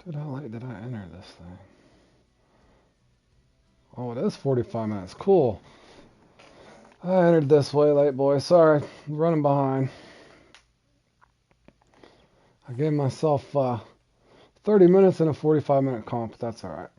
Dude, how late did I enter this thing? Oh, it is 45 minutes. Cool. I entered this way late, boy. Sorry. I'm running behind. I gave myself 30 minutes in a 45-minute comp. That's all right.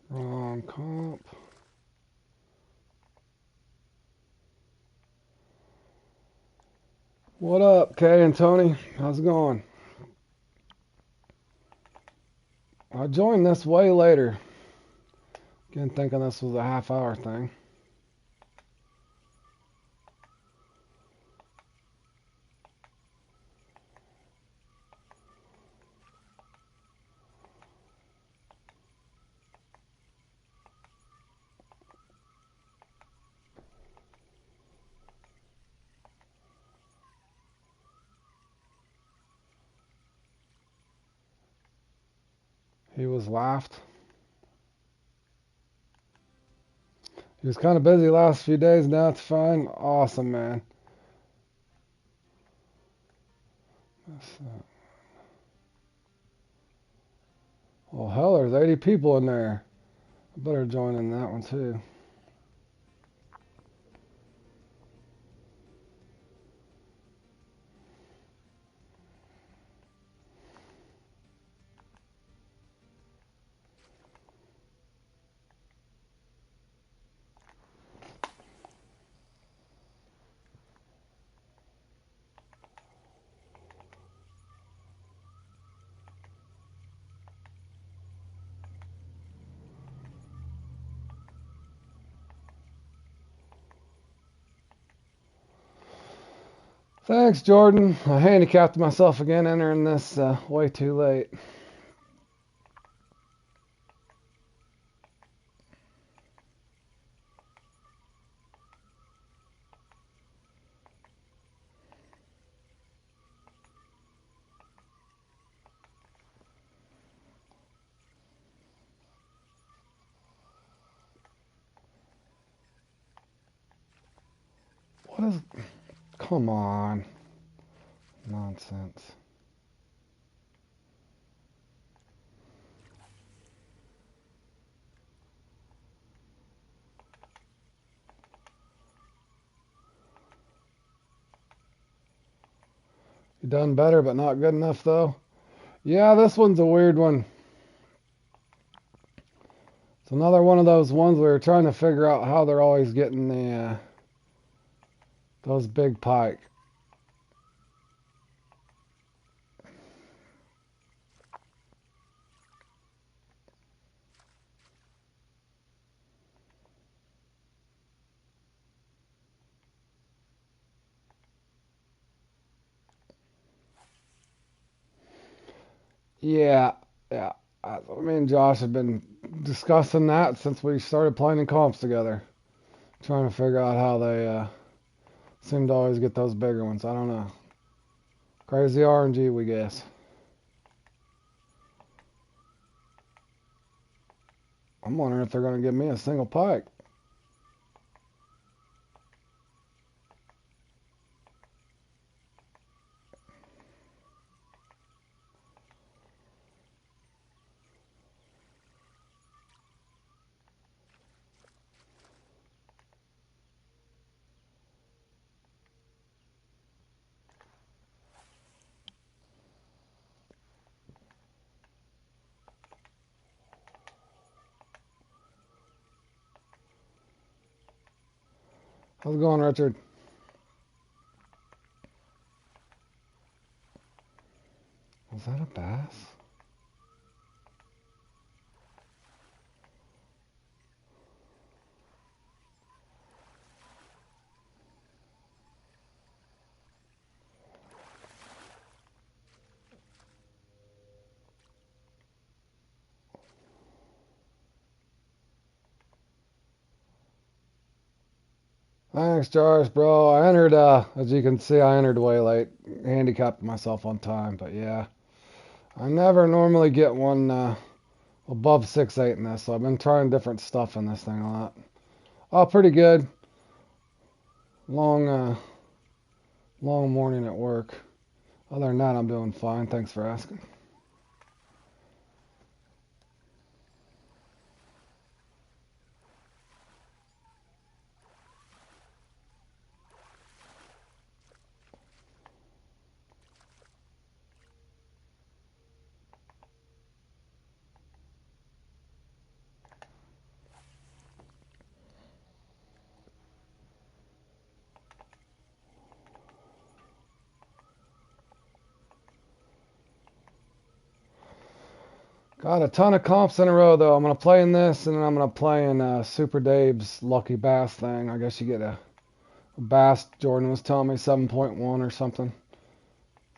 Wrong comp. What up, Kay and Tony? How's it going? I joined this way later. Again, thinking this was a half-hour thing. He was laughed. He was kind of busy last few days. Now it's fine. Awesome, man. Oh, hell, there's 80 people in there. I better join in that one, too. Thanks, Jordan. I handicapped myself again entering this way too late. What is... Come on. Nonsense. You done better, but not good enough, though? Yeah, this one's a weird one. It's another one of those ones where we're trying to figure out how they're always getting the those big pike. Yeah, yeah. Me and Josh have been discussing that since we started playing in comps together. Trying to figure out how they seem to always get those bigger ones. I don't know. Crazy RNG, we guess. I'm wondering if they're going to give me a single pike. How's it going, Richard? Was that a bass? Thanks, Josh, bro. I entered, as you can see, I entered way late. Handicapped myself on time, but yeah. I never normally get one above 6'8" in this, so I've been trying different stuff in this thing a lot. Oh, pretty good. Long morning at work. Other than that, I'm doing fine. Thanks for asking. Got a ton of comps in a row, though. I'm going to play in this, and then I'm going to play in Super Dave's Lucky Bass thing. I guess you get a bass, Jordan was telling me, 7.1 or something.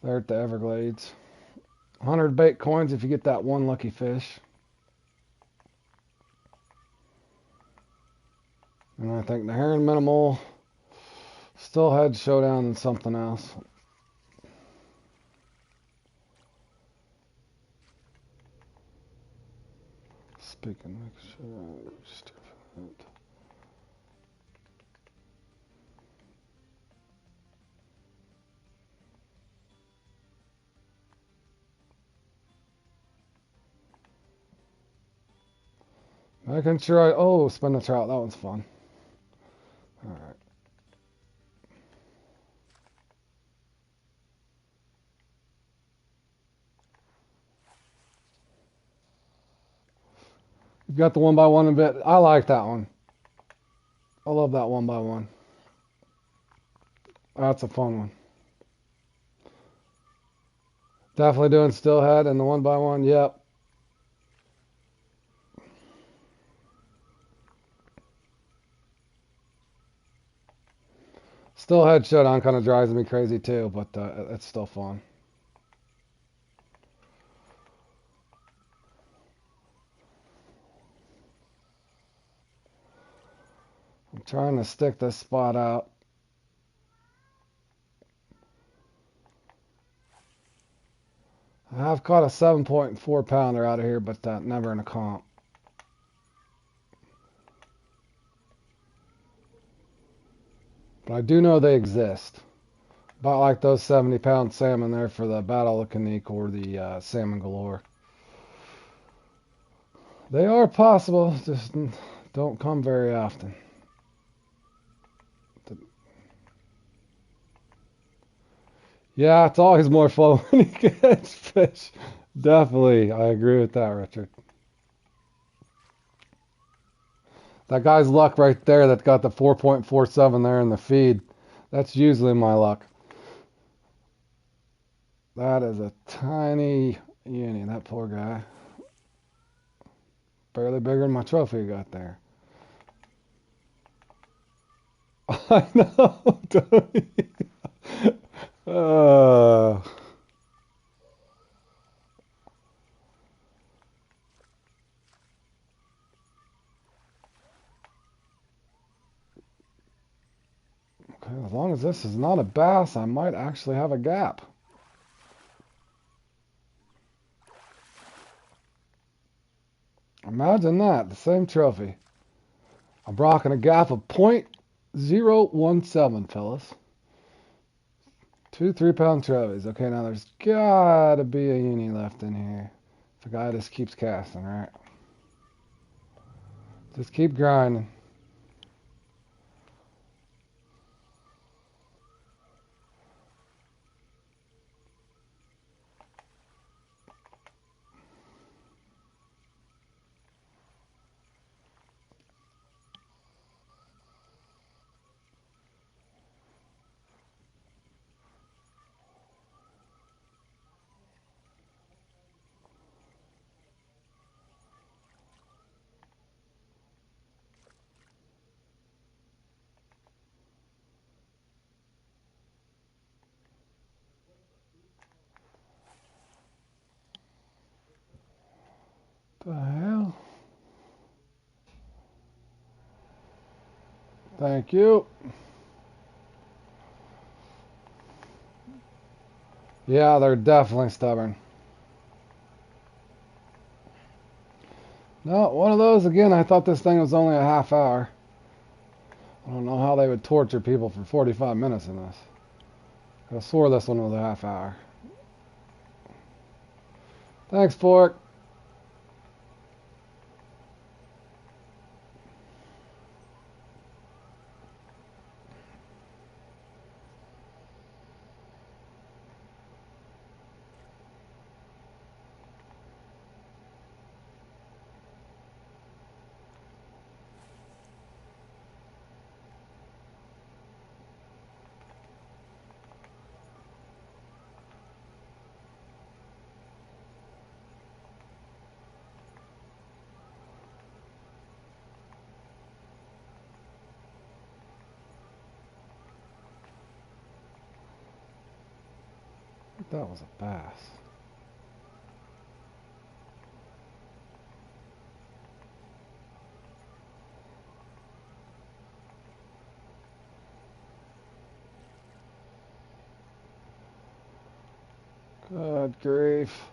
There at the Everglades. 100 bait coins if you get that one lucky fish. And I think the Heron Minimal, Stillhead, Showdown, and something else. Speaking, make sure I register for that. Making sure spin the trout. That one's fun. All right. You've got the 1x1 a bit. I like that one. I love that 1x1. That's a fun one. Definitely doing Stillhead and the 1x1. Yep. Stillhead Showdown kind of drives me crazy too, but it's still fun. I'm trying to stick this spot out. I have caught a 7.4 pounder out of here, but never in a comp. But I do know they exist. About like those 70-pound salmon there for the Battle of Kanique or the Salmon Galore. They are possible, just don't come very often. Yeah, it's always more fun when you catch fish. Definitely, I agree with that, Richard. That guy's luck right there that got the 4.47 there in the feed. That's usually my luck. That is a tiny uni, that poor guy. Barely bigger than my trophy you got there. I know, Tony. Okay, as long as this is not a bass, I might actually have a gap. Imagine that, the same trophy. I'm rocking a gap of .017, fellas. 2 3-pound trophies. Okay, now there's gotta be a uni left in here. If a guy just keeps casting, right? Just keep grinding. The hell? Thank you. Yeah, they're definitely stubborn. No, one of those again. I thought this thing was only a half hour. I don't know how they would torture people for 45 minutes in this. I swore this one was a half hour. Thanks, Fork. That was a bass. Good grief.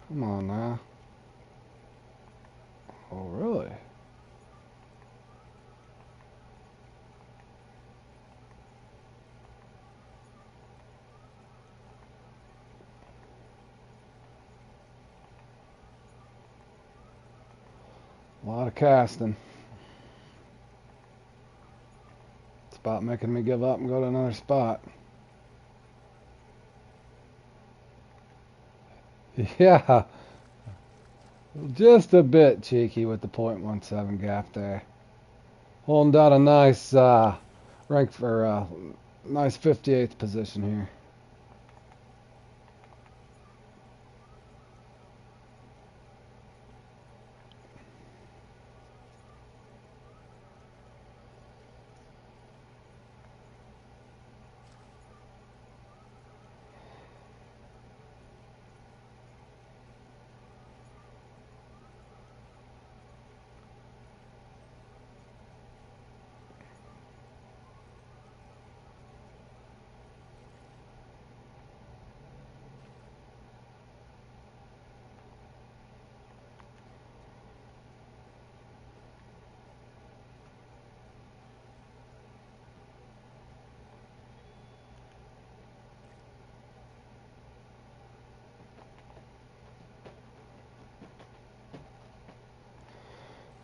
Come on now. Oh, really? A lot of casting. It's about making me give up and go to another spot. Yeah, just a bit cheeky with the .17 gap there. Holding down a nice rank for nice 58th position here.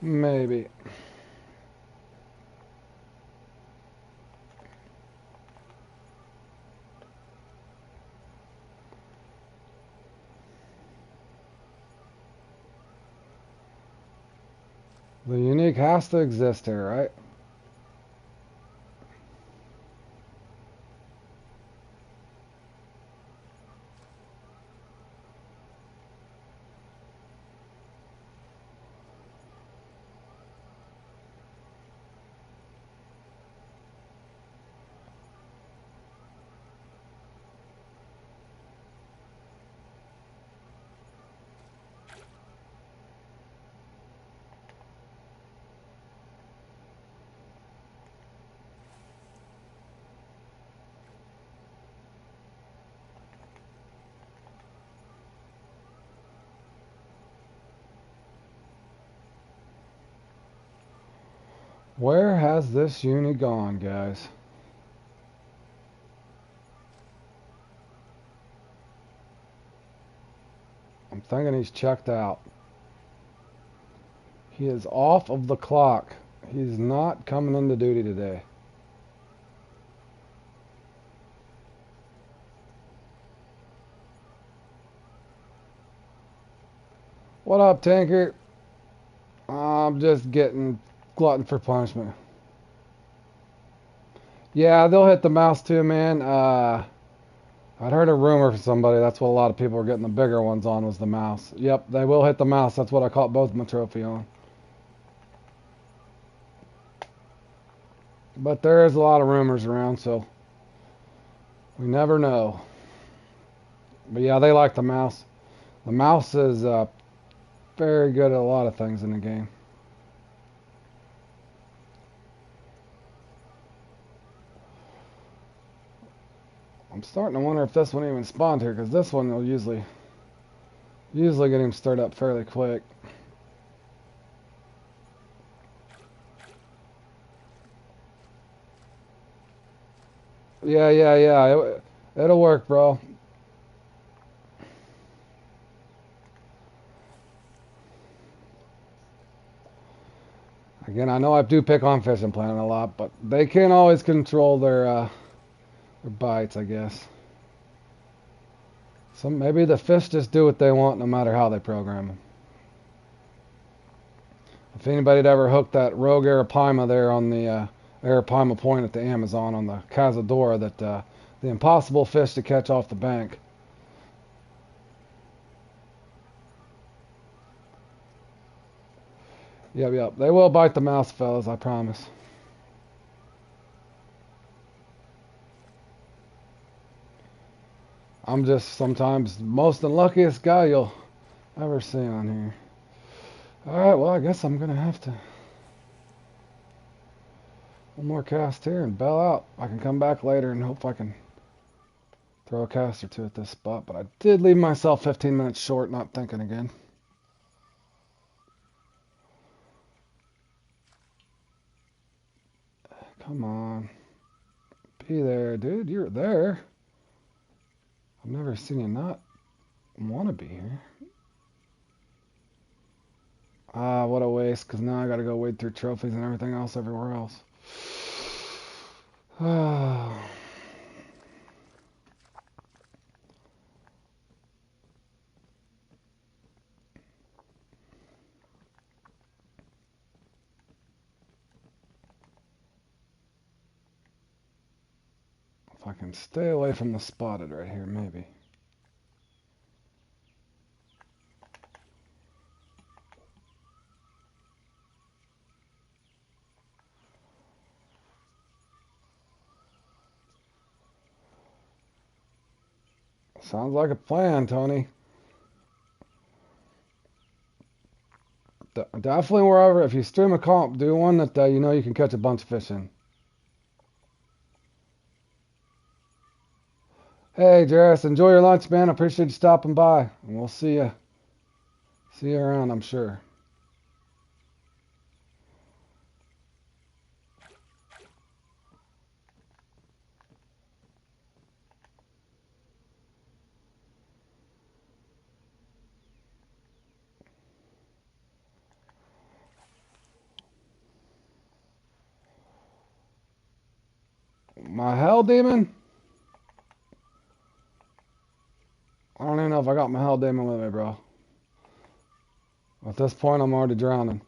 Maybe. The unique has to exist here, right? Where has this uni gone, guys? I'm thinking he's checked out. He is off of the clock. He's not coming into duty today. What up, Tinker? I'm just getting glutton for punishment. Yeah, they'll hit the mouse too, man. I'd heard a rumor from somebody that's what a lot of people were getting the bigger ones on was the mouse. Yep, they will hit the mouse. That's what I caught both my trophy on. But there is a lot of rumors around, so we never know. But yeah, they like the mouse. The mouse is very good at a lot of things in the game. I'm starting to wonder if this one even spawned here, because this one will usually get him stirred up fairly quick. Yeah. It'll work, bro. Again, I know I do pick on Fishing Planet a lot, but they can't always control their bites, I guess. So maybe the fish just do what they want no matter how they program them. If anybody'd ever hooked that rogue arapaima there on the arapaima point at the Amazon on the Cazadora, that the impossible fish to catch off the bank. Yep. They will bite the mouse, fellas, I promise. I'm just sometimes most unluckiest guy you'll ever see on here. Alright, well, I guess I'm going to have to... One more cast here and bail out. I can come back later and hope I can throw a cast or two at this spot. But I did leave myself 15 minutes short, not thinking again. Come on. Be there, dude. You're there. I've never seen you not want to be here. Ah, what a waste, because now I got to go wade through trophies and everything else everywhere else. If I can stay away from the spotted right here, maybe. Sounds like a plan, Tony. Definitely wherever, if you stream a comp, do one that you know you can catch a bunch of fish in. Hey, Jairus, enjoy your lunch, man. I appreciate you stopping by. And we'll see you around, I'm sure. My hell demon? I don't even know if I got my hell demon with me, bro. At this point, I'm already drowning.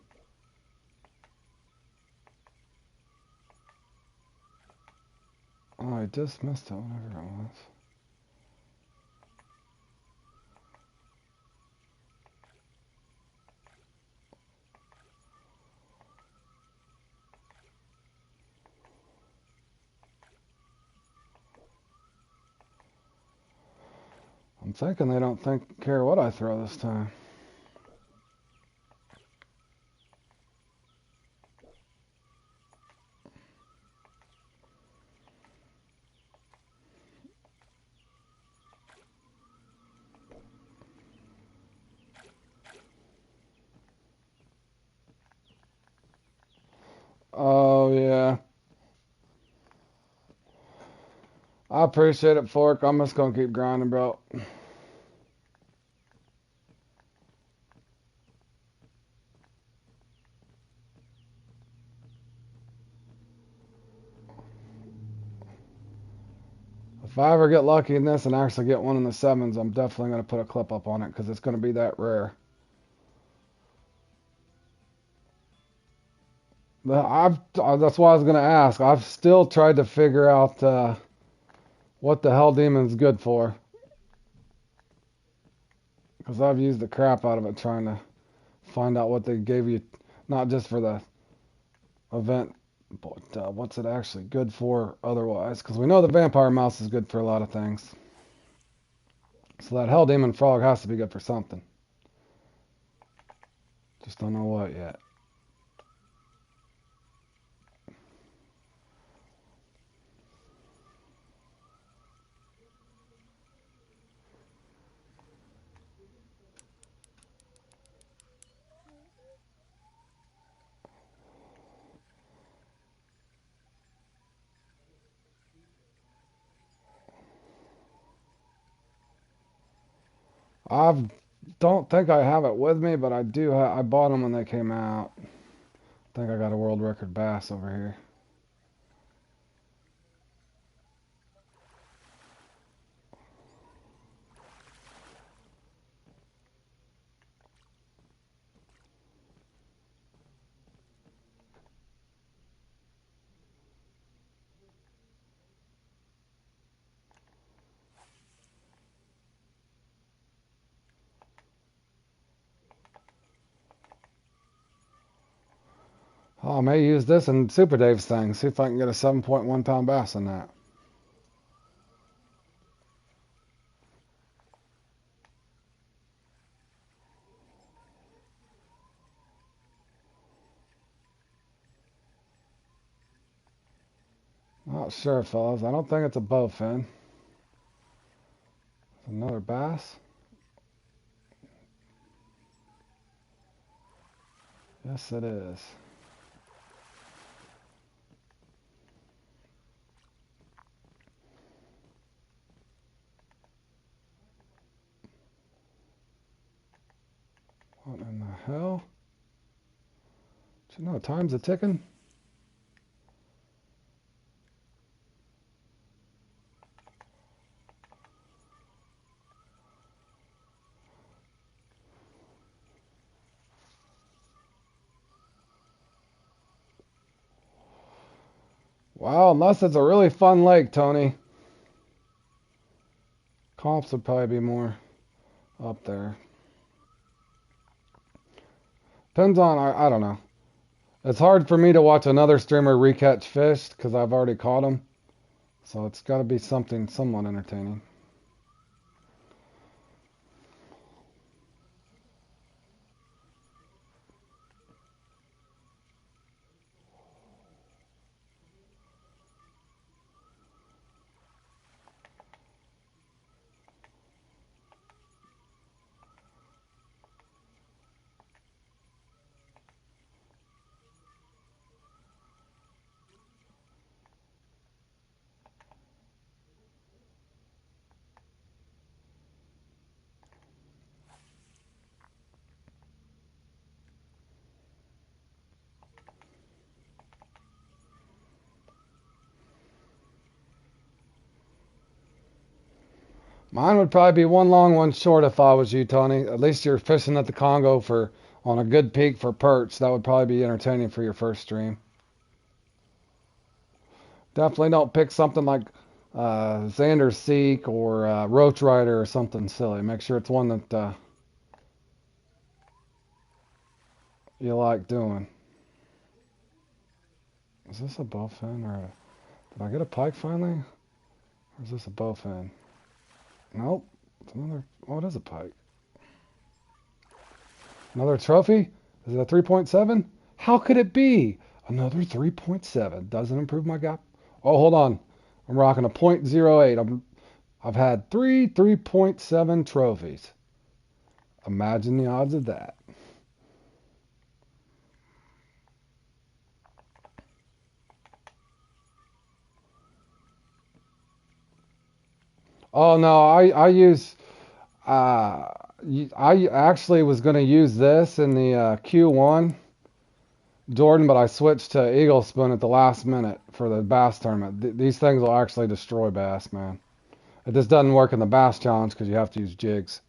Oh, I just missed it, whatever it was. I'm thinking they don't care what I throw this time. Oh, yeah. I appreciate it, Fork. I'm just going to keep grinding, bro. If I ever get lucky in this and actually get one in the sevens, I'm definitely going to put a clip up on it because it's going to be that rare. That's why I was going to ask. I've still tried to figure out what the hell demon's good for. Because I've used the crap out of it trying to find out what they gave you, not just for the event, but what's it actually good for otherwise. Because we know the vampire mouse is good for a lot of things. So that hell demon frog has to be good for something. Just don't know what yet. I don't think I have it with me, but I do. I bought them when they came out. I think I got a world record bass over here. Oh, I may use this in Super Dave's thing. See if I can get a 7.1 pound bass in that. Not sure, fellas. I don't think it's a bowfin. Another bass. Yes, it is. What in the hell? Do you know time's a ticking? Well, unless it's a really fun lake, Tony. Comps would probably be more up there. Depends on, I don't know. It's hard for me to watch another streamer recatch fish because I've already caught them. So it's got to be something somewhat entertaining. Mine would probably be one long, one short if I was you, Tony. At least you're fishing at the Congo for on a good peak for perch. That would probably be entertaining for your first stream. Definitely don't pick something like Xander's Seek or Roach Rider or something silly. Make sure it's one that you like doing. Is this a bowfin or did I get a pike finally? Or is this a bowfin? Nope. It's another. Oh, it is a pike. Another trophy? Is it a 3.7? How could it be? Another 3.7. Doesn't improve my gap. Oh, hold on. I'm rocking a .08. I've had 3.7 trophies. Imagine the odds of that. Oh no, I use I actually was going to use this in the Q1 Jordan, but I switched to Eagle Spoon at the last minute for the bass tournament. These things will actually destroy bass, man. It just doesn't work in the bass challenge because you have to use jigs.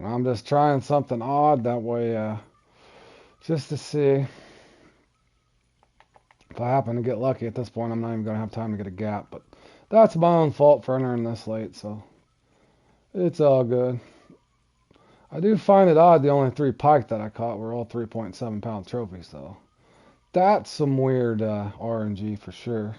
I'm just trying something odd that way, just to see if I happen to get lucky. At this point, I'm not even going to have time to get a gap, but that's my own fault for entering this late, so it's all good. I do find it odd the only 3 pike that I caught were all 3.7 pound trophies, though. That's some weird RNG for sure.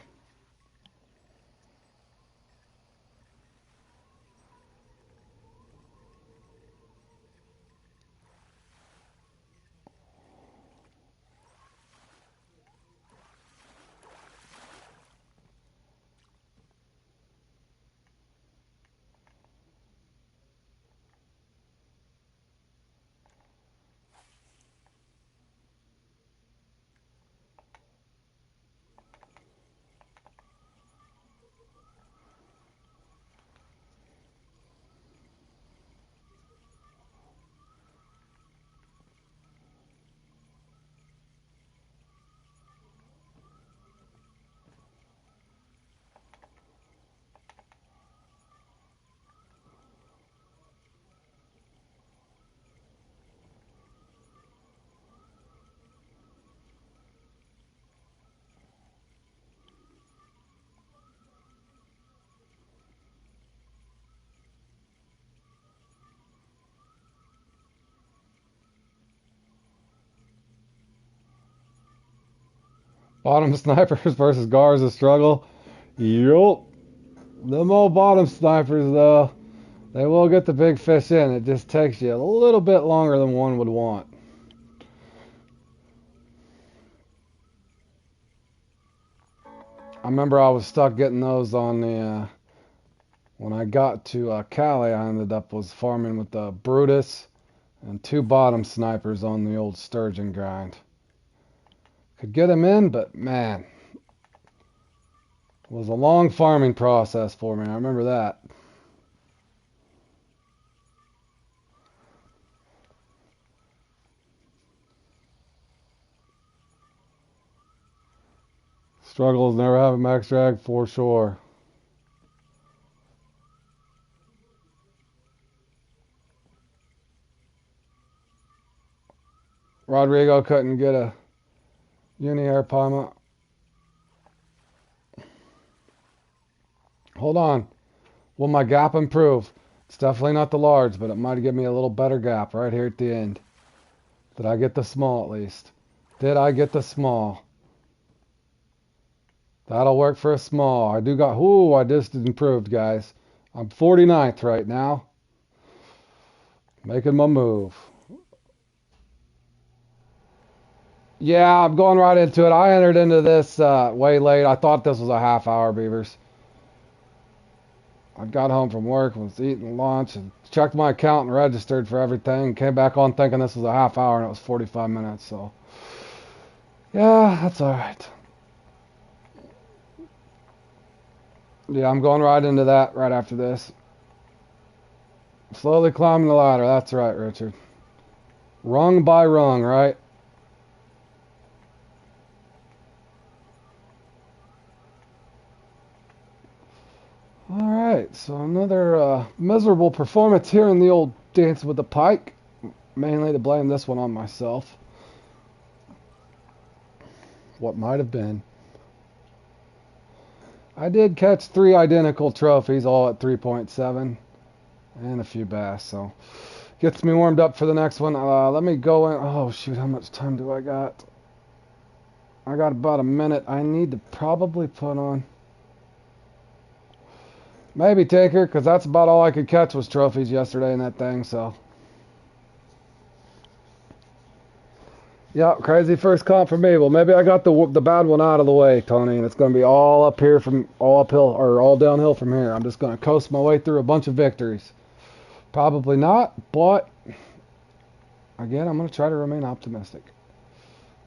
Bottom snipers versus gars a struggle. Yup. Them old bottom snipers, though, they will get the big fish in. It just takes you a little bit longer than one would want. I remember I was stuck getting those on the, when I got to Cali, I ended up was farming with the Brutus and 2 bottom snipers on the old sturgeon grind. Could get them in, but man, it was a long farming process for me. I remember that. Struggles never have a max drag for sure. Rodrigo couldn't get a uni air palma. Hold on. Will my gap improve? It's definitely not the large, but it might give me a little better gap right here at the end. Did I get the small at least? Did I get the small? That'll work for a small. I do got, ooh, I just improved, guys. I'm 49th right now. Making my move. Yeah, I'm going right into it. I entered into this way late. I thought this was a half hour, beavers. I got home from work, was eating lunch, and checked my account and registered for everything. Came back on thinking this was a half hour, and it was 45 minutes. So, yeah, that's all right. Yeah, I'm going right into that right after this. Slowly climbing the ladder. That's right, Richard. Rung by rung, right? Alright, so another miserable performance here in the old Dance with the Pike. Mainly to blame this one on myself. What might have been. I did catch 3 identical trophies, all at 3.7. And a few bass, so gets me warmed up for the next one. Let me go in. Oh, shoot, how much time do I got? I got about a minute. I need to probably put on... Maybe take her, because that's about all I could catch was trophies yesterday in that thing, so. Yeah, crazy first comp for me. Well, maybe I got the bad one out of the way, Tony, and it's going to be all up here from, all uphill, or all downhill from here. I'm just going to coast my way through a bunch of victories. Probably not, but, again, I'm going to try to remain optimistic.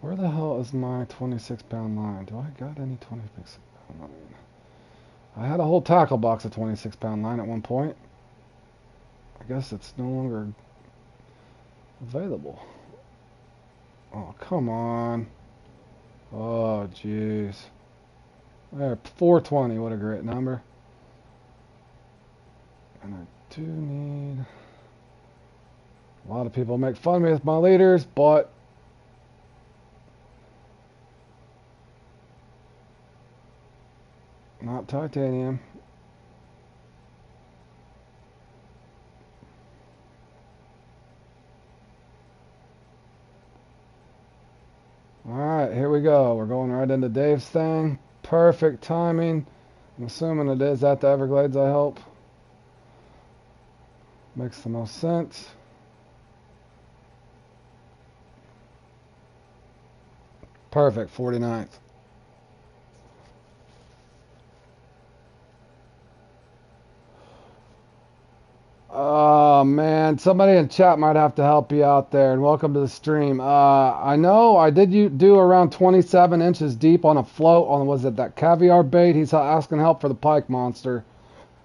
Where the hell is my 26-pound line? Do I got any 26-pound line? I had a whole tackle box of 26-pound line at one point. I guess it's no longer available. Oh, come on. Oh, jeez. There, 420. What a great number. And I do need... A lot of people make fun of me with my leaders, but not titanium. Alright, here we go. We're going right into Dave's thing. Perfect timing. I'm assuming it is at the Everglades, I hope. Makes the most sense. Perfect, 49th. Oh man, somebody in chat might have to help you out there, and welcome to the stream. I know I did do around 27 inches deep on a float on, was it that caviar bait? He's asking help for the pike monster.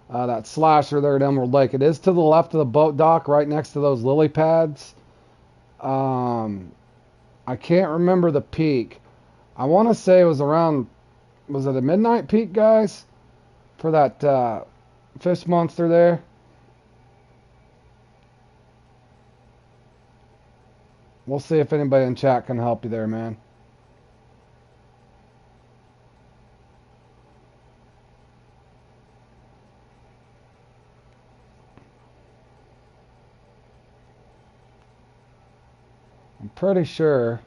That slasher there at Emerald Lake. It is to the left of the boat dock, right next to those lily pads. I can't remember the peak. I want to say it was around, was it a midnight peak, guys? For that fish monster there. We'll see if anybody in chat can help you there, man. I'm pretty sure.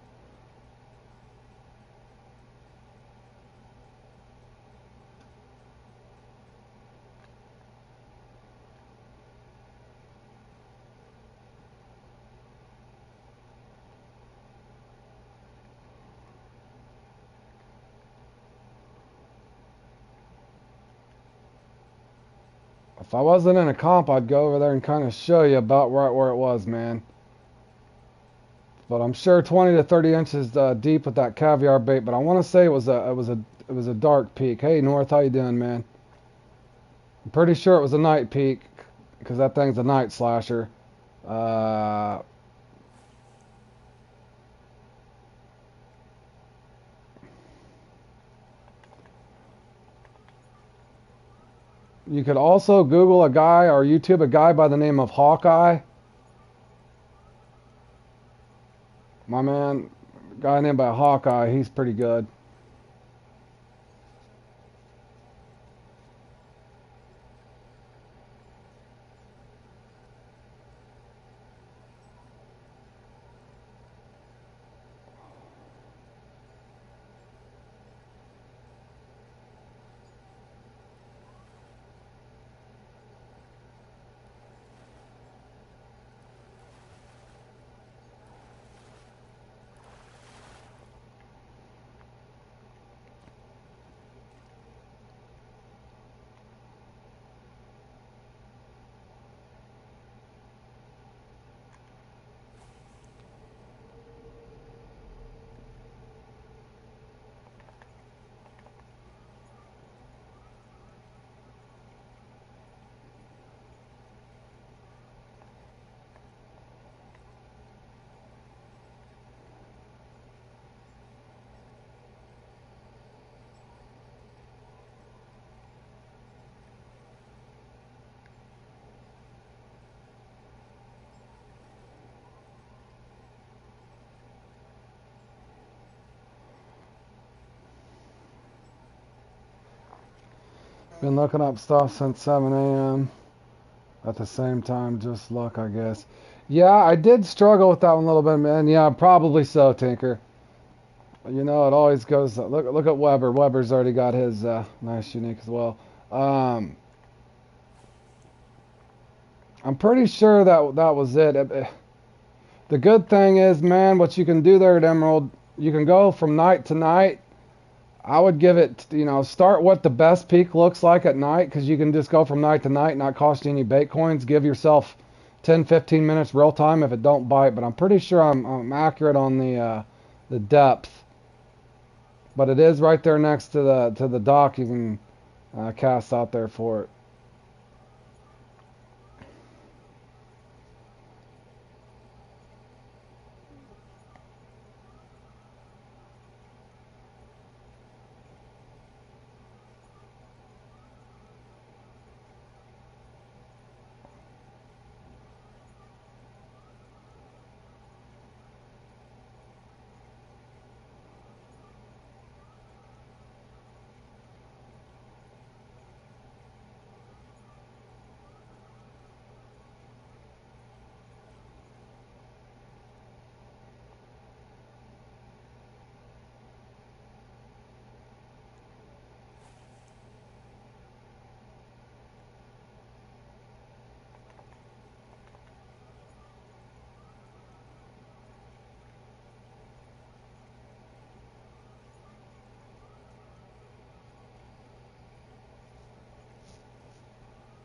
If I wasn't in a comp, I'd go over there and kind of show you about right where it was, man. But I'm sure 20 to 30 inches deep with that caviar bait. But I want to say it was a dark peak. Hey North, how you doing, man? I'm pretty sure it was a night peak because that thing's a night slasher. You could also Google a guy or YouTube a guy by the name of Hawkeye. My man, guy named by Hawkeye, he's pretty good. Been looking up stuff since 7 a.m. At the same time, just luck, I guess. Yeah, I did struggle with that one a little bit, man. Yeah, probably so, Tinker. You know, it always goes. Look at Weber. Weber's already got his nice unique as well. I'm pretty sure that was it. The good thing is, man, what you can do there at Emerald, you can go from night to night. I would give it, start what the best peak looks like at night, because you can just go from night to night, not cost you any bait coins. Give yourself 10, 15 minutes real time if it don't bite. But I'm pretty sure I'm accurate on the depth. But it is right there next to the dock. You can cast out there for it.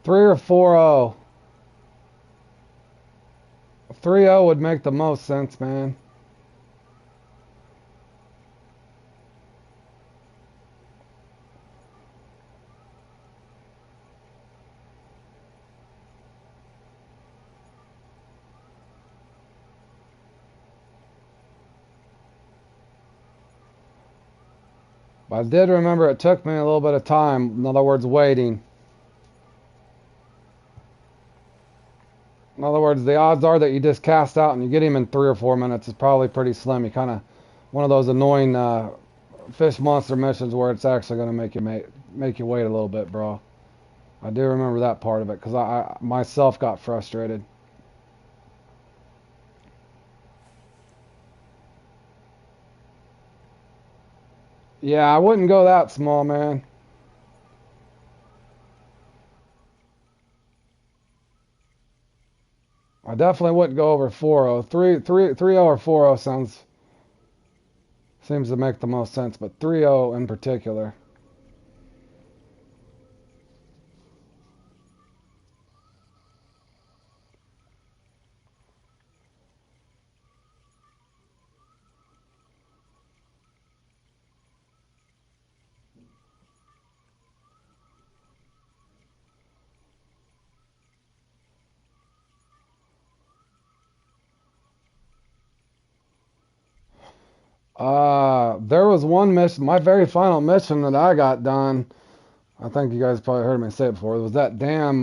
3 or 4-0. 3-0 would make the most sense, man. But I did remember it took me a little bit of time. In other words, waiting. In other words, the odds are that you just cast out and you get him in 3 or 4 minutes is probably pretty slim. You kind of one of those annoying fish monster missions where it's actually going to make you wait a little bit, bro. I do remember that part of it because I myself got frustrated. Yeah, I wouldn't go that small, man. I definitely wouldn't go over 4-0. 3-0 or 4-0 seems to make the most sense, but 3-0 in particular. There was one mission, my very final mission that I got done. I think you guys probably heard me say it before. It was that damn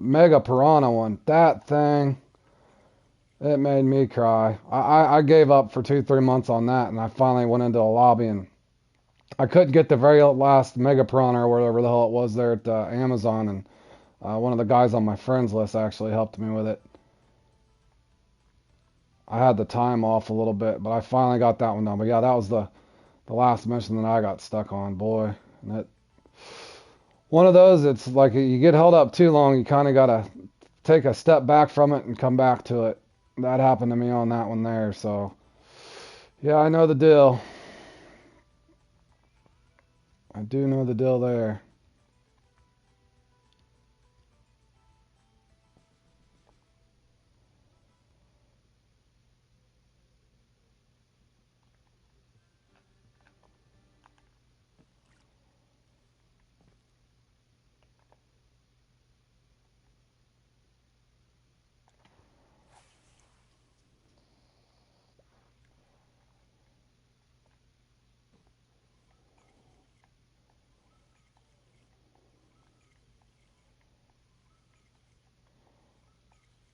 mega piranha one. That thing, it made me cry. I gave up for 2-3 months on that, and I finally went into a lobby and I couldn't get the very last mega piranha or whatever the hell it was there at Amazon, and one of the guys on my friends list actually helped me with it. I had the time off a little bit, but I finally got that one done. But yeah, that was the last mission that I got stuck on, boy. And it, one of those, it's like you get held up too long, you kind of got to take a step back from it and come back to it. That happened to me on that one there, so yeah, I know the deal. I do know the deal there.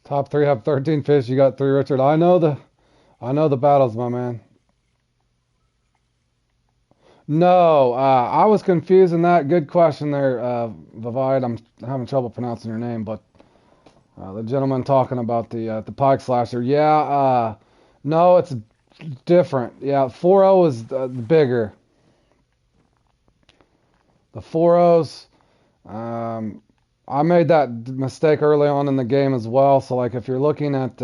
Top three have 13 fish. You got three, Richard. I know the battles, my man. No, I was confusing that. Good question there, Vivide. I'm having trouble pronouncing your name, but the gentleman talking about the pike slasher. Yeah, no, it's different. Yeah, 4-0 is bigger. The 4-0s, I made that mistake early on in the game as well. So like if you're looking at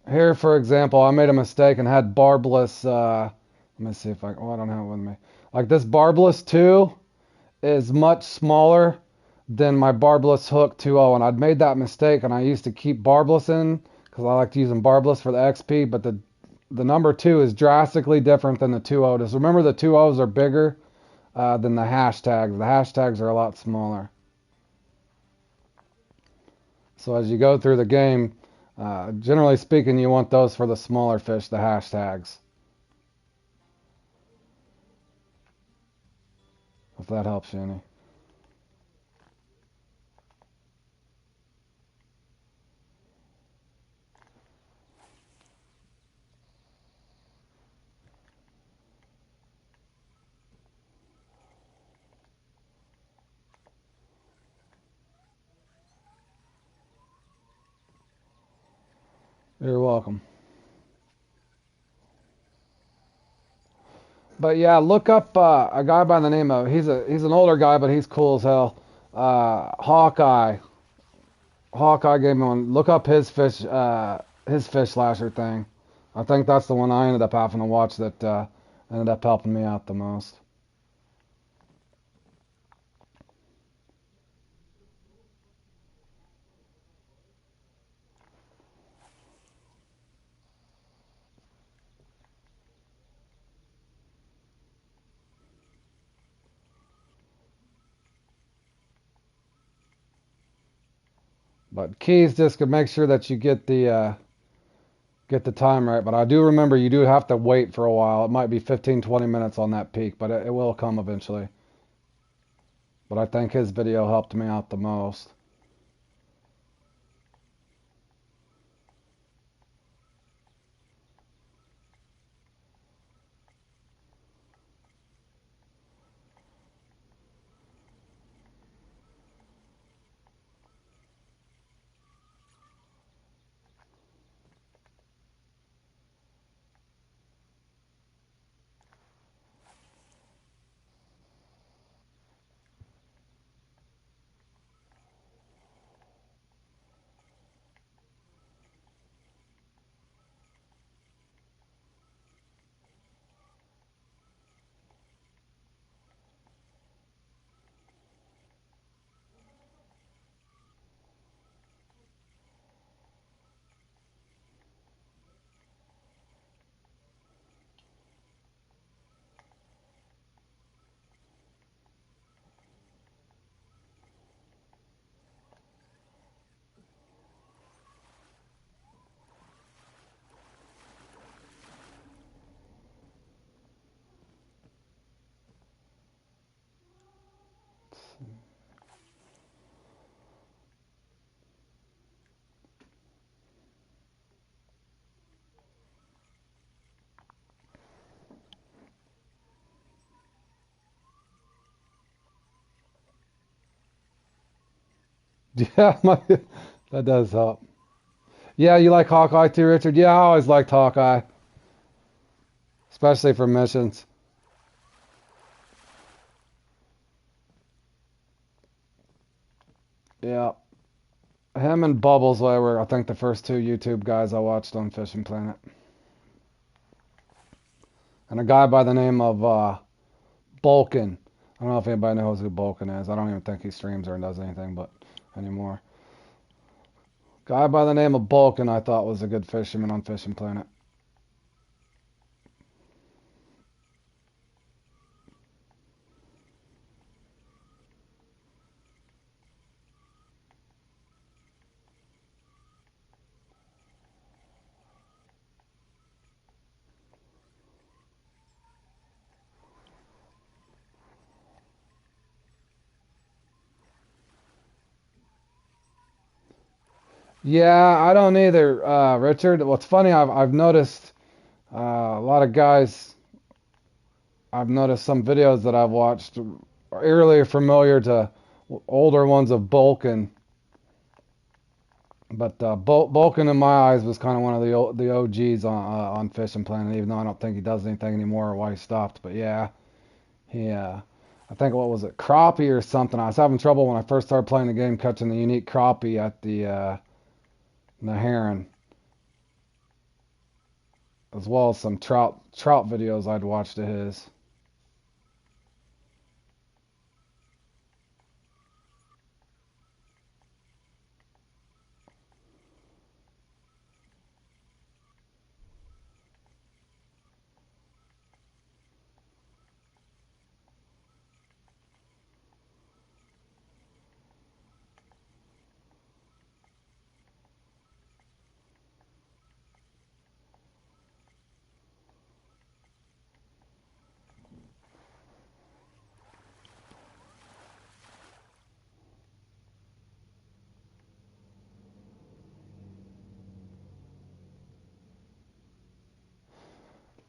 here, for example, I made a mistake and had barbless. Let me see if I. Oh, I don't have it with me. Like this barbless 2 is much smaller than my barbless hook 2.0, and I'd made that mistake, and I used to keep barbless in because I liked using barbless for the XP. But the number 2 is drastically different than the 2.0. Just remember the 2.0s are bigger than the hashtags. The hashtags are a lot smaller. So as you go through the game, generally speaking, you want those for the smaller fish, the hashtags. If that helps you any. You're welcome. But yeah, look up a guy by the name of he's an older guy, but he's cool as hell. Hawkeye. Hawkeye gave me one. Look up his fish slasher thing. I think that's the one I ended up having to watch that ended up helping me out the most. But keys just to make sure that you get the time right. But I do remember you do have to wait for a while. It might be 15, 20 minutes on that peak, but it will come eventually. But I think his video helped me out the most. Yeah, that does help. Yeah, you like Hawkeye too, Richard? Yeah, I always liked Hawkeye, especially for missions. Yeah, him and Bubbles were, I think, the first two YouTube guys I watched on Fishing Planet. And a guy by the name of Bulkin. I don't know if anybody knows who Bulkin is. I don't even think he streams or does anything but anymore. Guy by the name of Bulkin I thought was a good fisherman on Fishing Planet. Yeah, I don't either, Richard. What's funny, I've noticed a lot of guys. I've noticed some videos that I've watched are eerily familiar to older ones of Bulkin. But Bulkin, in my eyes, was kind of one of the OGs on Fishing Planet, even though I don't think he does anything anymore or why he stopped. But yeah, he, I think, what was it, crappie or something. I was having trouble when I first started playing the game catching the unique crappie at the Heron, as well as some trout videos I'd watched of his.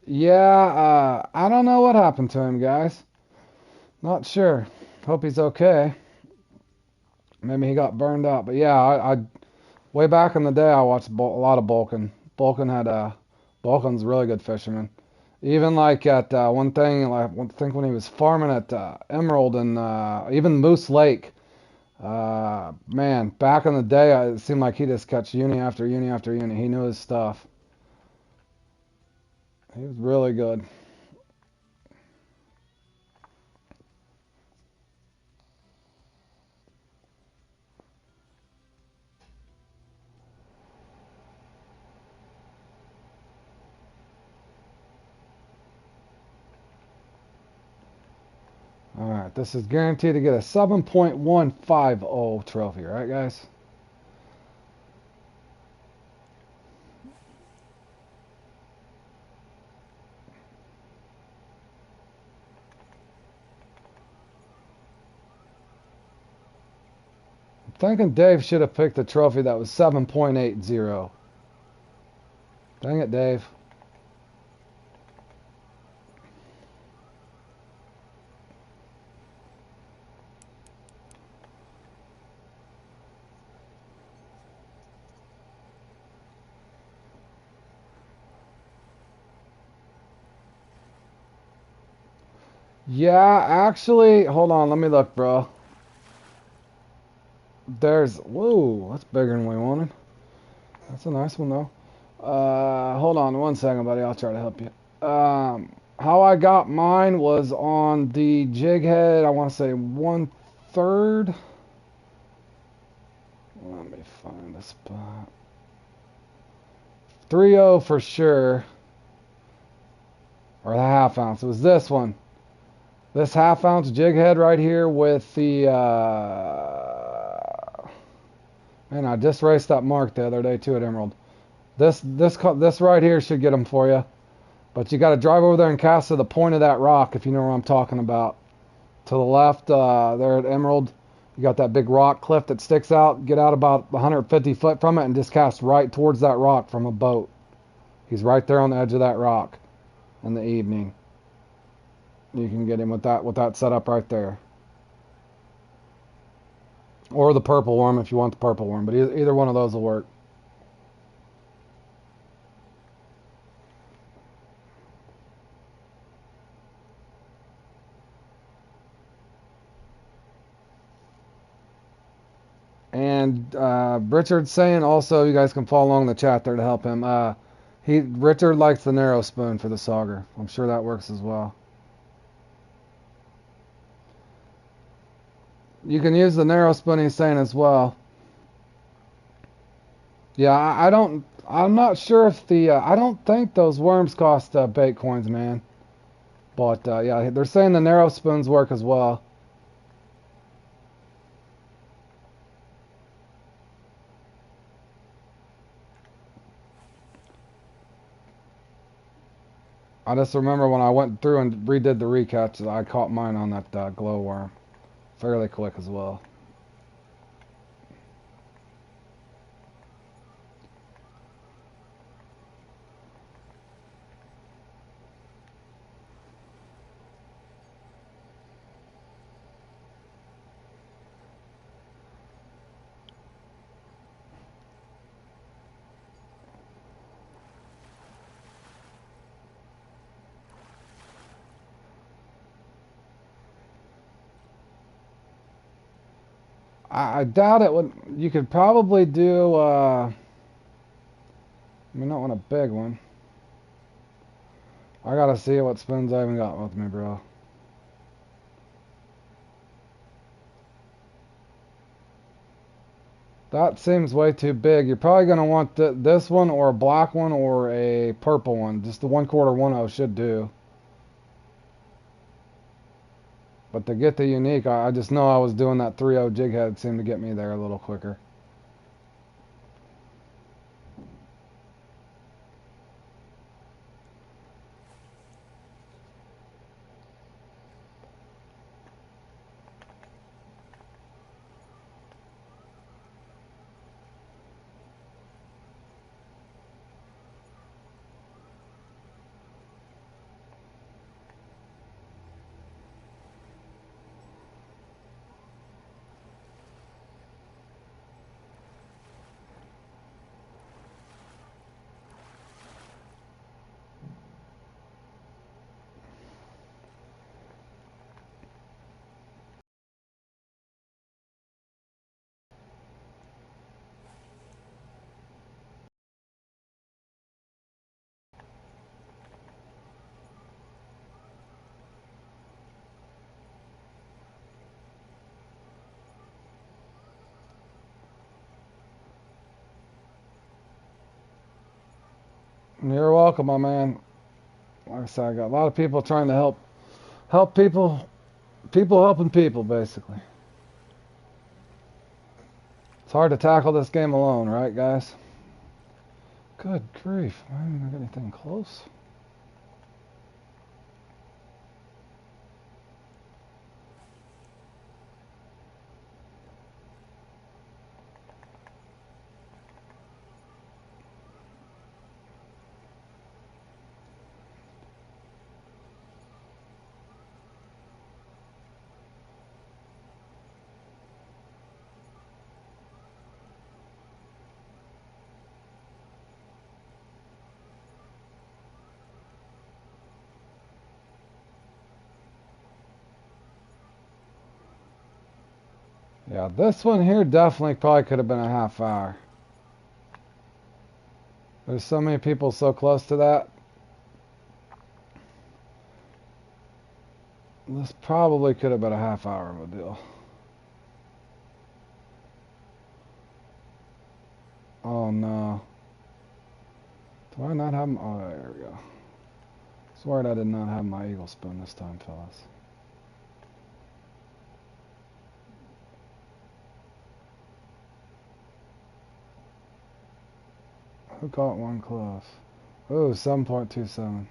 Yeah, I don't know what happened to him, guys. Not sure. Hope he's okay. Maybe he got burned out. But yeah, I way back in the day, I watched a lot of Bulkin. Bulkin's a really good fisherman. Even like at one thing, like I think when he was farming at Emerald and even Moose Lake. Man, back in the day, it seemed like he just catch uni after uni after uni. He knew his stuff. He was really good. All right, this is guaranteed to get a 7.150 trophy, right, guys? thinking Dave should have picked a trophy that was 7.80. Dang it, Dave. Yeah, actually, hold on, let me look, bro. Whoa, that's bigger than we wanted. That's a nice one, though. Hold on one second, buddy. I'll try to help you. How I got mine was on the jig head. I want to say 1/3. Let me find a spot. 3.0 for sure. Or the half ounce. It was this one. This half ounce jig head right here with the, man, I just raced that mark the other day too at Emerald. This right here should get them for you. But you got to drive over there and cast to the point of that rock, if you know what I'm talking about. To the left, there at Emerald, you got that big rock cliff that sticks out. Get out about 150 foot from it and just cast right towards that rock from a boat. He's right there on the edge of that rock in the evening. You can get him with that setup right there. Or the purple worm if you want the purple worm, but either one of those will work. And Richard's saying also, you guys can follow along in the chat there to help him. Richard likes the narrow spoon for the sauger. I'm sure that works as well. You can use the narrow spoon he's saying as well. Yeah, I'm not sure if I don't think those worms cost bait coins, man. But yeah, they're saying the narrow spoons work as well. I just remember when I went through and redid the recatch, I caught mine on that glowworm. Fairly quick as well. I doubt it would. You could probably do. I mean, not want a big one. I gotta see what spoons I even got with me, bro. That seems way too big. You're probably gonna want this one or a black one or a purple one. Just the 1/4 1/0 should do. But to get the unique, I just know I was doing that 3/0 jig head seemed to get me there a little quicker. You're welcome, my man. Like I said, I got a lot of people trying to help people helping people, basically. It's hard to tackle this game alone, right, guys? Good grief, I didn't even get anything close. Yeah, this one here definitely probably could have been a half hour. There's so many people so close to that. This probably could have been a half hour of a deal. Oh no. Do I not have my... Oh, there we go. Swear I did not have my eagle spoon this time, fellas. Who caught one close? Ooh, 7.27.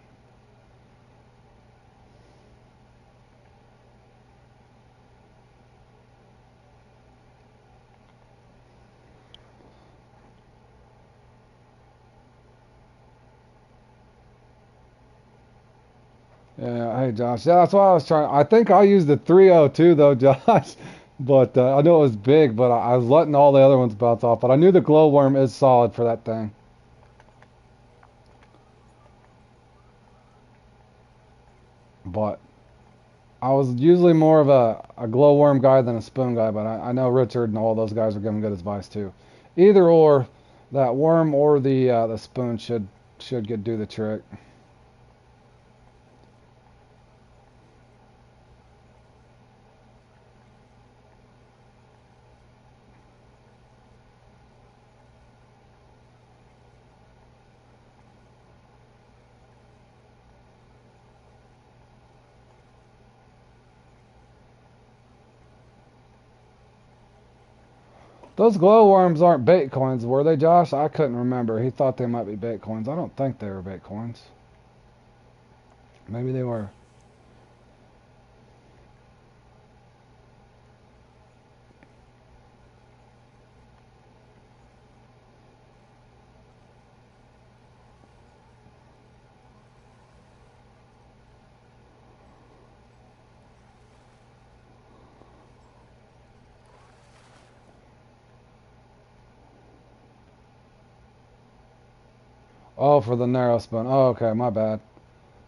Yeah, hey Josh. Yeah, that's what I was trying. I think I used the 302 though, Josh. But I knew it was big, but I was letting all the other ones bounce off. But I knew the glowworm is solid for that thing. But I was usually more of a glowworm guy than a spoon guy. But I know Richard and all those guys are giving good advice too. Either or, that worm or the spoon should do the trick. Those glowworms aren't bait coins, were they, Josh? I couldn't remember. He thought they might be bait coins. I don't think they were bait coins. Maybe they were. Oh, for the narrow spoon. Oh, okay, my bad.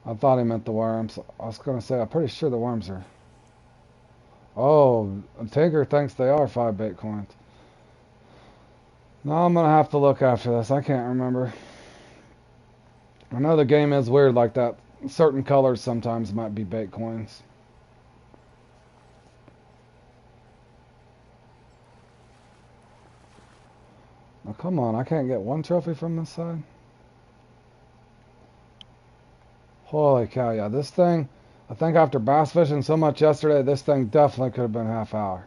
I thought he meant the worms. I was going to say, I'm pretty sure the worms are. Oh, Tinker thinks they are 5 bait coins. No, I'm going to have to look after this. I can't remember. I know the game is weird like that. Certain colors sometimes might be bait coins. Oh, come on, I can't get one trophy from this side? Holy cow, yeah, this thing, I think after bass fishing so much yesterday, this thing definitely could have been half hour.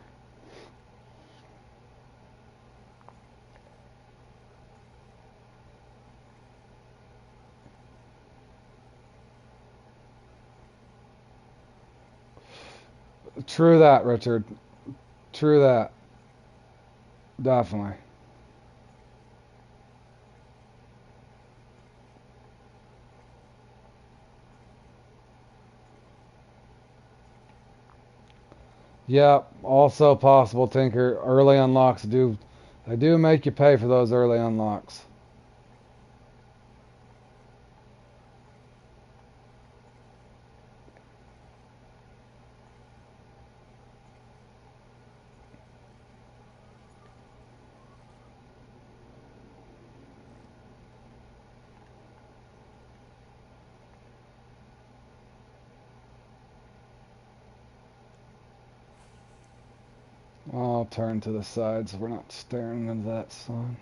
True that, Richard. True that. Definitely. Yep, also possible, Tinker. Early unlocks they do make you pay for those early unlocks. I'll turn to the side so we're not staring into that sun.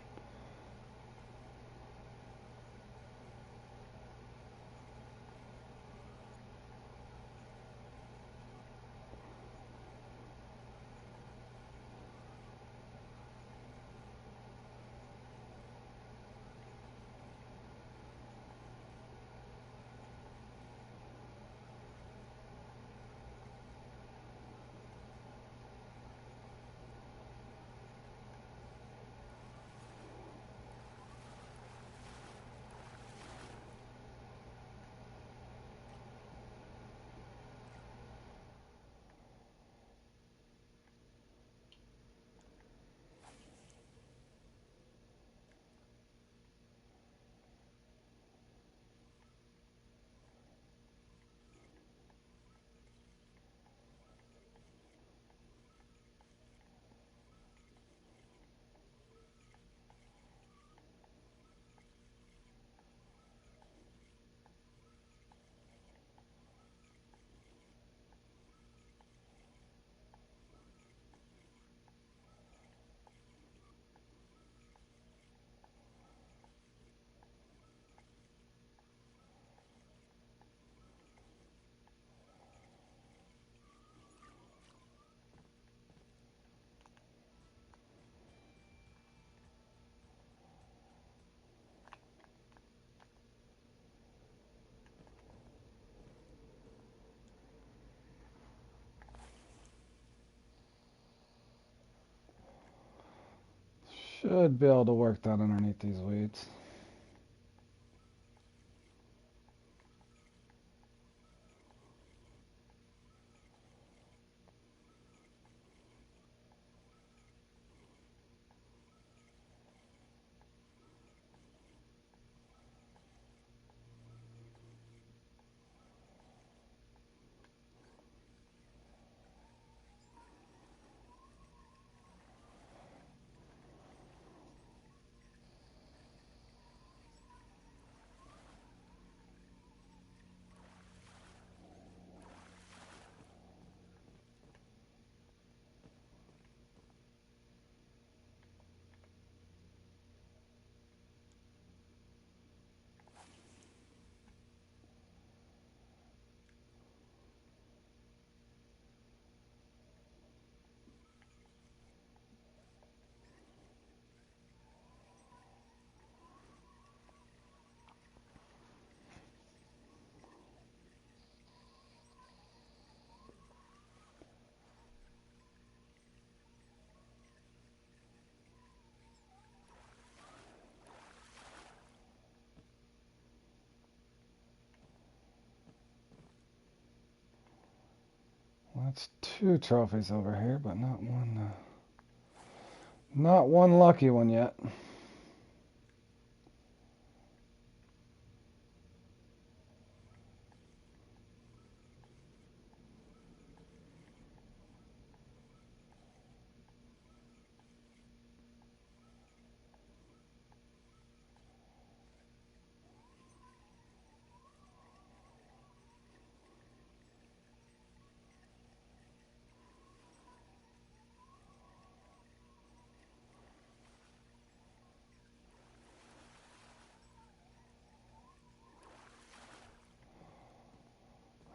Should be able to work that underneath these weeds. That's 2 trophies over here, but not one lucky one yet.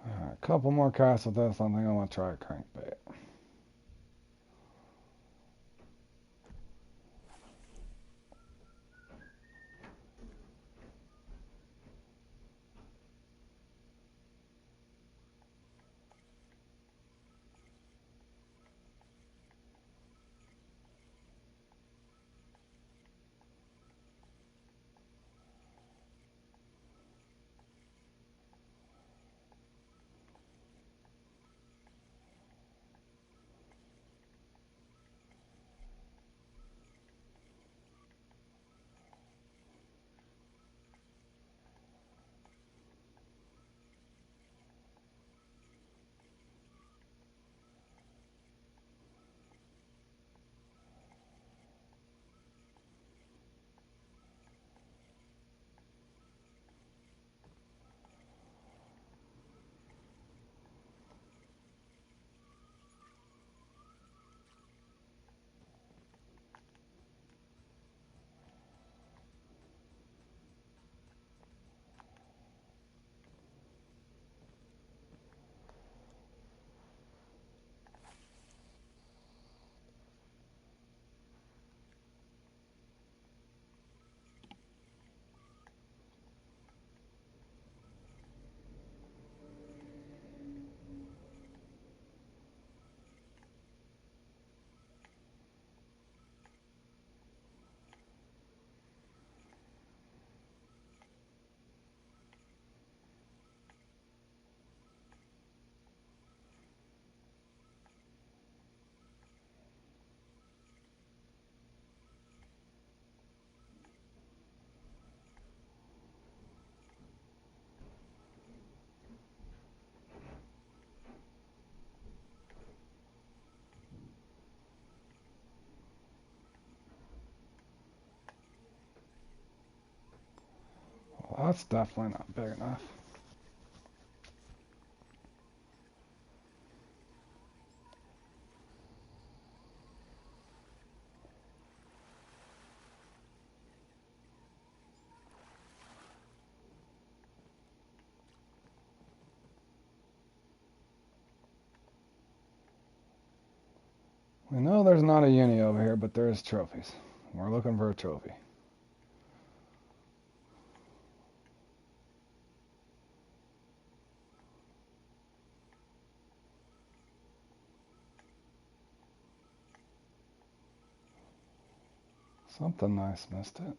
Alright, a couple more casts with this. I think I'm going to try a crankbait. Well, that's definitely not big enough. We know there's not a uni over here, but there is trophies. We're looking for a trophy. Something nice missed it.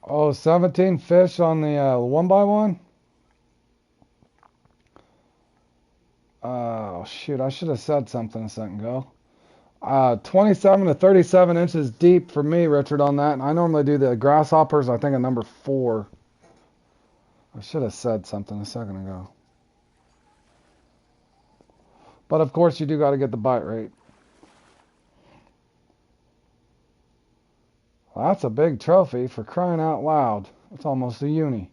Oh, 17 fish on the 1x1? Oh, shoot. I should have said something a second ago. 27 to 37 inches deep for me, Richard, on that. And I normally do the grasshoppers, I think, at number 4. I should have said something a second ago. But, of course, you do got to get the bite rate. Well, that's a big trophy for crying out loud. It's almost a uni.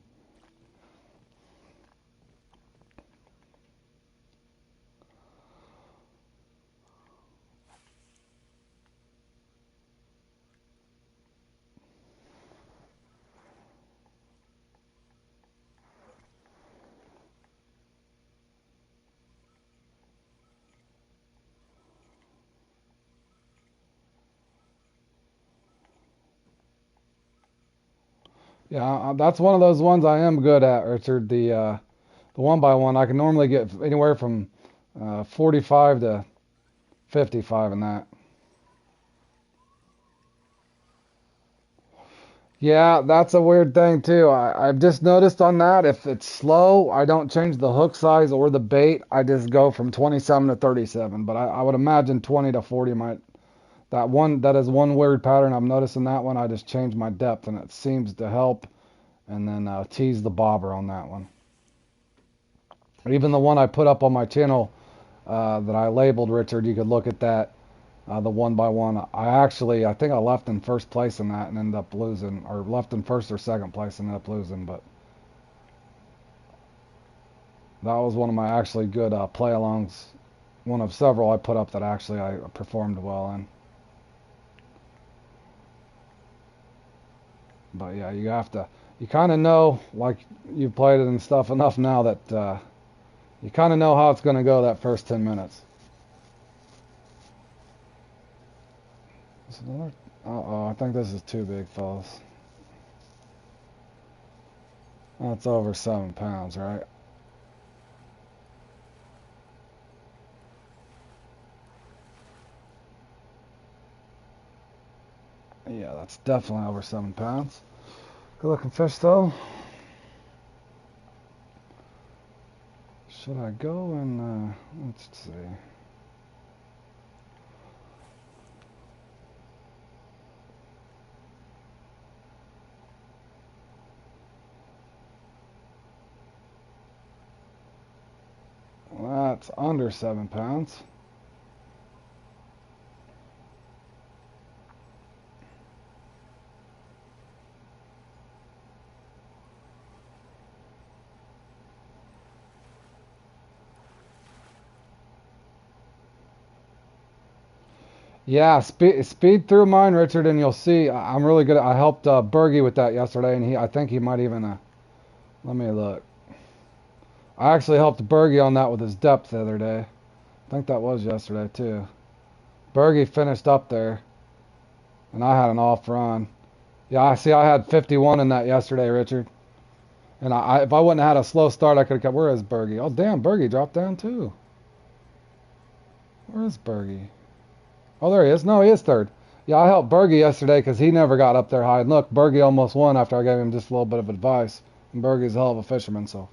Yeah, that's one of those ones I am good at, Richard. The 1x1, I can normally get anywhere from 45 to 55 in that. Yeah, that's a weird thing too. I've just noticed on that, if it's slow, I don't change the hook size or the bait. I just go from 27 to 37. But I would imagine 20 to 40 might. That is one weird pattern I'm noticing that one. I just change my depth and it seems to help. And then tease the bobber on that one. Even the one I put up on my channel that I labeled, Richard, you could look at that. The 1x1. I think I left in first place in that and ended up losing, or left in first or second place and ended up losing. But that was one of my actually good play-alongs. One of several I put up that actually I performed well in. But yeah, you kind of know, like you've played it and stuff enough now that you kind of know how it's going to go that first 10 minutes. Uh-oh, I think this is too big, fellas. That's over 7 pounds, right? Yeah, that's definitely over 7 pounds. Good looking fish, though. Should I go and, let's see. That's under 7 pounds. Yeah, speed through mine, Richard, and you'll see I'm really good. I helped Bergie with that yesterday, and I think he might even. Let me look. I actually helped Bergie on that with his depth the other day. I think that was yesterday too. Bergie finished up there, and I had an off run. Yeah, I see. I had 51 in that yesterday, Richard. And if I wouldn't have had a slow start, I could have kept. Where is Bergie? Oh, damn, Bergie dropped down too. Where is Bergie? Oh, there he is. No, he is third. Yeah, I helped Bergie yesterday because he never got up there high. And look, Bergie almost won after I gave him just a little bit of advice. And Bergie's a hell of a fisherman, so.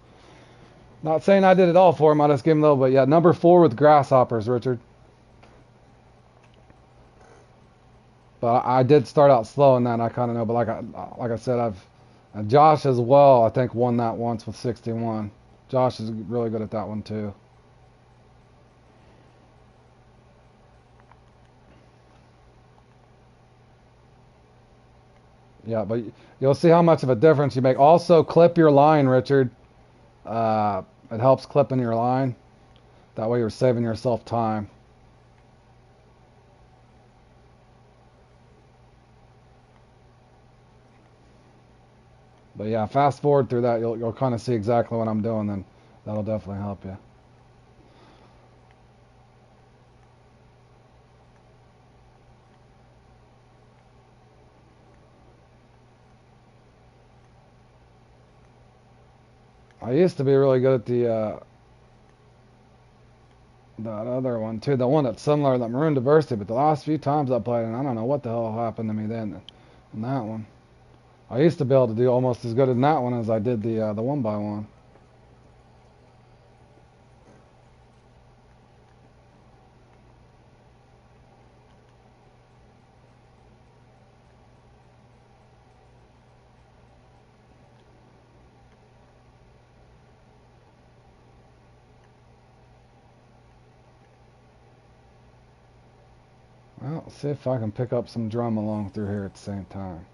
Not saying I did it all for him. I just gave him a little bit. Yeah, number 4 with grasshoppers, Richard. But I did start out slow in that. I kind of know. But like I said, Josh as well, I think, won that once with 61. Josh is really good at that one too. Yeah, but you'll see how much of a difference you make. Also, clip your line, Richard. It helps clipping your line. That way you're saving yourself time. But yeah, fast forward through that, you'll kind of see exactly what I'm doing, then that'll definitely help you. I used to be really good at that other one too, the one that's similar, that Maroon Diversity, but the last few times I played it, I don't know what the hell happened to me then in that one. I used to be able to do almost as good in that one as I did the one by one. Well, let's see if I can pick up some drum along through here at the same time.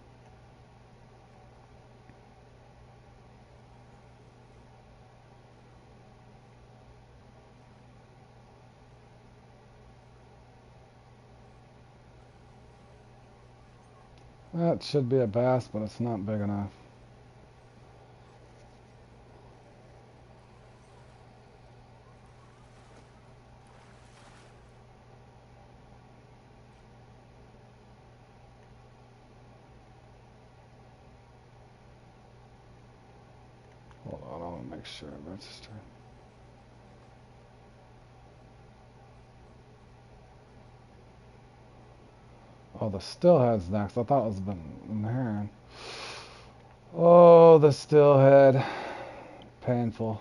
That should be a bass, but it's not big enough. Hold on, I want to make sure I register. Oh, the Stillhead's next. I thought it was been Heron. Oh, the Stillhead. Painful.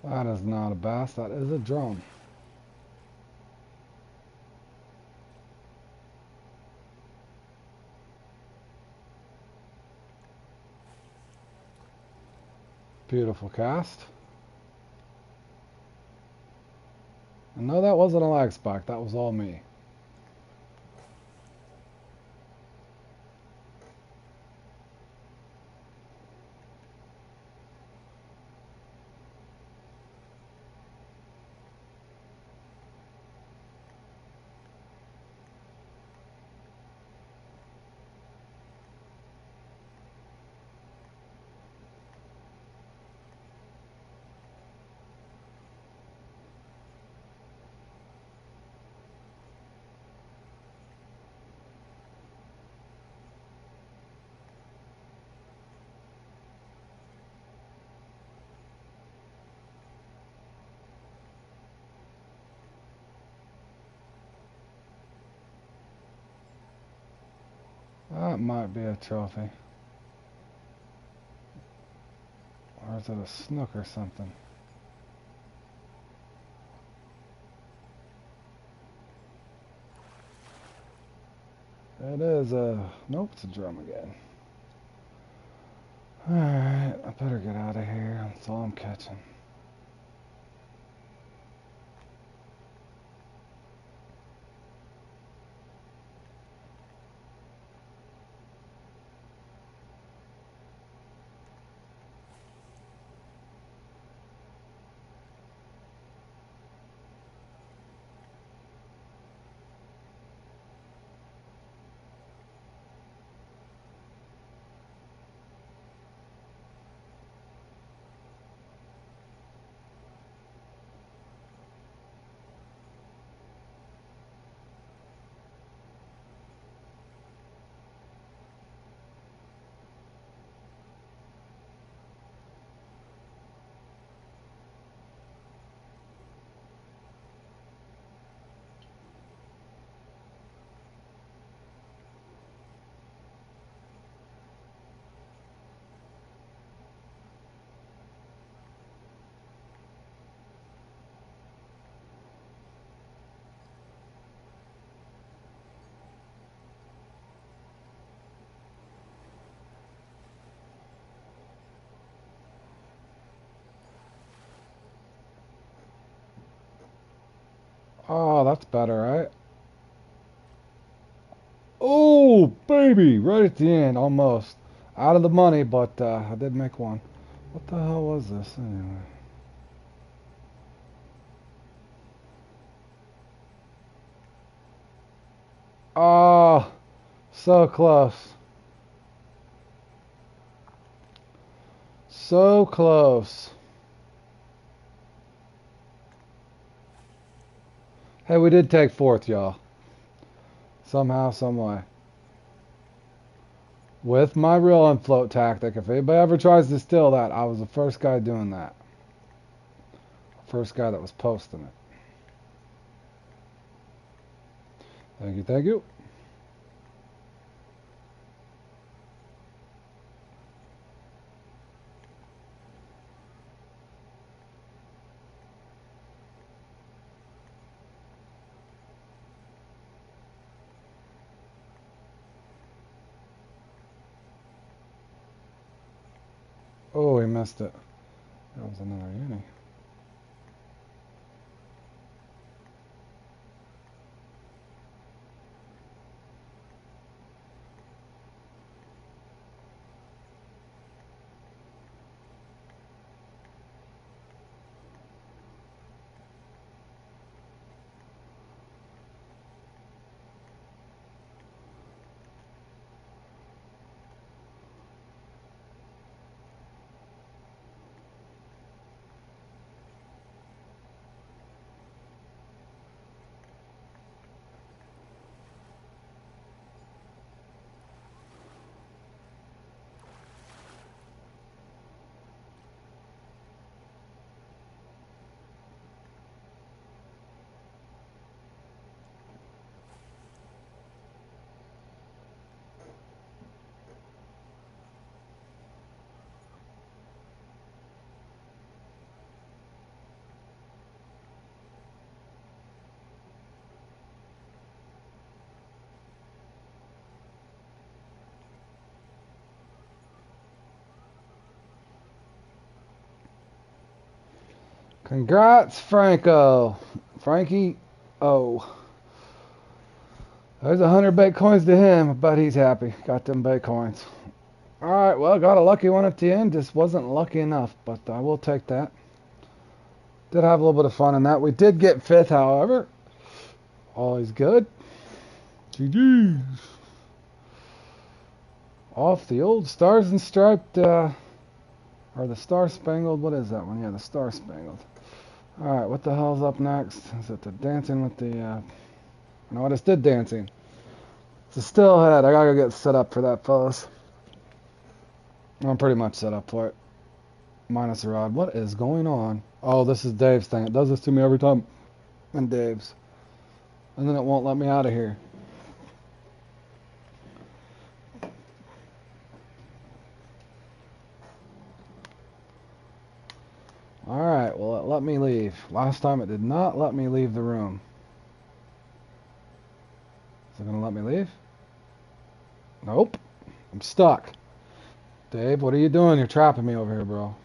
That is not a bass, that is a drum. Beautiful cast. And no, that wasn't a lag spike, that was all me. That might be a trophy. Or is it a snook or something? It is a... Nope, it's a drum again. Alright, I better get out of here. That's all I'm catching. Oh, that's better, right? Oh, baby! Right at the end, almost. Out of the money, but I did make one. What the hell was this, anyway? Oh, so close. So close. Hey, we did take fourth, y'all. Somehow, some way. With my reel and float tactic. If anybody ever tries to steal that, I was the first guy doing that. First guy that was posting it. Thank you, thank you. Oh, he missed it. That was another uni. Congrats, Franco. Frankie, oh. There's 100 Bitcoins to him. I bet he's happy. Got them Bitcoins. Alright, well, got a lucky one at the end. Just wasn't lucky enough, but I will take that. Did have a little bit of fun in that. We did get fifth, however. Always good. GG. Off the old Stars and Striped, or the Star Spangled, what is that one? Yeah, the Star Spangled. Alright, what the hell's up next? Is it the dancing with the, no, I just did dancing. It's a Stillhead. I gotta go get set up for that, fellas. I'm pretty much set up for it. Minus a rod. What is going on? Oh, this is Dave's thing. It does this to me every time. And Dave's. And then it won't let me out of here. Alright, well, it let me leave. Last time it did not let me leave the room. Is it going to let me leave? Nope. I'm stuck. Dave, what are you doing? You're trapping me over here, bro.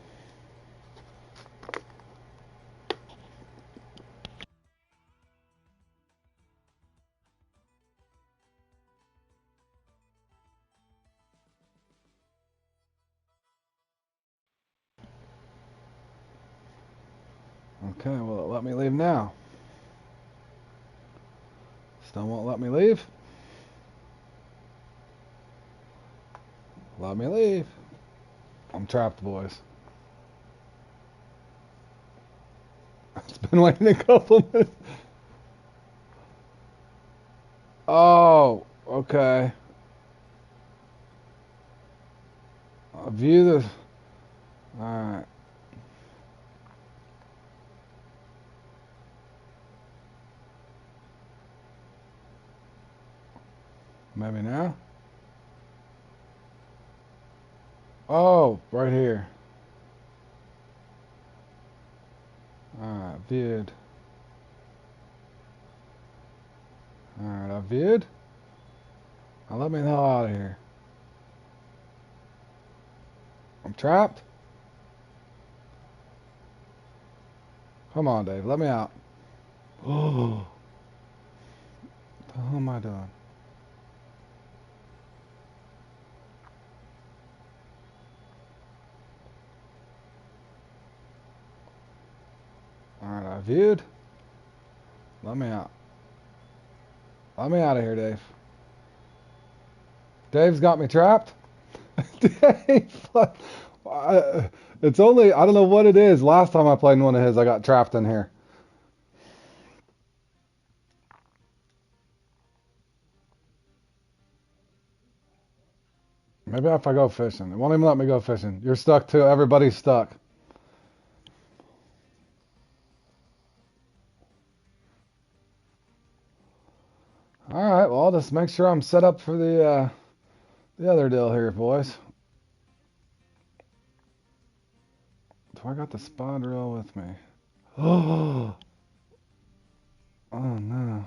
Okay, well, it let me leave now. Still won't let me leave. Let me leave. I'm trapped, boys. It's been waiting a couple minutes. Oh, okay. I'll view the... Alright. Maybe now? Oh, right here. Alright, viewed. Alright, I viewed. Now let me the hell out of here. I'm trapped. Come on, Dave, let me out. Oh. I doing? Alright, I viewed. Let me out. Let me out of here, Dave. Dave's got me trapped. Dave, it's only, I don't know what it is. Last time I played in one of his, I got trapped in here. Maybe if I go fishing. It won't even let me go fishing. You're stuck too. Everybody's stuck. Alright, well, I'll just make sure I'm set up for the other deal here, boys. Do I got the spot reel with me? Oh, oh no.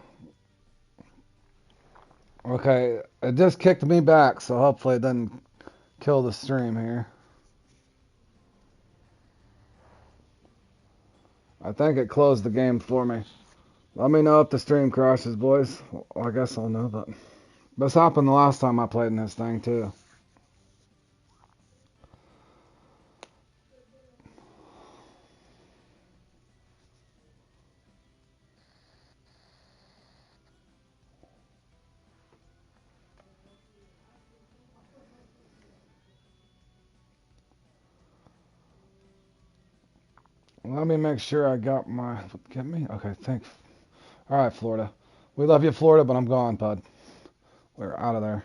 Okay, it just kicked me back, so hopefully it doesn't kill the stream here. I think it closed the game for me. Let me know if the stream crashes, boys. Well, I guess I'll know, but this happened the last time I played in this thing, too. Let me make sure I got my... Get me? Okay, thanks. All right, Florida. We love you, Florida, but I'm gone, bud. We're out of there.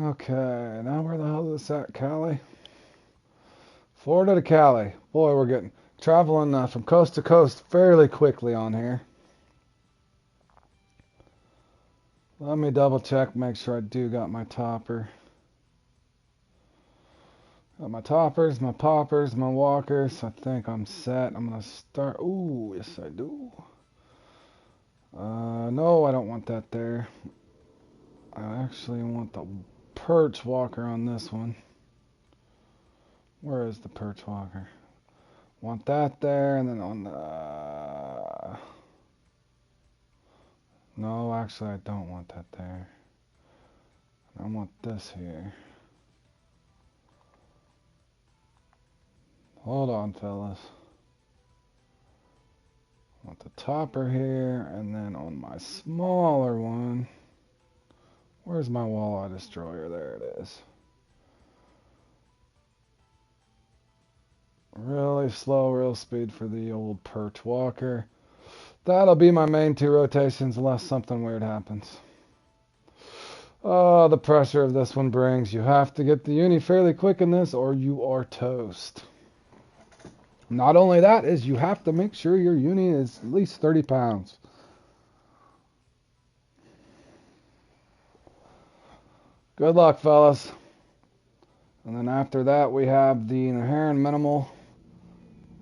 Okay, now where the hell is this at? Cali? Florida to Cali. Boy, we're getting... Traveling from coast to coast fairly quickly on here. Let me double check, make sure I do got my topper. Got my toppers, my poppers, my walkers. I think I'm set. I'm gonna start. Ooh, yes I do. No, I don't want that there. I actually want the perch walker on this one. Where is the perch walker? Want that there, and then on the... No, actually I don't want that there. I want this here. Hold on, fellas. I want the topper here, and then on my smaller one... Where's my walleye destroyer? There it is. Really slow, real speed for the old perch walker. That'll be my main 2 rotations unless something weird happens. Oh, the pressure of this one brings. You have to get the uni fairly quick in this or you are toast. Not only that is you have to make sure your uni is at least 30 pounds. Good luck, fellas. And then after that we have the Heron minimal.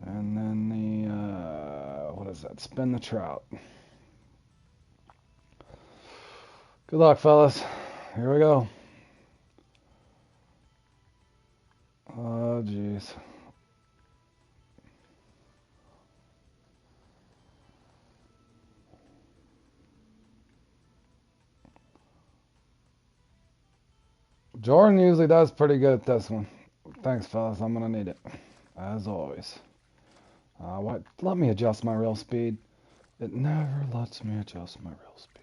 And then the, what is that? Spin the trout. Good luck, fellas. Here we go. Oh, jeez. Jordan usually does pretty good at this one. Thanks, fellas. I'm going to need it. As always. What? Let me adjust my reel speed. It never lets me adjust my reel speed.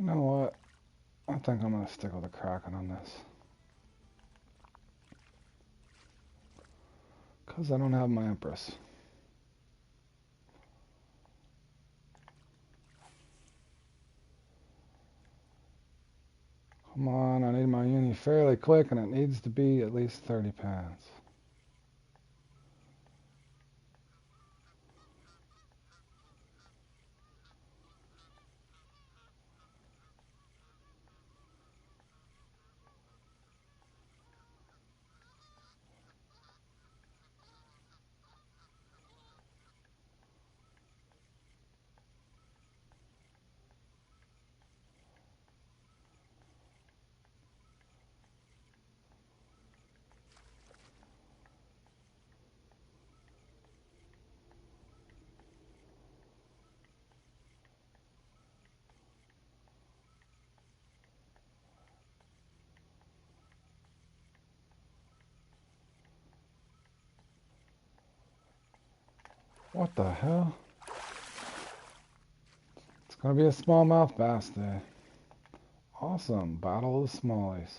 You know what? I think I'm going to stick with the Kraken on this. Because I don't have my Empress. Come on, I need my uni fairly quick, and it needs to be at least 30 pounds. What the hell? It's going to be a smallmouth bass day. Awesome. Battle of the Smallies.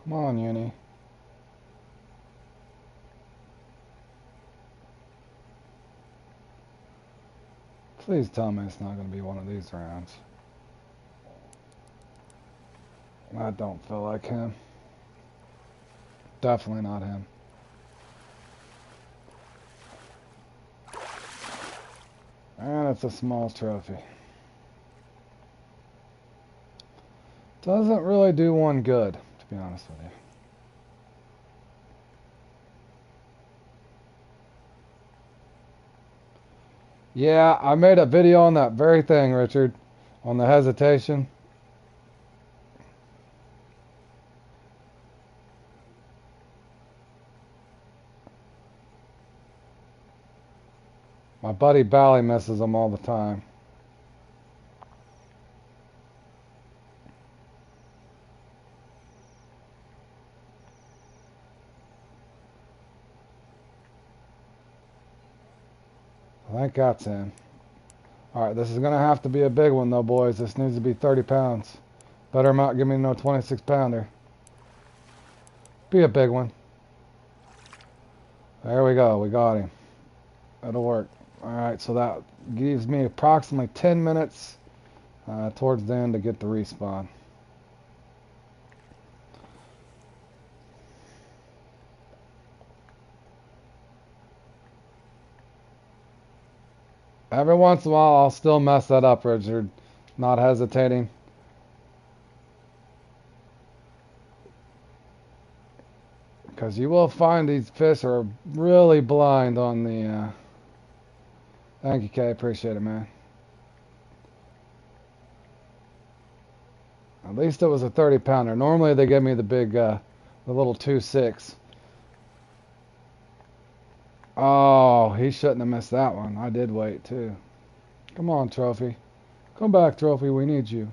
Come on, uni. Please tell me it's not going to be one of these rounds. I don't feel like him. Definitely not him. And it's a small trophy. Doesn't really do one good, to be honest with you. Yeah, I made a video on that very thing, Richard, on the hesitation. My buddy Bally misses them all the time. I think that's him. Alright, this is going to have to be a big one though, boys. This needs to be 30 pounds. Better not give me no 26 pounder. Be a big one. There we go. We got him. That'll work. Alright, so that gives me approximately 10 minutes towards the end to get the respawn. Every once in a while, I'll still mess that up, Richard. Not hesitating. Because you will find these fish are really blind on the... Thank you, Kay. Appreciate it, man. At least it was a 30 pounder. Normally they give me the big, the little 2.6. Oh, he shouldn't have missed that one. I did wait, too. Come on, Trophy. Come back, Trophy. We need you.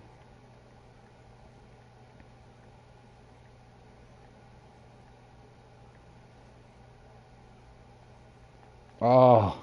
Oh.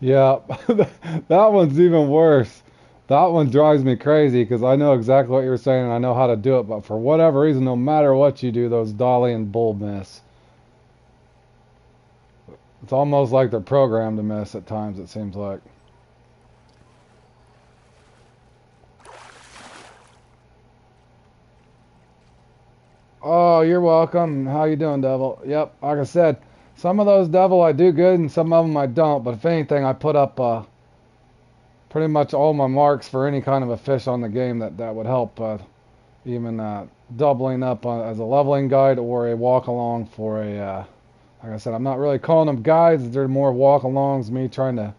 Yeah, that one's even worse. That one drives me crazy because I know exactly what you're saying and I know how to do it, but for whatever reason, no matter what you do, those dolly and bull miss. It's almost like they're programmed to miss at times, it seems like. Oh, you're welcome. How you doing, Devil? Yep, like I said, some of those, Devil, I do good and some of them I don't, but if anything, I put up pretty much all my marks for any kind of a fish on the game that would help, even doubling up as a leveling guide or a walk along for like I said, I'm not really calling them guides, they're more walk alongs, me trying to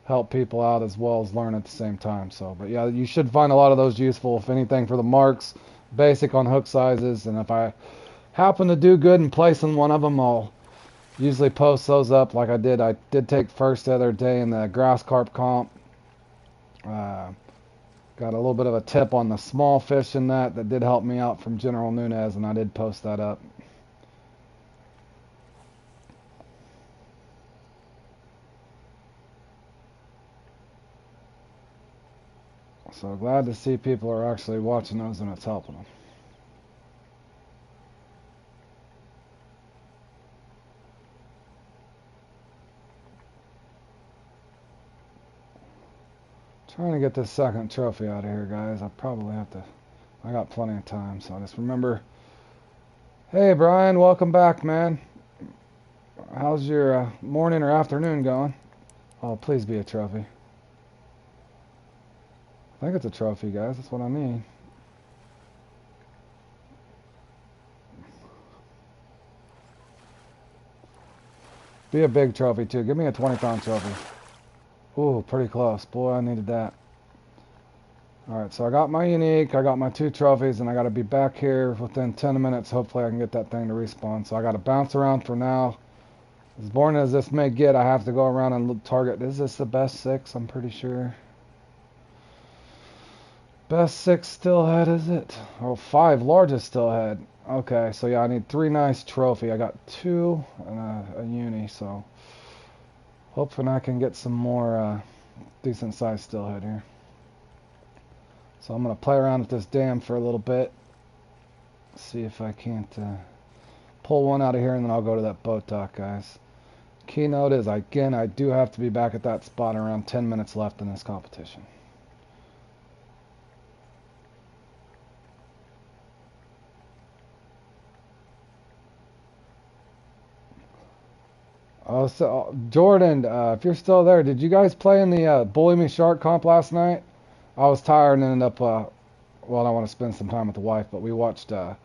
help people out as well as learn at the same time. So, but yeah, you should find a lot of those useful, if anything, for the marks, basic on hook sizes, and if I happen to do good in placing one of them, I'll usually post those up like I did. I did take first the other day in the grass carp comp. Uh, Got a little bit of a tip on the small fish in that did help me out from General Nunez, and I did post that up. So glad to see people are actually watching those and it's helping them. Trying to get this second trophy out of here, guys. I probably have to. I got plenty of time, so just remember. Hey, Brian, welcome back, man. How's your morning or afternoon going? Oh, please be a trophy. I think it's a trophy, guys. That's what I mean. Be a big trophy, too. Give me a 20-pound trophy. Ooh, pretty close. Boy, I needed that. Alright, so I got my unique, I got my 2 trophies, and I got to be back here within 10 minutes. Hopefully I can get that thing to respawn. So I got to bounce around for now. As boring as this may get, I have to go around and target. Is this the best 6? I'm pretty sure. Best 6 Stillhead, is it? Oh, 5 largest Stillhead. Okay, so yeah, I need 3 nice trophy. I got 2 and a uni, so hoping I can get some more decent sized Stillhead here. So I'm going to play around with this dam for a little bit. See if I can't pull one out of here, and then I'll go to that boat dock, guys. Keynote is, again, I do have to be back at that spot around 10 minutes left in this competition. Oh, so Jordan, if you're still there, did you guys play in the Bully Me Shark comp last night? I was tired and ended up, well, I want to spend some time with the wife, but we watched the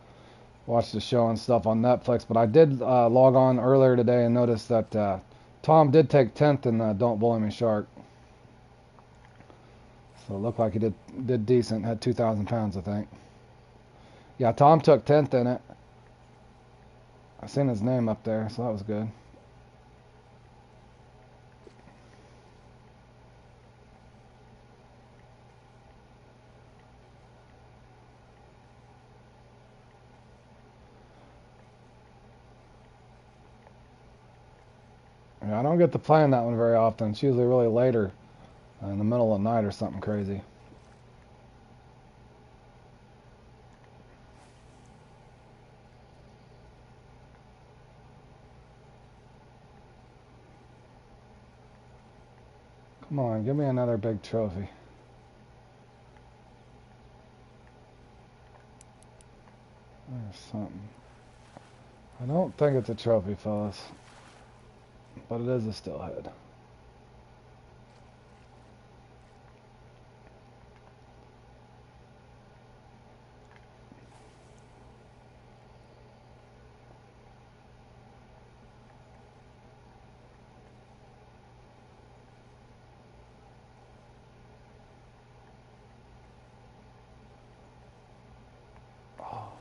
show and stuff on Netflix. But I did log on earlier today and noticed that Tom did take 10th in Don't Bully Me Shark. So it looked like he did decent, had 2,000 pounds, I think. Yeah, Tom took 10th in it. I seen his name up there, so that was good. Yeah, I don't get to play in that one very often. It's usually really later, in the middle of the night or something crazy. Come on, give me another big trophy. There's something. I don't think it's a trophy, fellas, but it is a Stillhead. Oh,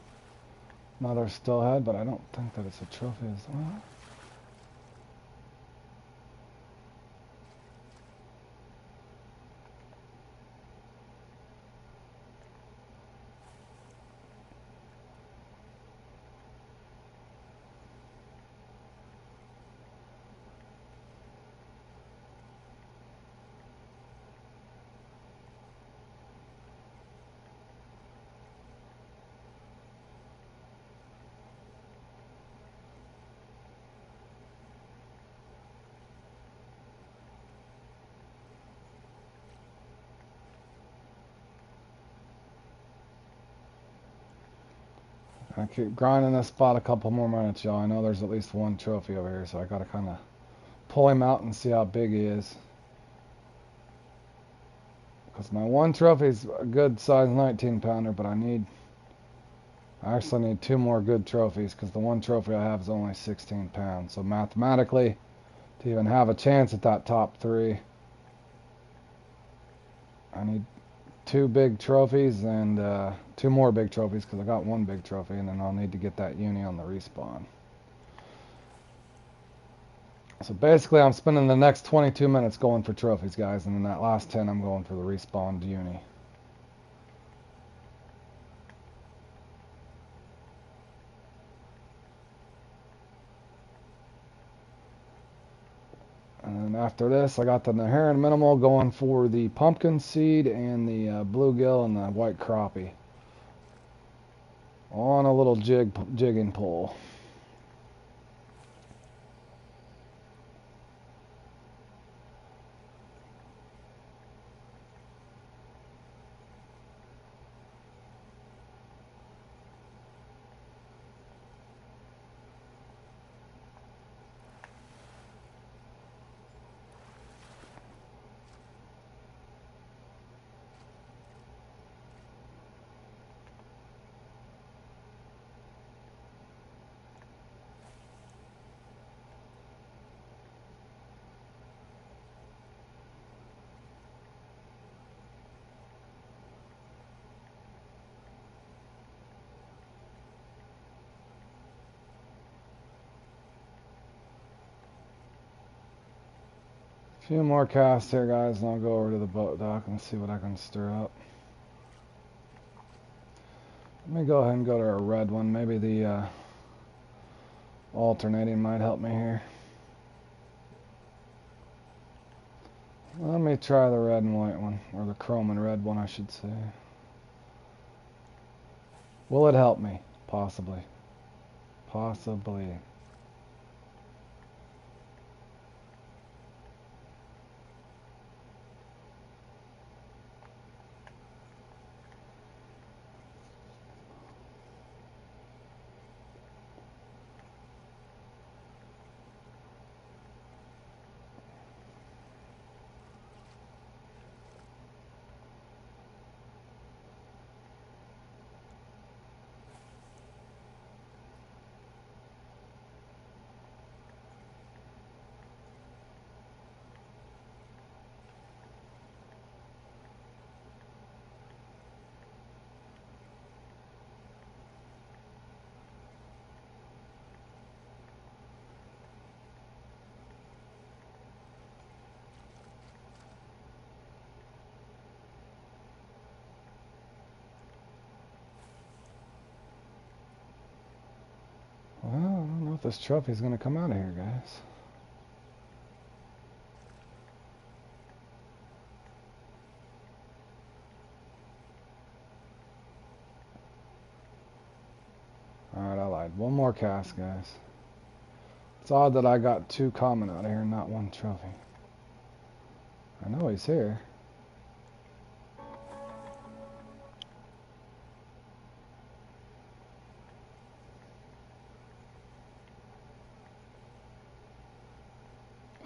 another Stillhead, but I don't think that it's a trophy as well. I keep grinding this spot a couple more minutes, y'all. I know there's at least one trophy over here, so I gotta kind of pull him out and see how big he is. Because my one trophy's a good size 19 pounder, but I actually need 2 more good trophies because the one trophy I have is only 16 pounds. So mathematically, to even have a chance at that top 3, I need 2 big trophies and 2 more big trophies because I got 1 big trophy, and then I'll need to get that uni on the respawn. So basically I'm spending the next 22 minutes going for trophies, guys, and then that last 10 I'm going for the respawned uni. And then after this I got the Heron minimal going for the pumpkin seed and the bluegill and the white crappie on a little jigging pole. A few more casts here, guys, and I'll go over to the boat dock and see what I can stir up. Let me go ahead and go to a red one. Maybe the alternating might help me here. Let me try the red and white one, or the chrome and red one, I should say. Will it help me? Possibly. Possibly. Well, I don't know if this trophy's going to come out of here, guys. Alright, I lied. One more cast, guys. It's odd that I got 2 common out of here and not 1 trophy. I know he's here.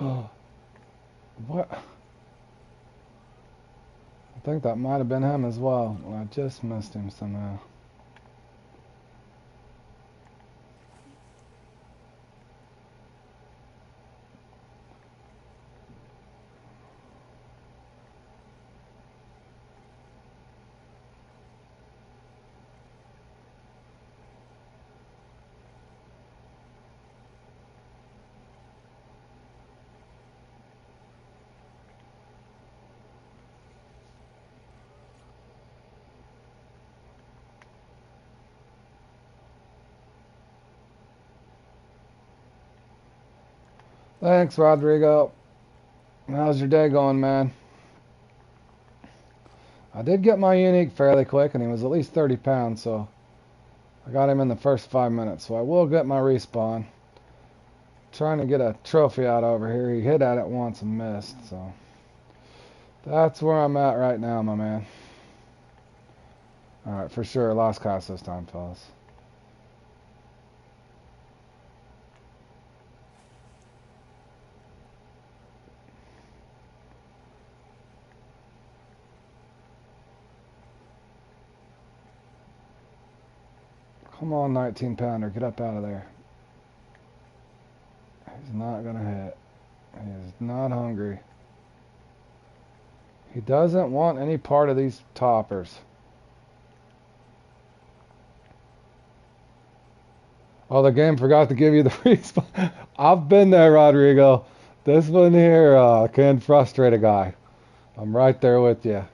Oh. What? I think that might have been him as well. I just missed him somehow. Thanks, Rodrigo. How's your day going, man? I did get my unique fairly quick, and he was at least 30 pounds, so I got him in the first 5 minutes. So I will get my respawn. Trying to get a trophy out over here. He hit at it once and missed, so that's where I'm at right now, my man. Alright, for sure. Last cast this time, fellas. Come on, 19 pounder, get up out of there. He's not gonna hit. He is not hungry. He doesn't want any part of these toppers. Oh, the game forgot to give you the respawn. I've been there, Rodrigo. This one here can frustrate a guy. I'm right there with you.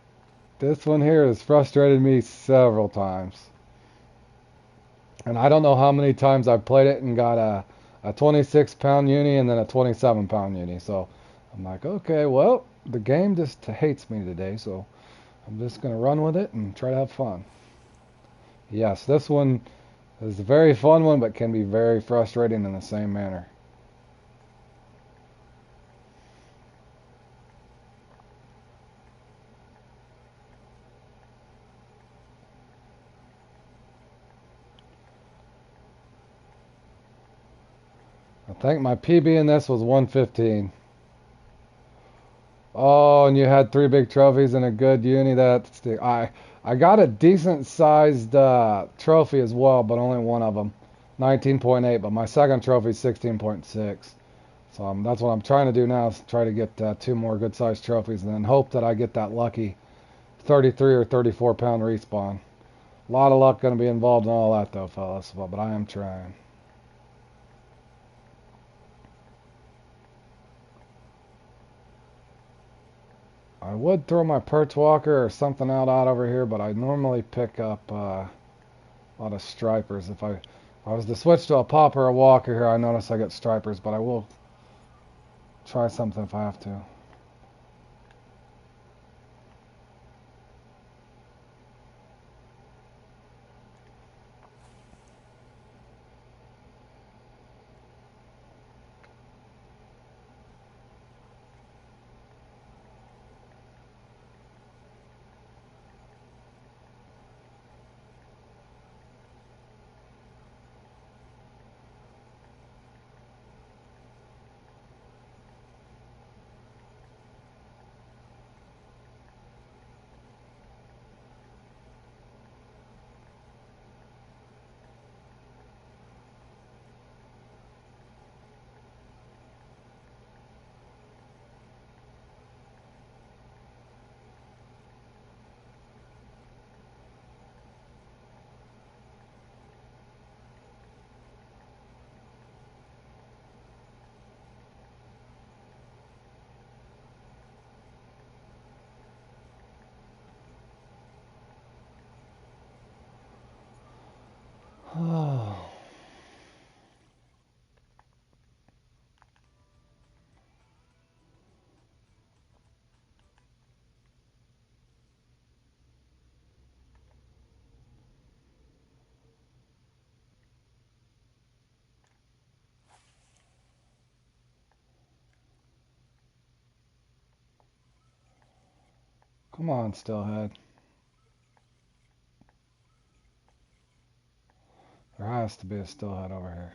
This one here has frustrated me several times. And I don't know how many times I've played it and got a 26 pound uni and then a 27 pound uni. So I'm like, okay, well, the game just hates me today. So I'm just going to run with it and try to have fun. Yes, this one is a very fun one, but can be very frustrating in the same manner. I think my PB in this was 115. Oh, and you had 3 big trophies and a good uni. I got a decent sized trophy as well, but only one of them, 19.8. But my second trophy is 16.6. So that's what I'm trying to do now is try to get 2 more good sized trophies and then hope that I get that lucky 33 or 34 pound respawn. A lot of luck going to be involved in all that though, fellas. But I am trying. I would throw my perch walker or something out over here, but I normally pick up a lot of stripers. If I was to switch to a popper or a walker here, I notice I get stripers, but I will try something if I have to. Oh. Come on, Stillhead. There has to be a Stillhead over here.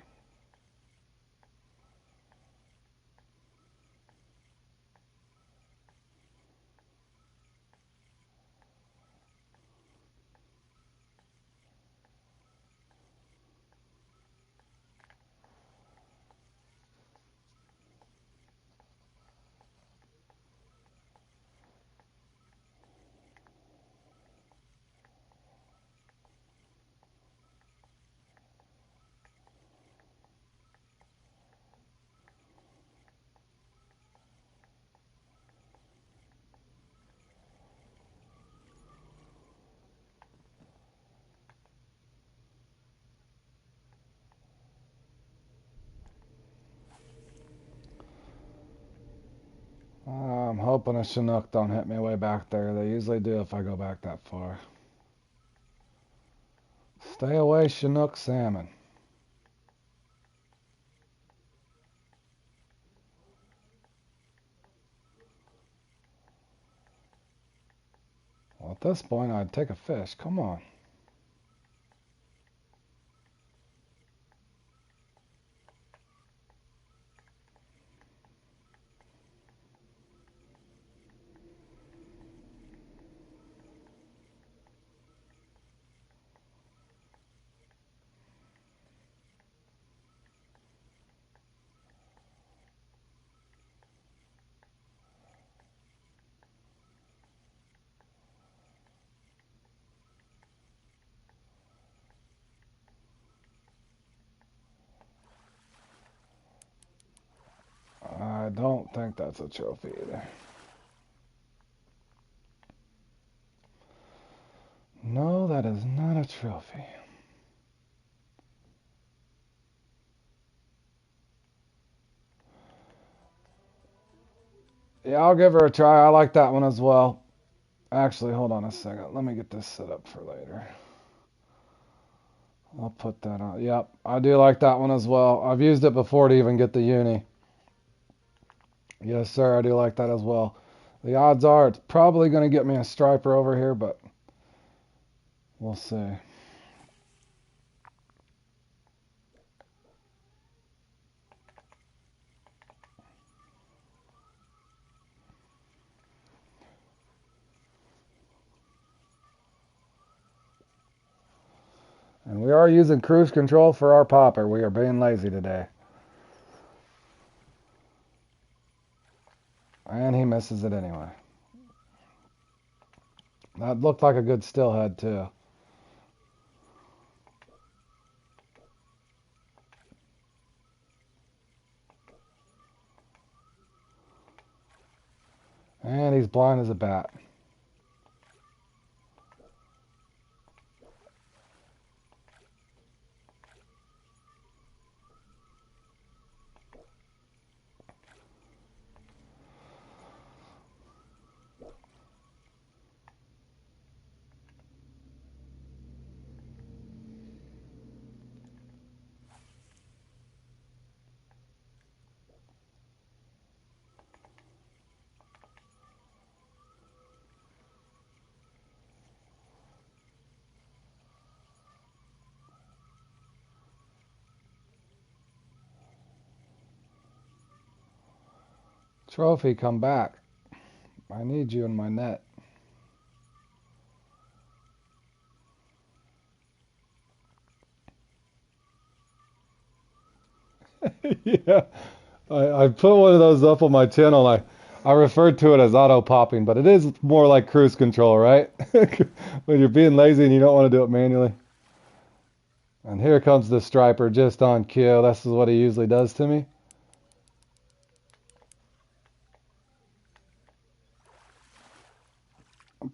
I'm hoping a Chinook don't hit me way back there. They usually do if I go back that far. Stay away, Chinook salmon. Well, at this point, I'd take a fish. Come on. think that's a trophy either. No, that is not a trophy. Yeah, I'll give her a try. I like that one as well. Actually, hold on a second. Let me get this set up for later. I'll put that on. Yep, I do like that one as well. I've used it before to even get the uni. Yes, sir, I do like that as well. The odds are it's probably going to get me a striper over here, but we'll see. And we are using cruise control for our popper. We are being lazy today. And he misses it anyway. That looked like a good stillhead too. And he's blind as a bat. Trophy, come back. I need you in my net. Yeah, I put one of those up on my channel. I referred to it as auto popping, but it is more like cruise control, right? When you're being lazy and you don't want to do it manually. And here comes the striper just on cue. This is what he usually does to me.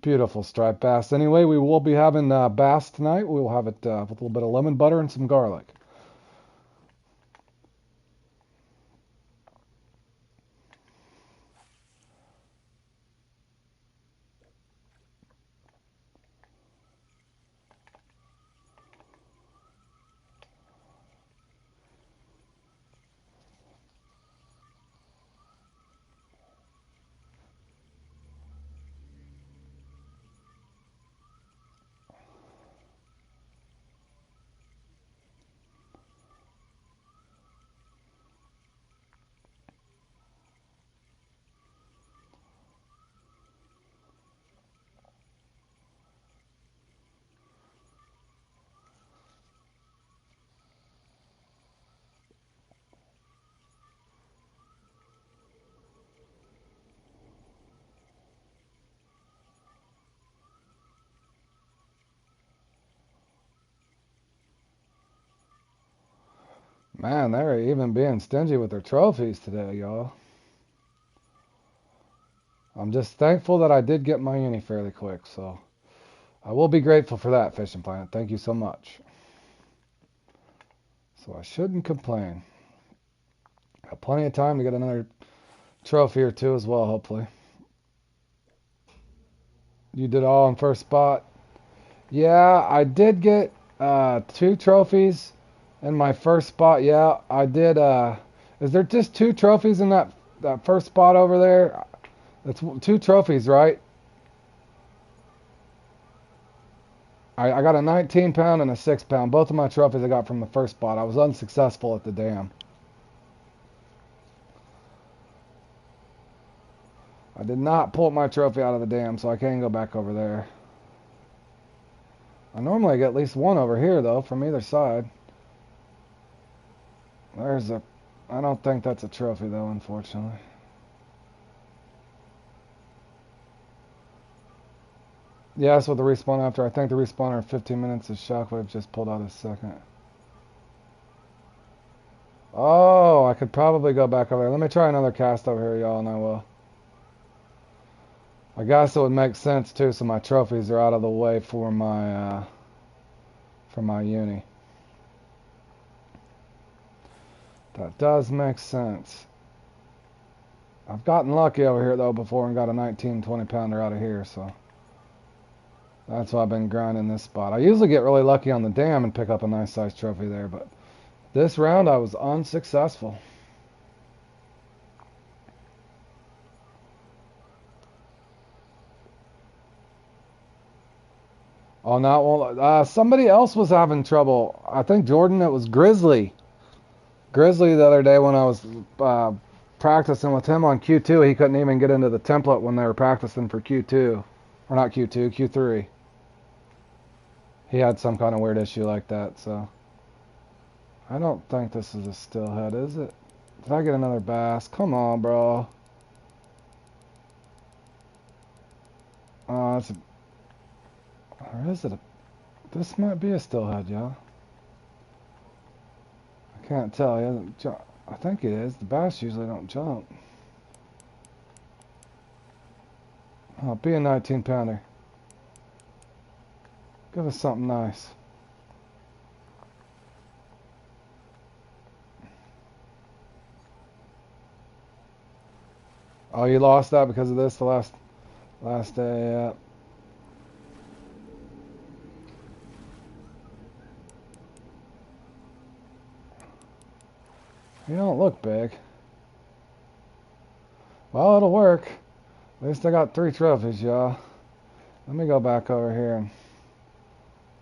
Beautiful striped bass. Anyway, we will be having bass tonight. We will have it with a little bit of lemon butter and some garlic. Man, they're even being stingy with their trophies today, y'all. I'm just thankful that I did get my uni fairly quick, so I will be grateful for that, Fishing Planet. Thank you so much. So I shouldn't complain. Got plenty of time to get another trophy or two as well, hopefully. You did all in first spot. Yeah, I did get 2 trophies in my first spot. Yeah, I did. Is there just 2 trophies in that first spot over there? That's 2 trophies, right? I got a 19-pound and a 6-pound. Both of my trophies I got from the first spot. I was unsuccessful at the dam. I did not pull my trophy out of the dam, so I can't go back over there. I normally get at least one over here, though, from either side. There's a... I don't think that's a trophy, though, unfortunately. Yeah, that's what the respawn after. I think the respawner in 15 minutes is Shockwave just pulled out his second. Oh, I could probably go back over there. Let me try another cast over here, y'all, and I will. I guess it would make sense too, so my trophies are out of the way for my uni. That does make sense. I've gotten lucky over here though before and got a 19, 20 pounder out of here, so that's why I've been grinding this spot. I usually get really lucky on the dam and pick up a nice size trophy there, but this round I was unsuccessful. Oh, not well. Somebody else was having trouble. I think Jordan. It was Grizzly. Grizzly the other day when I was practicing with him on Q2, he couldn't even get into the template when they were practicing for Q2, or not Q2, Q3. He had some kind of weird issue like that. So I don't think this is a stillhead, is it? Did I get another bass? Come on, bro. It's a, or is it a? This might be a stillhead, y'all. I can't tell. He hasn't jumped. I think it is. The bass usually don't jump. Oh, be a 19 pounder. Give us something nice. Oh, you lost that because of this the last day. Yeah. You don't look big. Well, it'll work. At least I got 3 trophies, y'all. Let me go back over here and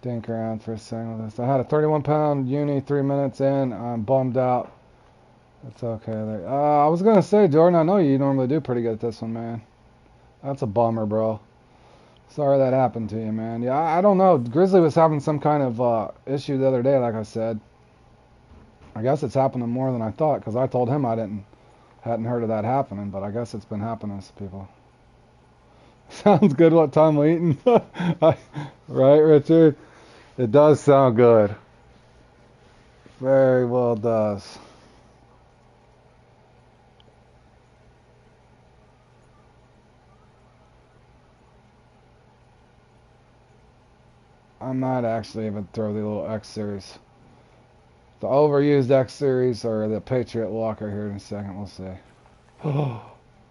dink around for a second with this. I had a 31 pound uni 3 minutes in. I'm bummed out. That's okay. I was going to say, Jordan, I know you normally do pretty good at this one, man. That's a bummer, bro. Sorry that happened to you, man. Yeah, I don't know. Grizzly was having some kind of issue the other day, like I said. I guess it's happening more than I thought, because I told him I hadn't heard of that happening, but I guess it's been happening to people. Sounds good. What time we eating? Right, Richard? It does sound good. Very well does. I might actually even throw the little X series. The overused X series or the Patriot Walker here in a second. We'll see. Oh,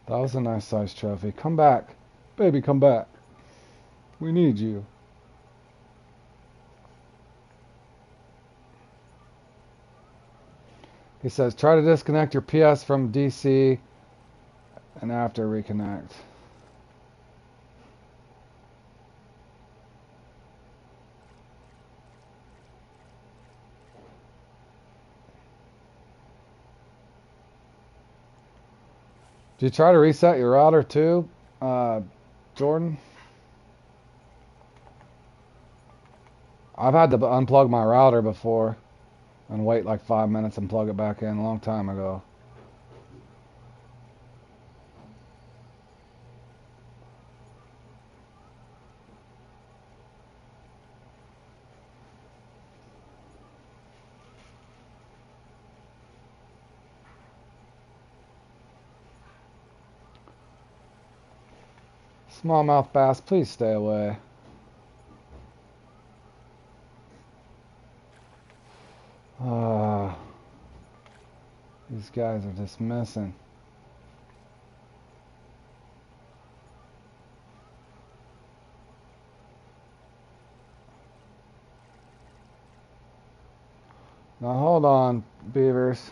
that was a nice size trophy. Come back. Baby, come back. We need you. He says, try to disconnect your PS from DC and after reconnect. Did you try to reset your router too, Jordan? I've had to unplug my router before and wait like 5 minutes and plug it back in a long time ago. Smallmouth bass, please stay away. These guys are just missing. Now hold on, beavers.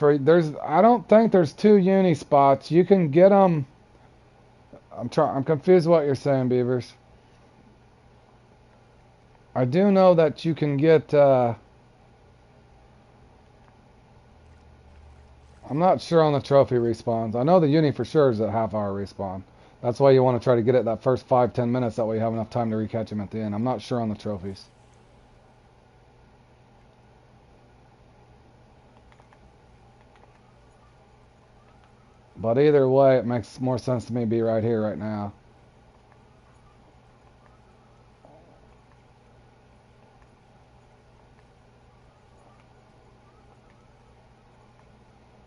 I don't think there's 2 uni spots. You can get them. I'm confused what you're saying, beavers. I do know that you can get. I'm not sure on the trophy respawns. I know the uni for sure is a half-hour respawn. That's why you want to try to get it that first 5-10 minutes. That way you have enough time to recatch him at the end. I'm not sure on the trophies. But either way, it makes more sense to me to be right here right now.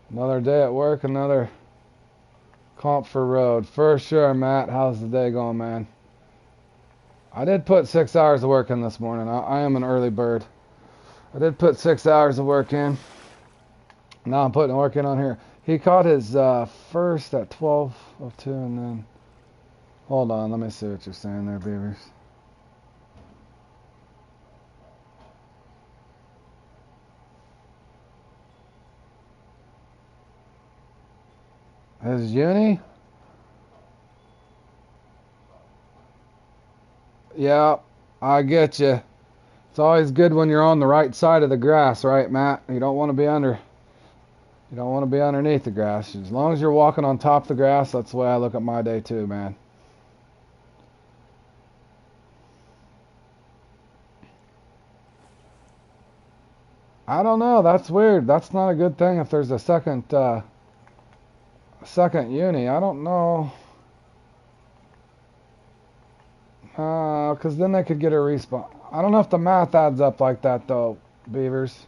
Another day at work, another comp for road. For sure, Matt. How's the day going, man? I did put 6 hours of work in this morning. I am an early bird. I did put 6 hours of work in. Now I'm putting work in on here. He caught his first at 12:02, and then... Hold on, let me see what you're saying there, Beavers. His uni? Yeah, I get you. It's always good when you're on the right side of the grass, right, Matt? You don't want to be under. You don't want to be underneath the grass. As long as you're walking on top of the grass, that's the way I look at my day too, man. I don't know. That's weird. That's not a good thing if there's a second uni. I don't know. Because then they could get a respawn. I don't know if the math adds up like that, though, Beavers.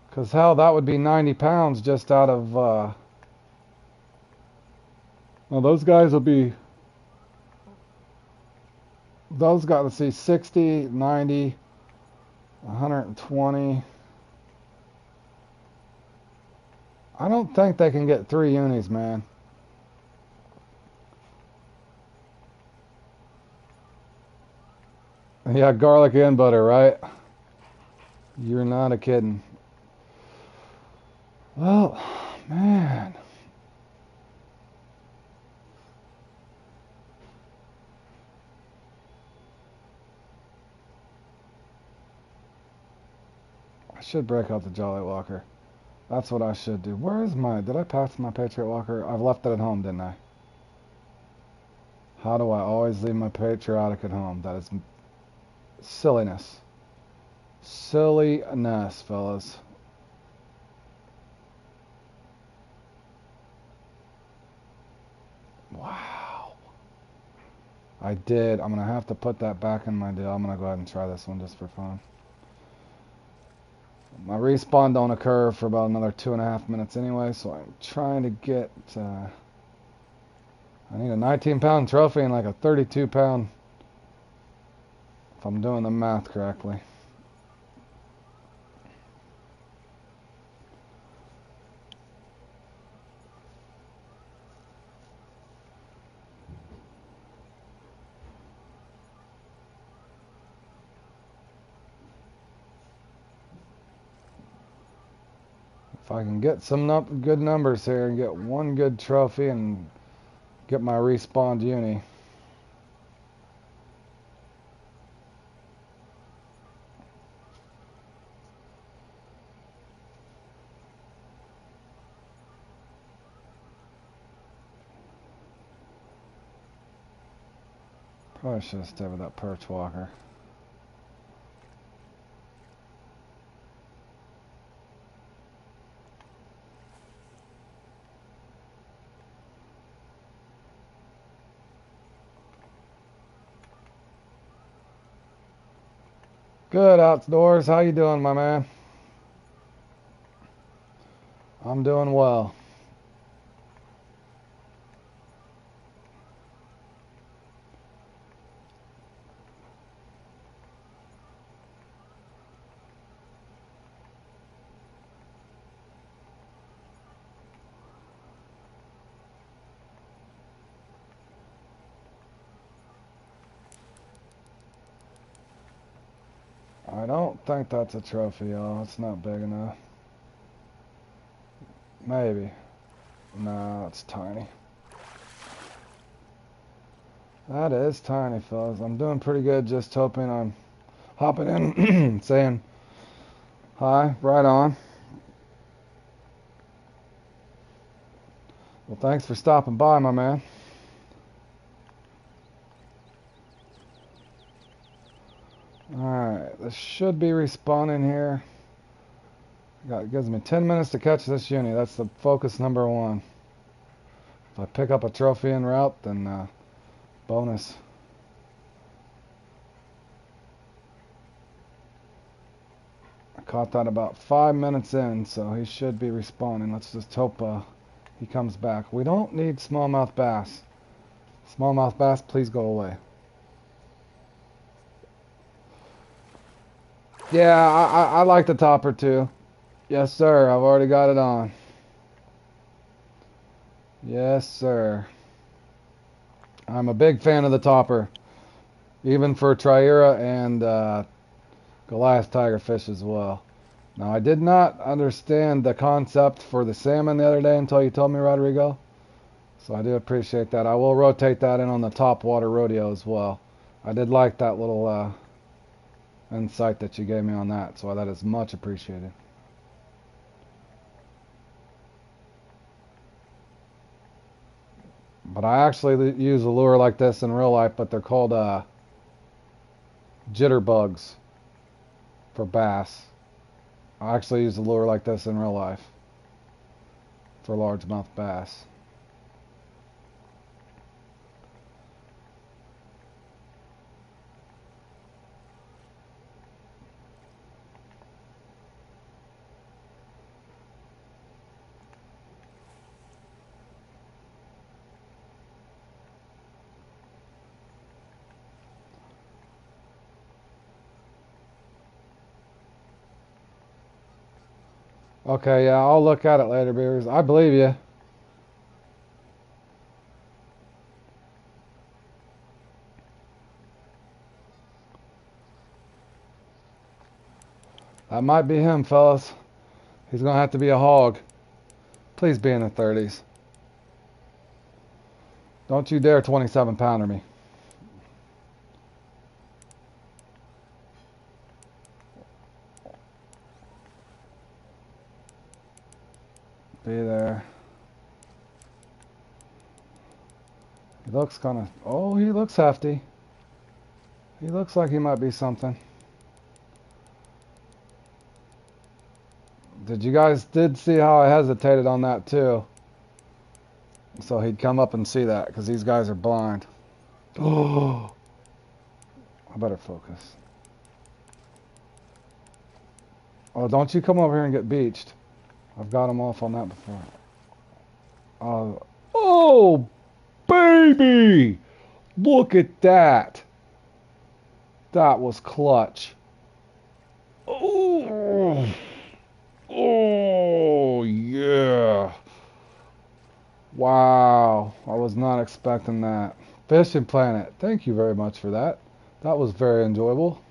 Because, hell, that would be 90 pounds just out of... Well, those guys will be... Those got, let's see, 60, 90, 120... I don't think they can get 3 unis, man. Yeah, garlic and butter, right? You're not a kidding. Well, man. I should break out the Jolly Walker. That's what I should do. Where is my... Did I pass my Patriot Walker? I've left it at home, didn't I? How do I always leave my Patriotic at home? That is silliness. Silliness, fellas. Wow. I did. I'm going to have to put that back in my deal. I'm going to go ahead and try this one just for fun. My respawn don't occur for about another 2.5 minutes anyway, so I'm trying to get... I need a 19-pound trophy and like a 32-pound, if I'm doing the math correctly. If I can get some good numbers here and get one good trophy and get my respawned uni. Probably should have stayed with that perch walker. Good outdoors. How you doing, my man? I'm doing well. I don't think that's a trophy, y'all. It's not big enough. Maybe. No, it's tiny. That is tiny, fellas. I'm doing pretty good, just hoping I'm hopping in, saying hi, right on. Well, thanks for stopping by, my man. Alright, this should be respawning here. It gives me 10 minutes to catch this uni. That's the focus number one. If I pick up a trophy en route, then bonus. I caught that about 5 minutes in, so he should be respawning. Let's just hope he comes back. We don't need smallmouth bass. Smallmouth bass, please go away. Yeah, I like the topper too. Yes, sir. I've already got it on. Yes, sir. I'm a big fan of the topper, even for Triera and Goliath tigerfish as well. Now, I did not understand the concept for the salmon the other day until you told me, Rodrigo. So I do appreciate that. I will rotate that in on the top water rodeo as well. I did like that little insight that you gave me on that, so that is much appreciated. But I actually use a lure like this in real life, but they're called jitterbugs for bass. I actually use a lure like this in real life for largemouth bass. Okay, yeah, I'll look at it later, Beavers. I believe you. That might be him, fellas. He's going to have to be a hog. Please be in the 30s. Don't you dare 27-pounder me. Be there. He looks kind of... Oh, he looks hefty. He looks like he might be something. You guys did see how I hesitated on that too. So he'd come up and see that because these guys are blind. Oh, I better focus. Oh, don't you come over here and get beached. I've got him off on that before. Oh, baby! Look at that. That was clutch. Oh, oh yeah. Wow, I was not expecting that. Fishing Planet, thank you very much for that. That was very enjoyable.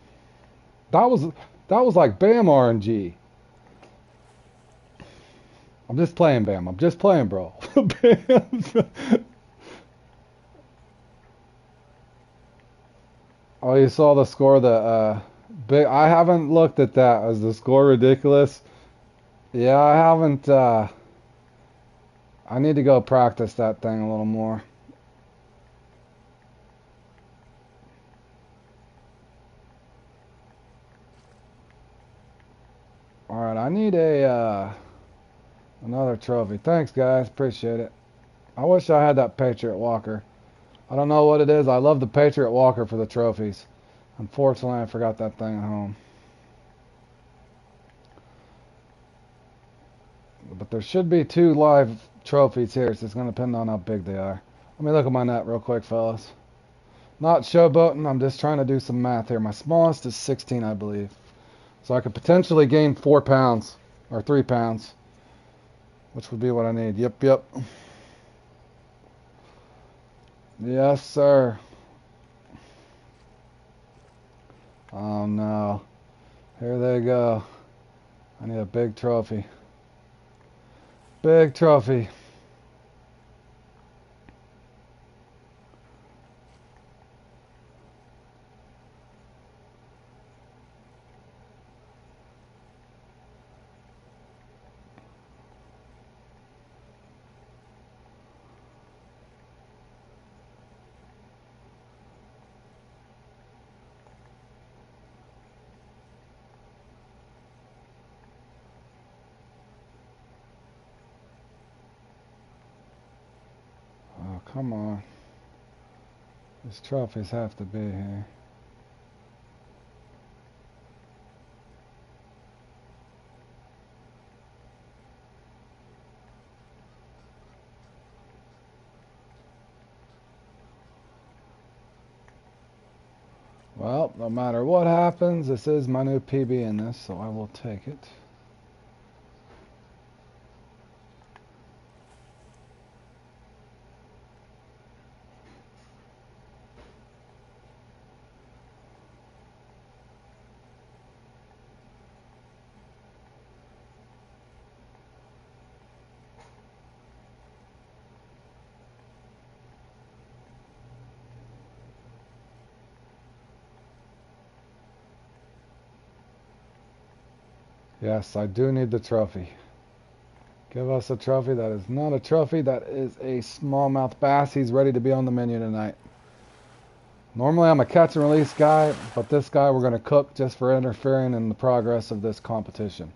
That was like Bam RNG. I'm just playing, Bam. I'm just playing, bro. Bam. Oh, you saw the score that big. I haven't looked at that. Is the score ridiculous? Yeah, I haven't. I need to go practice that thing a little more. All right, I need a another trophy. Thanks, guys. Appreciate it. I wish I had that Patriot Walker. I don't know what it is. I love the Patriot Walker for the trophies. Unfortunately, I forgot that thing at home. But there should be 2 live trophies here, so it's going to depend on how big they are. Let me look at my net real quick, fellas. Not showboating, I'm just trying to do some math here. My smallest is 16, I believe. So I could potentially gain 4 pounds, or 3 pounds, which would be what I need. Yep. Yes, sir. Oh, no. Here they go. I need a big trophy. Big trophy. come on. These trophies have to be here. Well, no matter what happens, this is my new PB in this, so I will take it. Yes, I do need the trophy. Give us a trophy. That is not a trophy. That is a smallmouth bass. He's ready to be on the menu tonight. Normally I'm a catch and release guy, but this guy we're going to cook just for interfering in the progress of this competition.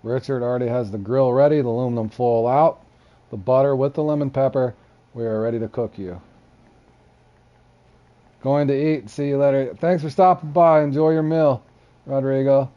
Richard already has the grill ready, the aluminum foil out, the butter with the lemon pepper. We are ready to cook you. Going to eat. See you later. Thanks for stopping by. Enjoy your meal, Rodrigo.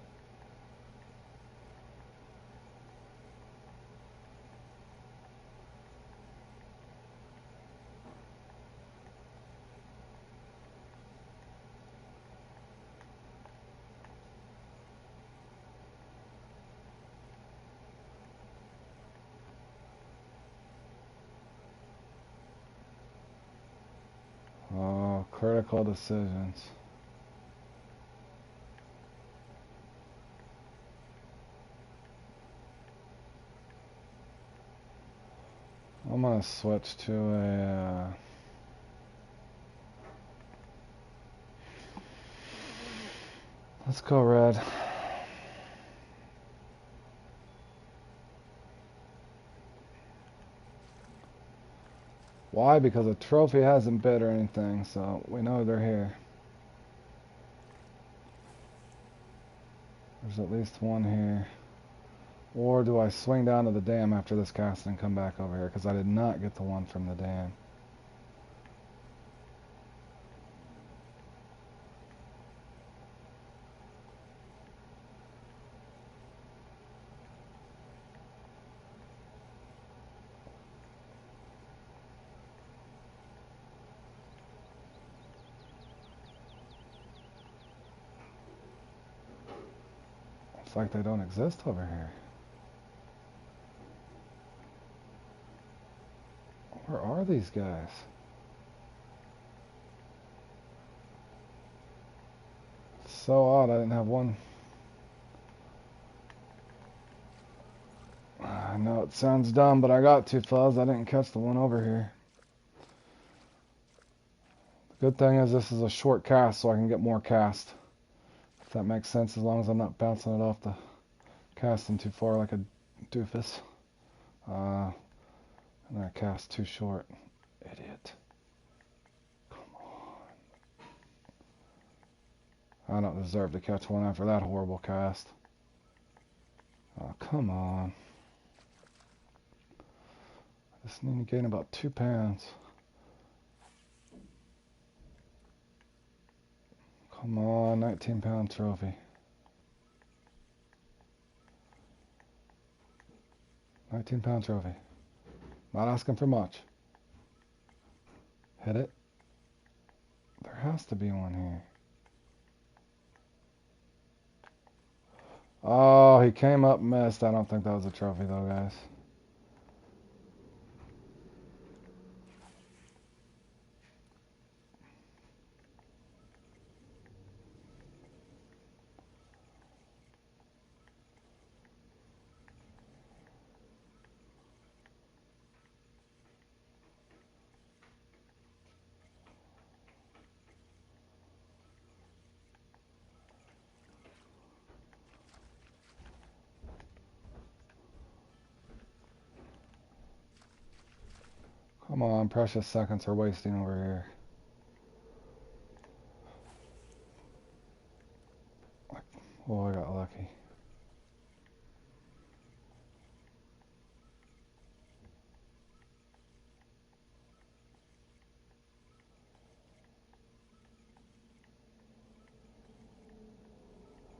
Oh, critical decisions. I'm going to switch to a... let's go red. Why? Because a trophy hasn't bid or anything, so we know they're here. There's at least one here. Or do I swing down to the dam after this cast and come back over here? Because I did not get the one from the dam. It's like they don't exist over here. Where are these guys? It's so odd I didn't have one. I know it sounds dumb, but I got to, Fuzz. I didn't catch the one over here. The good thing is this is a short cast, so I can get more cast. If that makes sense, as long as I'm not bouncing it off the casting too far like a doofus. And I cast too short. Idiot. Come on. I don't deserve to catch one after that horrible cast. Oh, come on. I just need to gain about 2 pounds. Come on, 19-pound trophy. 19-pound trophy. Not asking for much. Hit it. There has to be one here. Oh, he came up, missed. I don't think that was a trophy though, guys. Come on, precious seconds are wasting over here. Oh, I got lucky.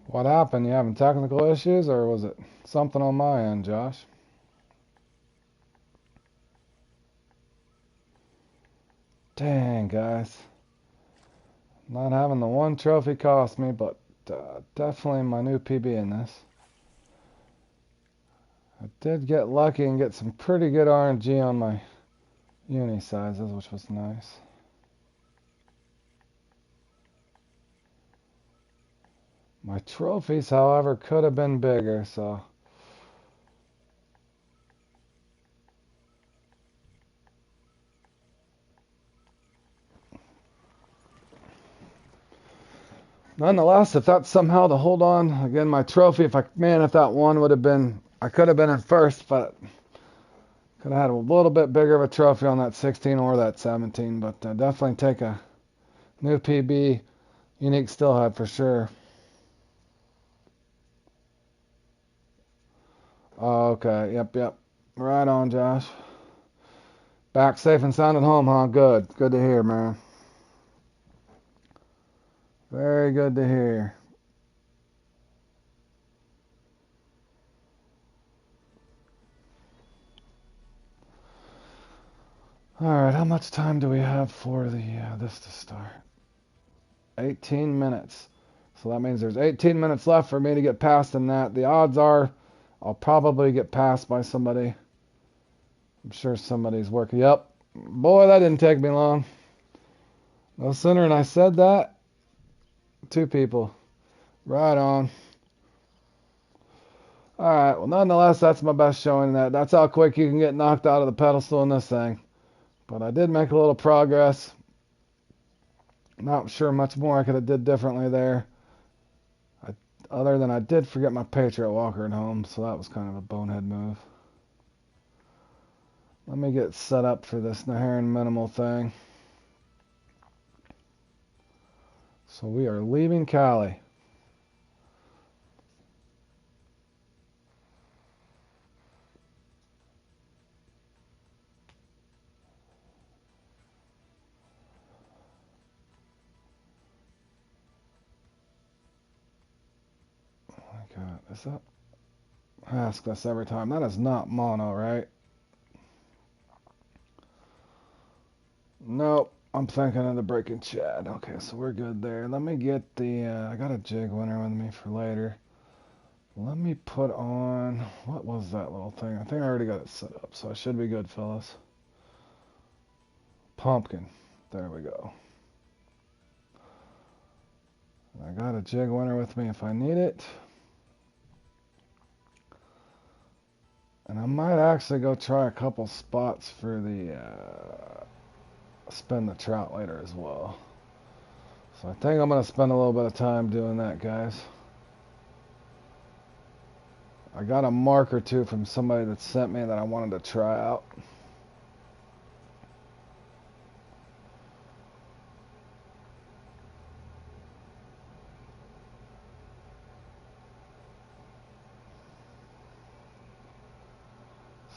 What happened? You having technical issues, or was it something on my end, Josh? Dang, guys. Not having the one trophy cost me, but definitely my new PB in this. I did get lucky and get some pretty good RNG on my uni sizes, which was nice. My trophies, however, could have been bigger, so... Nonetheless, if that's somehow to hold on, again, my trophy, if that one would have been, I could have been in first, but could have had a little bit bigger of a trophy on that 16 or that 17, but definitely take a new PB, unique Stillhead for sure. Oh, okay, yep. Right on, Josh. Back safe and sound at home, huh? Good to hear, man. Very good to hear. Alright, how much time do we have for this to start? 18 minutes. So that means there's 18 minutes left for me to get past in that. The odds are I'll probably get passed by somebody. I'm sure somebody's working. Yep. Boy, that didn't take me long. No sooner than I said that, 2 people. Right on. Alright, well, nonetheless, that's my best showing that. That's how quick you can get knocked out of the pedestal in this thing. But I did make a little progress. Not sure much more I could have did differently there. Other than I did forget my Patriot Walker at home, so that was kind of a bonehead move. Let me get set up for this Heron minimal thing. So we are leaving Cali. Oh my God, is that? I ask this every time. That is not mono, right? Nope. I'm thinking of the breaking Chad. Okay, so we're good there. Let me get I got a jig winner with me for later. Let me put on, what was that little thing? I think I already got it set up, so I should be good, fellas. Pumpkin. There we go. I got a jig winner with me if I need it. And I might actually go try a couple spots for the spin the trout later as well. So I think I'm going to spend a little bit of time doing that, guys. I got a mark or two from somebody that sent me that I wanted to try out.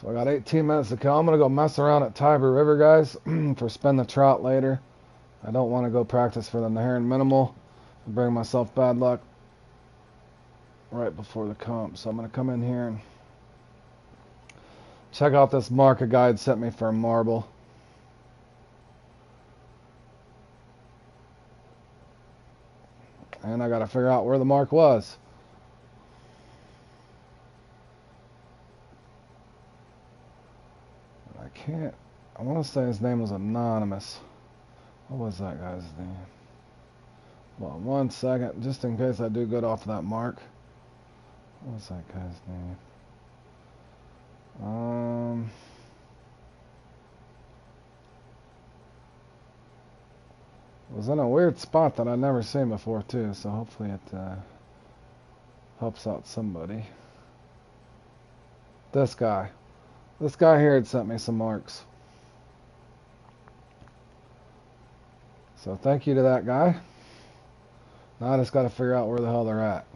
So I got 18 minutes to kill. I'm going to go mess around at Tiber River, guys, for spin the trout later. I don't want to go practice for the Heron minimal and bring myself bad luck right before the comp. So I'm going to come in here and check out this mark a guy had sent me for a marble. And I got to figure out where the mark was. I can't. I want to say his name was Anonymous. What was that guy's name? Well, 1 second, just in case I do good off of that mark. What was that guy's name? It was in a weird spot that I'd never seen before too, so hopefully it helps out somebody. This guy here had sent me some marks. So thank you to that guy. Now I just got to figure out where the hell they're at.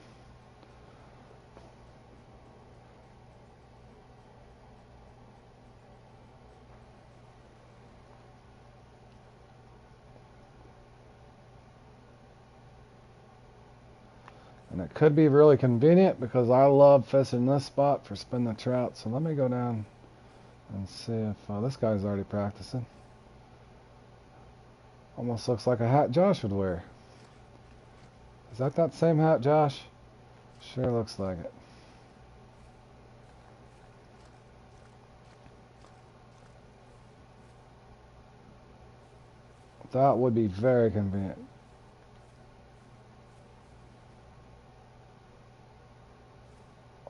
And it could be really convenient because I love fishing this spot for spin the trout. So let me go down and see if this guy's already practicing. Almost looks like a hat Josh would wear. Is that same hat, Josh? Sure looks like it. That would be very convenient.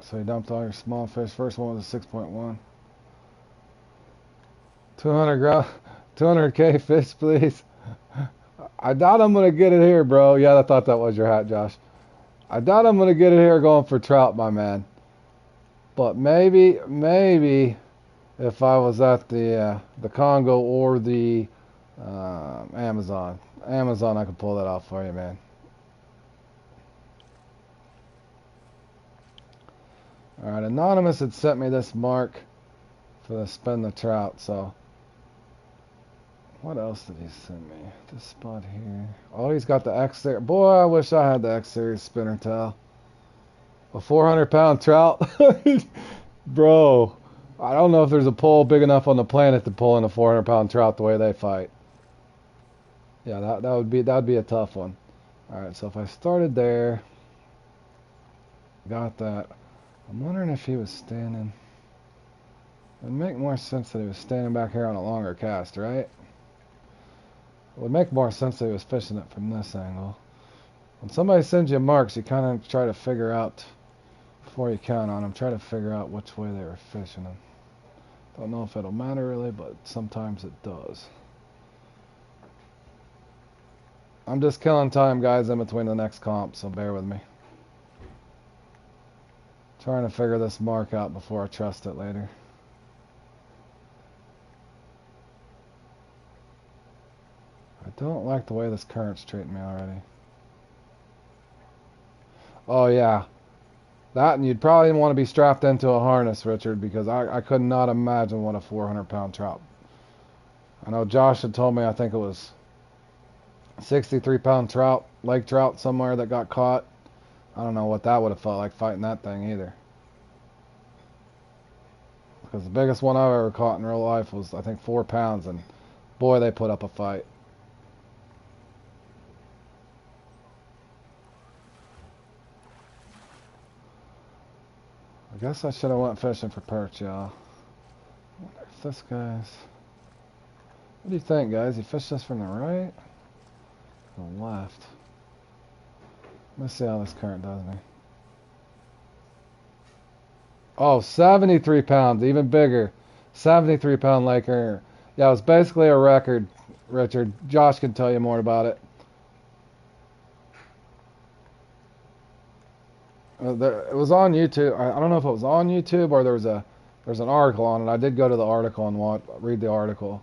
So you dumped all your small fish. First one was a 6.1. 200K fish, please. I doubt I'm going to get it here, bro. Yeah, I thought that was your hat, Josh. I doubt I'm going to get it here going for trout, my man. But maybe if I was at the Congo or the Amazon, I could pull that off for you, man. All right, Anonymous had sent me this mark for the spin the trout, so what else did he send me? This spot here. Oh, he's got the X Series. Boy, I wish I had the X Series spinner tail. A 400-pound trout? Bro, I don't know if there's a pole big enough on the planet to pull in a 400-pound trout the way they fight. Yeah, that'd be a tough one. All right, so if I started there, got that. I'm wondering if he was standing. It would make more sense that he was standing back here on a longer cast, right? It would make more sense that he was fishing it from this angle. When somebody sends you marks, you kind of try to figure out, before you count on them, try to figure out which way they were fishing them. Don't know if it'll matter really, but sometimes it does. I'm just killing time, guys, in between the next comp, so bear with me. Trying to figure this mark out before I trust it later. I don't like the way this current's treating me already. Oh yeah, that, and you'd probably want to be strapped into a harness, Richard, because I could not imagine what a 400-pound trout. I know Josh had told me, I think it was 63-pound trout, lake trout somewhere that got caught. I don't know what that would have felt like fighting that thing either. Because the biggest one I've ever caught in real life was, I think, 4 pounds, and boy, they put up a fight. I guess I should have went fishing for perch, y'all. I wonder if this guy's... What do you think, guys? You fish this from the right or the left? Let's see how this current does me. Oh, 73 pounds, even bigger. 73-pound lake herring. Yeah, it was basically a record, Richard. Josh can tell you more about it. It was on YouTube. I don't know if it was on YouTube or there's an article on it. I did go to the article and read the article.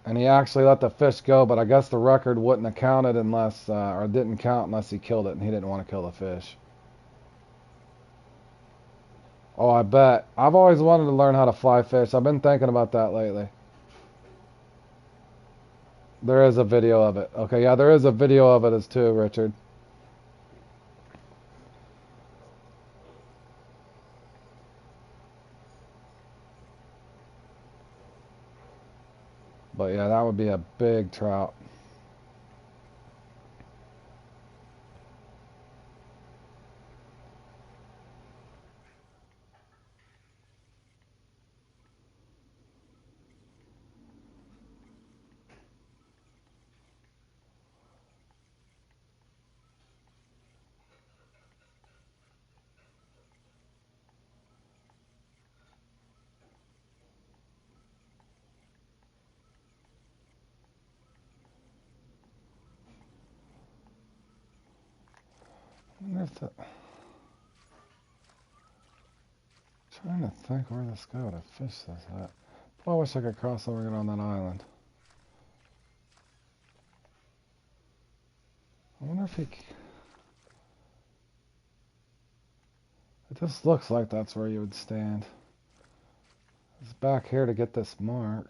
And he actually let the fish go, but I guess the record wouldn't have counted unless, or didn't count unless he killed it, and he didn't want to kill the fish. Oh, I bet. I've always wanted to learn how to fly fish. I've been thinking about that lately. There is a video of it. Okay, yeah, there is a video of it as too, Richard. But yeah, that would be a big trout. I wonder if the... Trying to think where this guy would have fished this at. Boy, I wish I could cross over and get on that island. I wonder if he... It just looks like that's where you would stand. It's back here to get this mark.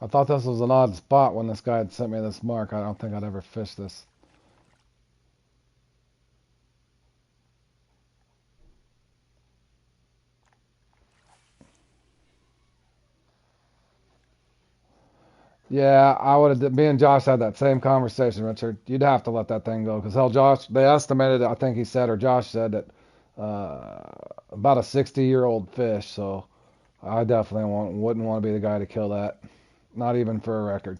I thought this was an odd spot when this guy had sent me this mark. I don't think I'd ever fish this. Yeah, I would have. Me and Josh had that same conversation, Richard. You'd have to let that thing go because hell, Josh. They estimated, I think he said, or Josh said that about a 60-year-old fish. So I definitely wouldn't want to be the guy to kill that. Not even for a record.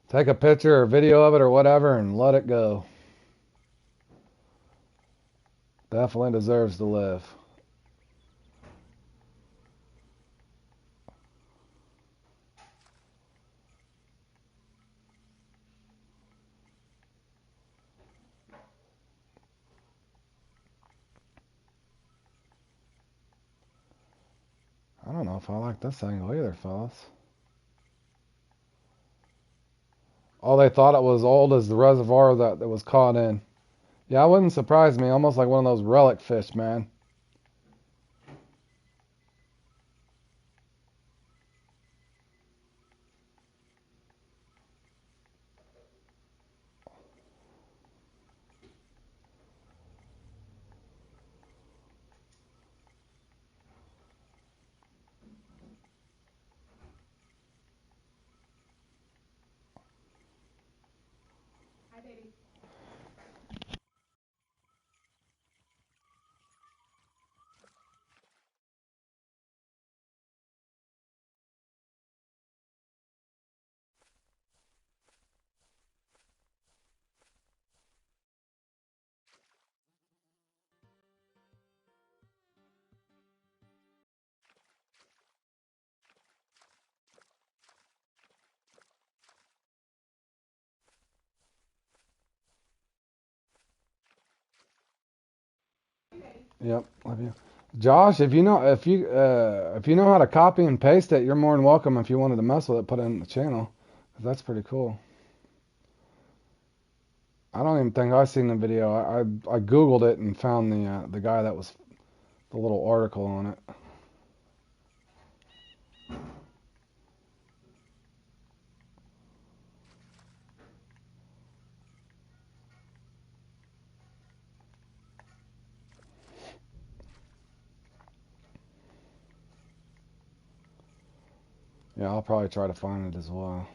Take a picture or video of it or whatever and let it go. Definitely deserves to live. I don't know if I like this angle either, fellas. Oh, they thought it was old as the reservoir that was caught in. Yeah, it wouldn't surprise me. Almost like one of those relic fish, man. Yep, love you. Josh, if you know how to copy and paste it, you're more than welcome if you wanted to mess with it, put it in the channel. 'Cause that's pretty cool. I don't even think I seen the video. I googled it and found the guy that was the little article on it. Yeah, I'll probably try to find it as well.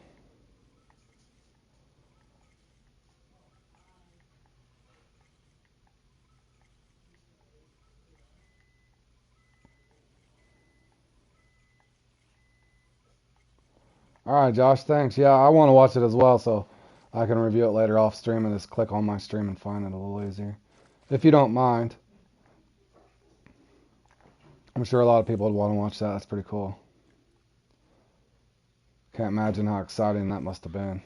All right, Josh, thanks. Yeah, I want to watch it as well, so I can review it later off stream and just click on my stream and find it a little easier. If you don't mind. I'm sure a lot of people would want to watch that. That's pretty cool. Can't imagine how exciting that must have been.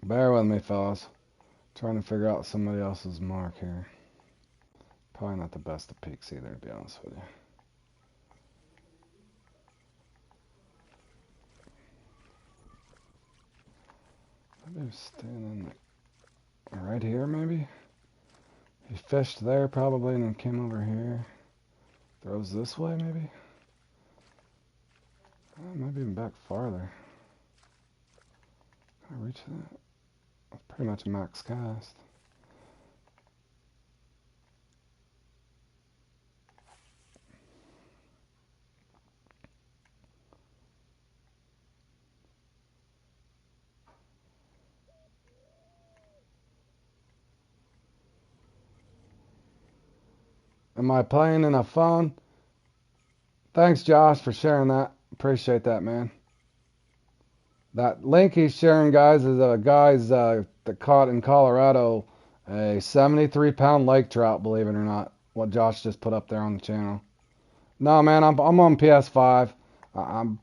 Bear with me, fellas. Trying to figure out somebody else's mark here. Probably not the best of peaks either, to be honest with you. Maybe standing right here, maybe? He fished there probably and then came over here. Throws this way, maybe? Maybe even back farther. Can I reach that? That's pretty much max cast. Am I playing in a phone? Thanks, Josh, for sharing that. Appreciate that, man. That link he's sharing, guys, is a guy's that caught in Colorado a 73-pound lake trout, believe it or not. What Josh just put up there on the channel. No, man, I'm on PS5. I'm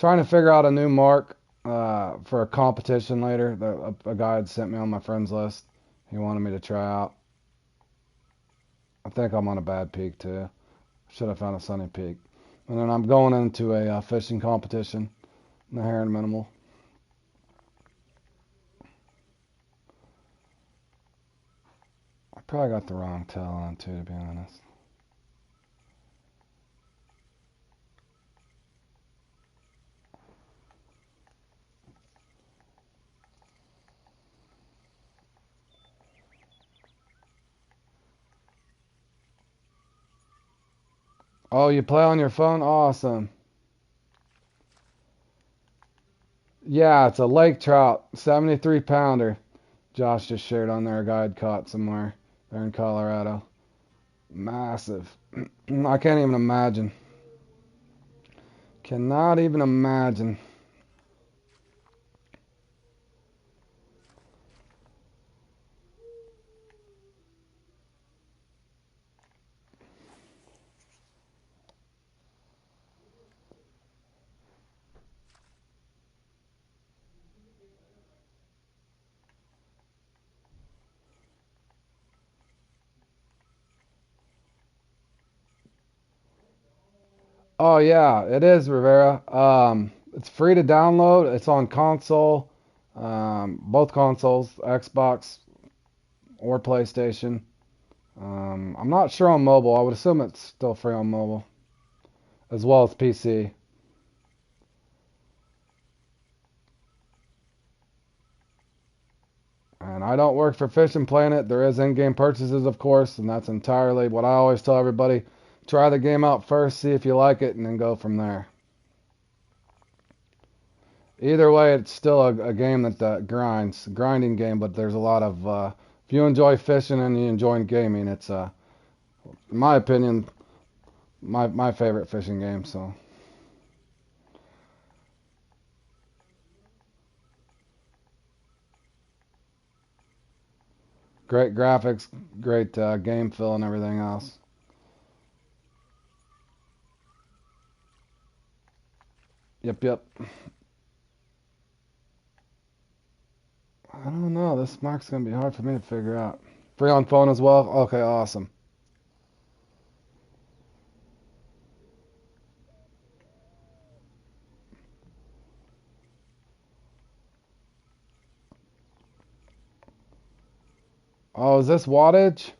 Trying to figure out a new mark for a competition later that a guy had sent me on my friends list. He wanted me to try out. I think I'm on a bad peak too. Should have found a sunny peak. And then I'm going into a fishing competition in the Heron Minimal. I probably got the wrong tail on too, to be honest. Oh, you play on your phone? Awesome. Yeah, it's a lake trout, 73 pounder. Josh just shared on there a guy had caught somewhere there in Colorado. Massive. I can't even imagine. Cannot even imagine. Oh yeah, it is Rivera. It's free to download. It's on console, both consoles, Xbox or PlayStation. I'm not sure on mobile. I would assume it's still free on mobile, as well as PC. And I don't work for Fishing Planet. There is in-game purchases, of course, and that's entirely what I always tell everybody. Try the game out first, see if you like it, and then go from there. Either way, it's still a game that grinding game, but there's a lot of, if you enjoy fishing and you enjoy gaming, it's, in my opinion, my favorite fishing game, so. Great graphics, great game feel and everything else. Yep. I don't know. This mark's going to be hard for me to figure out. Free on phone as well? Okay, awesome. Oh, is this wattage?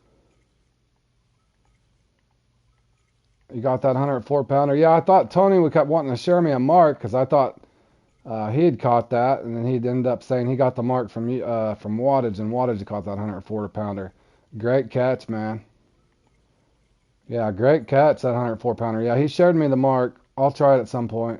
You got that 104 pounder? Yeah, I thought Tony kept wanting to share me a mark because I thought he had caught that, and then he'd end up saying he got the mark from wattage, and wattage caught that 104 pounder. Great catch, man. Yeah, great catch, that 104 pounder. Yeah, he shared me the mark. I'll try it at some point.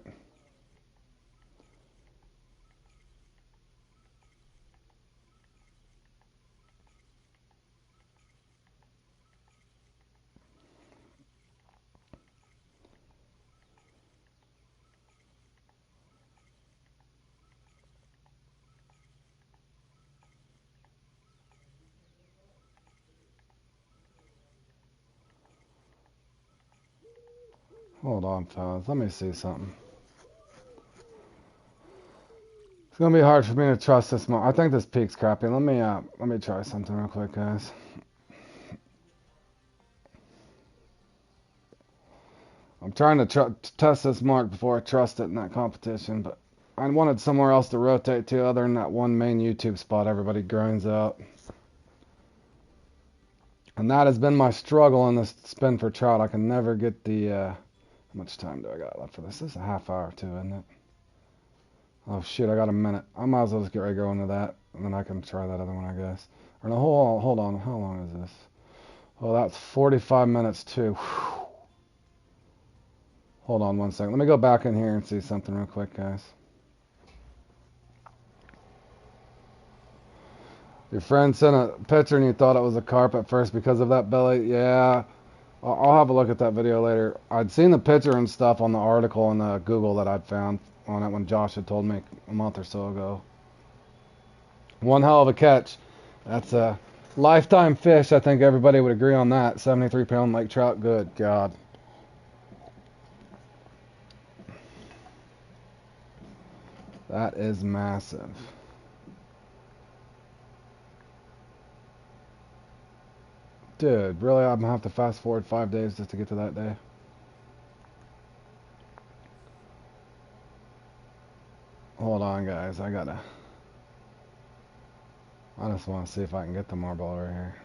Hold on, fellas. Let me see something. It's gonna be hard for me to trust this mark. I think this peak's crappy. Let me try something real quick, guys. I'm trying to test this mark before I trust it in that competition, but I wanted somewhere else to rotate to other than that one main YouTube spot everybody grinds out. And that has been my struggle in this spin for trout. I can never get the, how much time do I got left for this? This is a half hour too, isn't it? Oh shit, I got a minute. I might as well just get ready to go into that, and then I can try that other one, I guess. Or no, hold on. How long is this? Oh, that's 45 minutes too. Whew. Hold on one second. Let me go back in here and see something real quick, guys. Your friend sent a picture and you thought it was a carp at first because of that belly. Yeah, I'll have a look at that video later. I'd seen the picture and stuff on the article on the Google that I'd found on it when Josh had told me a month or so ago. One hell of a catch. That's a lifetime fish. I think everybody would agree on that. 73-pound lake trout. Good God. That is massive. Dude, really? I'm gonna have to fast forward 5 days just to get to that day. Hold on, guys. I just want to see if I can get the marble right here.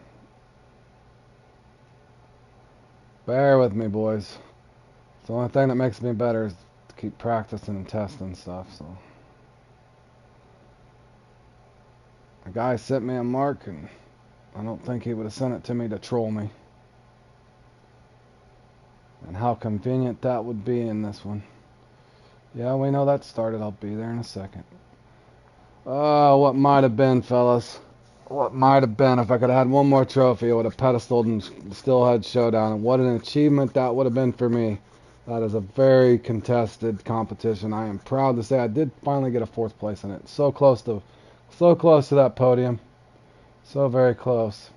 Bear with me, boys. It's the only thing that makes me better is to keep practicing and testing stuff, so. A guy sent me a mark, and I don't think he would have sent it to me to troll me. And how convenient that would be in this one. Yeah, we know that started. I'll be there in a second. Oh, what might have been, fellas. What might have been if I could have had one more trophy. I would have pedestaled and Stillhead showdown. And what an achievement that would have been for me. That is a very contested competition. I am proud to say I did finally get a 4th place in it. So close to that podium. So very close.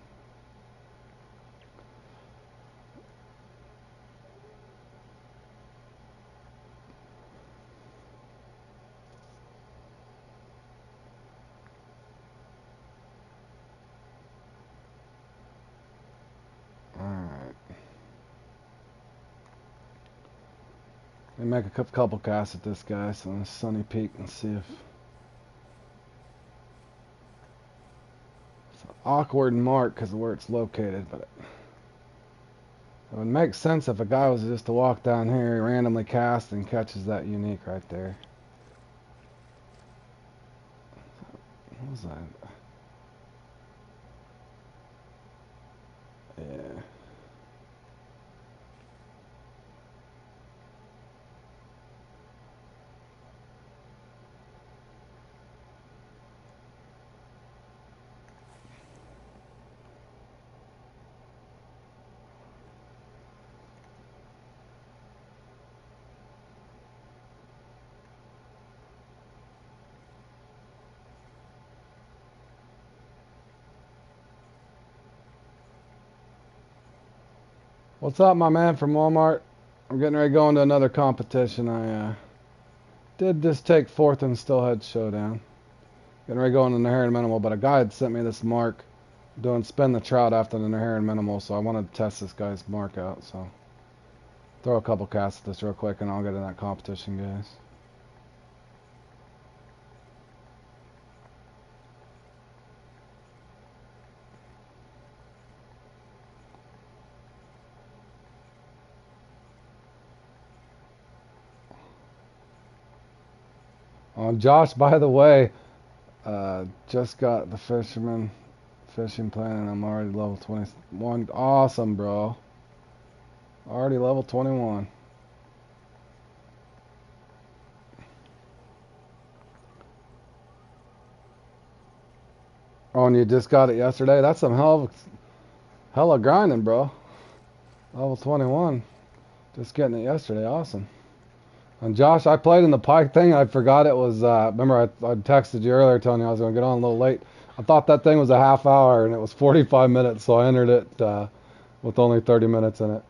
Alright. Let me make a couple casts at this guy so on a sunny peak and see if... It's an awkward mark because of where it's located, but... It would make sense if a guy was just to walk down here, he randomly cast and catches that unique right there. What was that? Yeah. What's up, my man from Walmart? I'm getting ready to go into another competition. I did just take 4th in Stillhead showdown. Getting ready to go into the Heron minimal, but a guy had sent me this mark doing spin the trout after the Heron minimal, so I wanted to test this guy's mark out. So throw a couple casts at this real quick, and I'll get in that competition, guys. Josh, by the way, just got the fisherman fishing plan, and I'm already level 21. Awesome, bro. Already level 21. Oh, and you just got it yesterday? That's some hella grinding, bro. Level 21. Just getting it yesterday. Awesome. And Josh, I played in the pike thing. I forgot it was, remember I texted you earlier telling you I was going to get on a little late. I thought that thing was a half hour, and it was 45 minutes, so I entered it with only 30 minutes in it.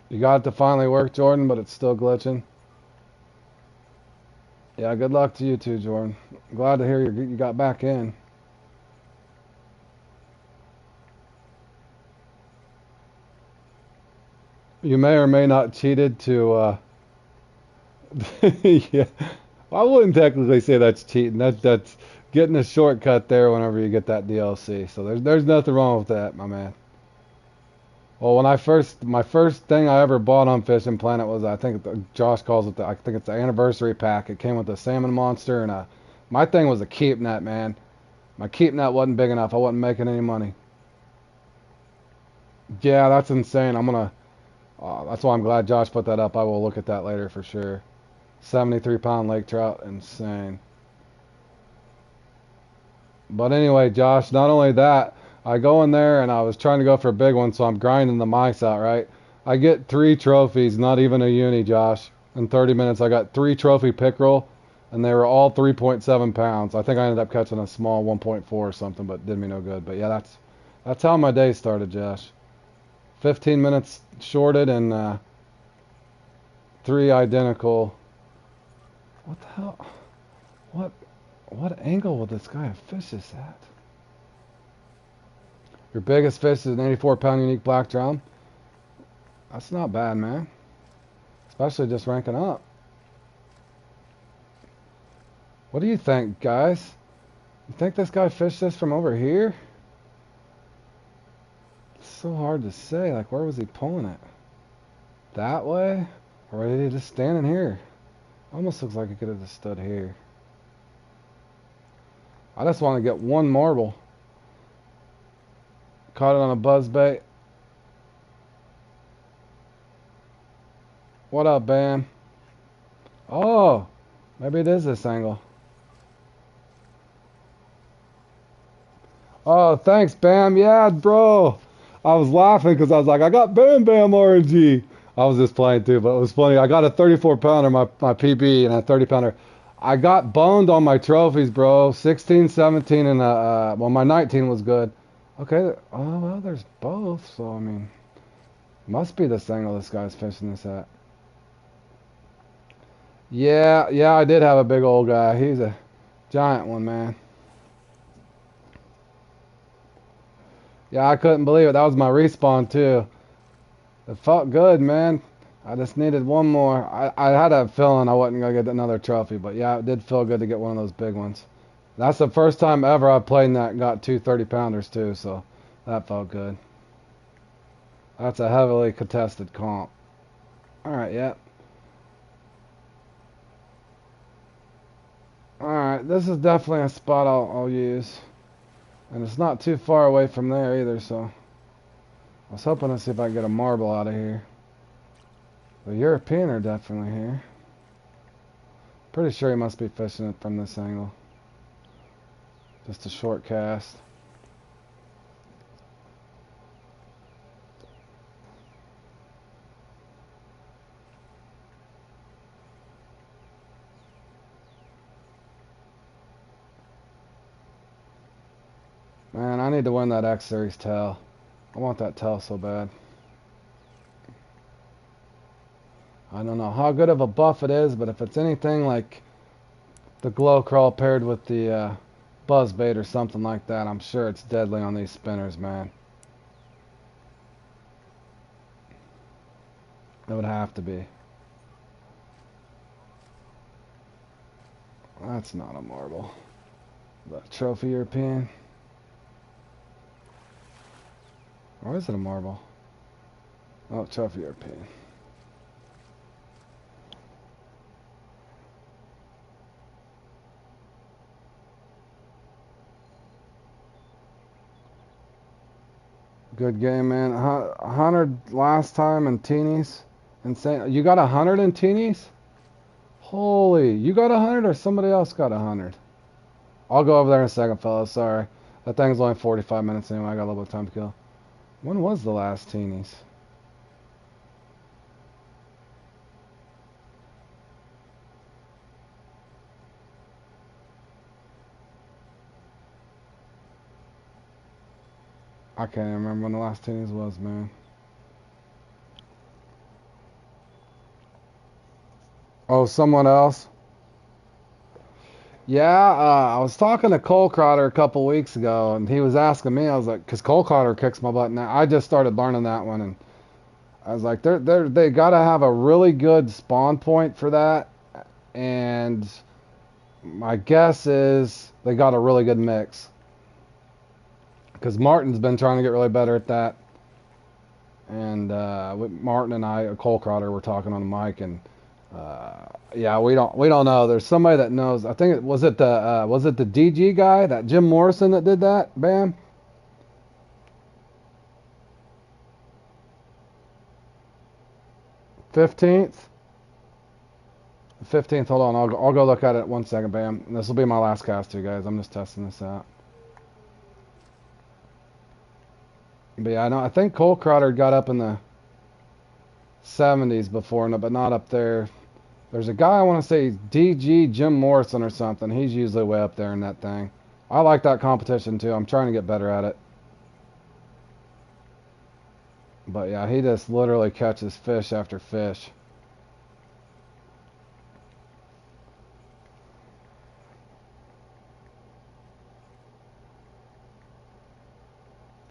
You got it to finally work, Jordan, but it's still glitching. Yeah, good luck to you too, Jordan. Glad to hear you got back in. You may or may not cheated to, yeah. I wouldn't technically say that's cheating. That's getting a shortcut there whenever you get that DLC. So there's nothing wrong with that, my man. Well, when my first thing I ever bought on Fishing Planet was, I think Josh calls it I think it's the anniversary pack. It came with a salmon monster and my thing was a keep net, man. My keep net wasn't big enough. I wasn't making any money. Yeah, that's insane. That's why I'm glad Josh put that up. I will look at that later for sure. 73-pound lake trout, insane. But anyway, Josh, not only that, I go in there and I was trying to go for a big one, so I'm grinding the mice out, right? I get 3 trophies, not even a uni, Josh. In 30 minutes, I got 3 trophy pickerel, and they were all 3.7 pounds. I think I ended up catching a small 1.4 or something, but did me no good. But yeah, that's how my day started, Josh. 15 minutes shorted, and three identical. What the hell? What angle will this guy have fished this at? Your biggest fish is an 84-pound unique black drum. That's not bad, man. Especially just ranking up. What do you think, guys? You think this guy fished this from over here? It's so hard to say. Like, where was he pulling it? That way? Or did he just stand in here? Almost looks like he could have just stood here. I just want to get one marble. Caught it on a buzzbait. What up, Bam? Oh, maybe it is this angle. Oh, thanks, Bam. Yeah, bro. I was laughing because I was like, I got Bam Bam RNG. I was just playing too, but it was funny. I got a 34-pounder, my PB, and a 30-pounder. I got boned on my trophies, bro. 16, 17, and well, my 19 was good. Okay. Oh, well, there's both. So, I mean, must be this angle this guy's fishing this at. Yeah, I did have a big old guy. He's a giant one, man. Yeah, I couldn't believe it. That was my respawn, too. It felt good, man. I just needed one more. I had a feeling I wasn't going to get another trophy, but yeah, it did feel good to get one of those big ones. That's the first time ever I played in that and got two 30-pounders, too, so that felt good. That's a heavily contested comp. Alright, yeah. Alright, this is definitely a spot I'll use. And it's not too far away from there either, so I was hoping to see if I can get a marble out of here. The European are definitely here. Pretty sure he must be fishing it from this angle. Just a short cast. Man, I need to win that X Series tail. I want that tail so bad. I don't know how good of a buff it is, but if it's anything like the glow crawl paired with the buzz bait or something like that, I'm sure it's deadly on these spinners, man. It would have to be. That's not a marble. The trophy European. Or is it a marble? Oh, trophy European. Good game, man. 100 last time in teenies. Insane. You got 100 in teenies? Holy. You got 100 or somebody else got 100? I'll go over there in a second, fellas. Sorry. That thing's only 45 minutes anyway. I got a little bit of time to kill. When was the last teenies? I can't even remember when the last teenies was, man. Oh, someone else? Yeah, I was talking to Cole Crowder a couple weeks ago, and he was asking me. I was like, because Cole Crowder kicks my butt now. I just started learning that one, and I was like, they gotta have a really good spawn point for that, and my guess is they got a really good mix. Because Martin's been trying to get really better at that, and Martin and I, Cole Crowder, were talking on the mic, and yeah, we don't know. There's somebody that knows. I think was it the DG guy, that Jim Morrison that did that? Bam. '15th. 15th. Hold on. I'll go look at it 1 second. Bam. This will be my last cast too, guys. I'm just testing this out. But yeah, I think Cole Crowder got up in the 70s before, but not up there. There's a guy, I want to say DG Jim Morrison or something. He's usually way up there in that thing. I like that competition too. I'm trying to get better at it. But yeah, he just literally catches fish after fish.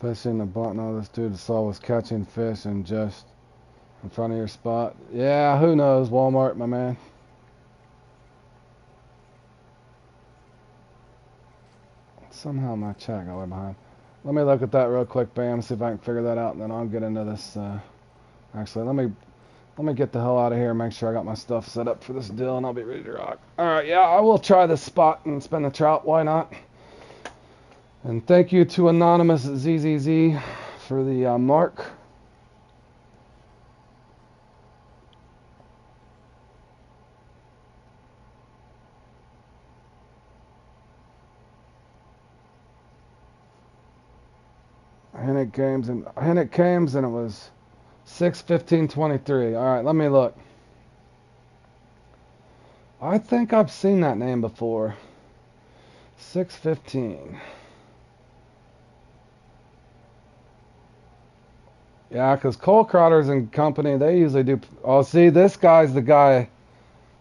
Fishing the button. No, this dude saw was catching fish and just in front of your spot. Yeah, who knows? Walmart, my man. Somehow my chat got way behind. Let me look at that real quick, Bam, see if I can figure that out, and then I'll get into this. Actually, let me get the hell out of here and make sure I got my stuff set up for this deal, and I'll be ready to rock. All right, yeah, I will try this spot and spin the trout. Why not? And thank you to Anonymous ZZZ for the mark. Hennick Games, and it was 6/15/23. All right, let me look. I think I've seen that name before. 6/15. Yeah, because Cole Crotters and company, they usually do. Oh, see, this guy's the guy.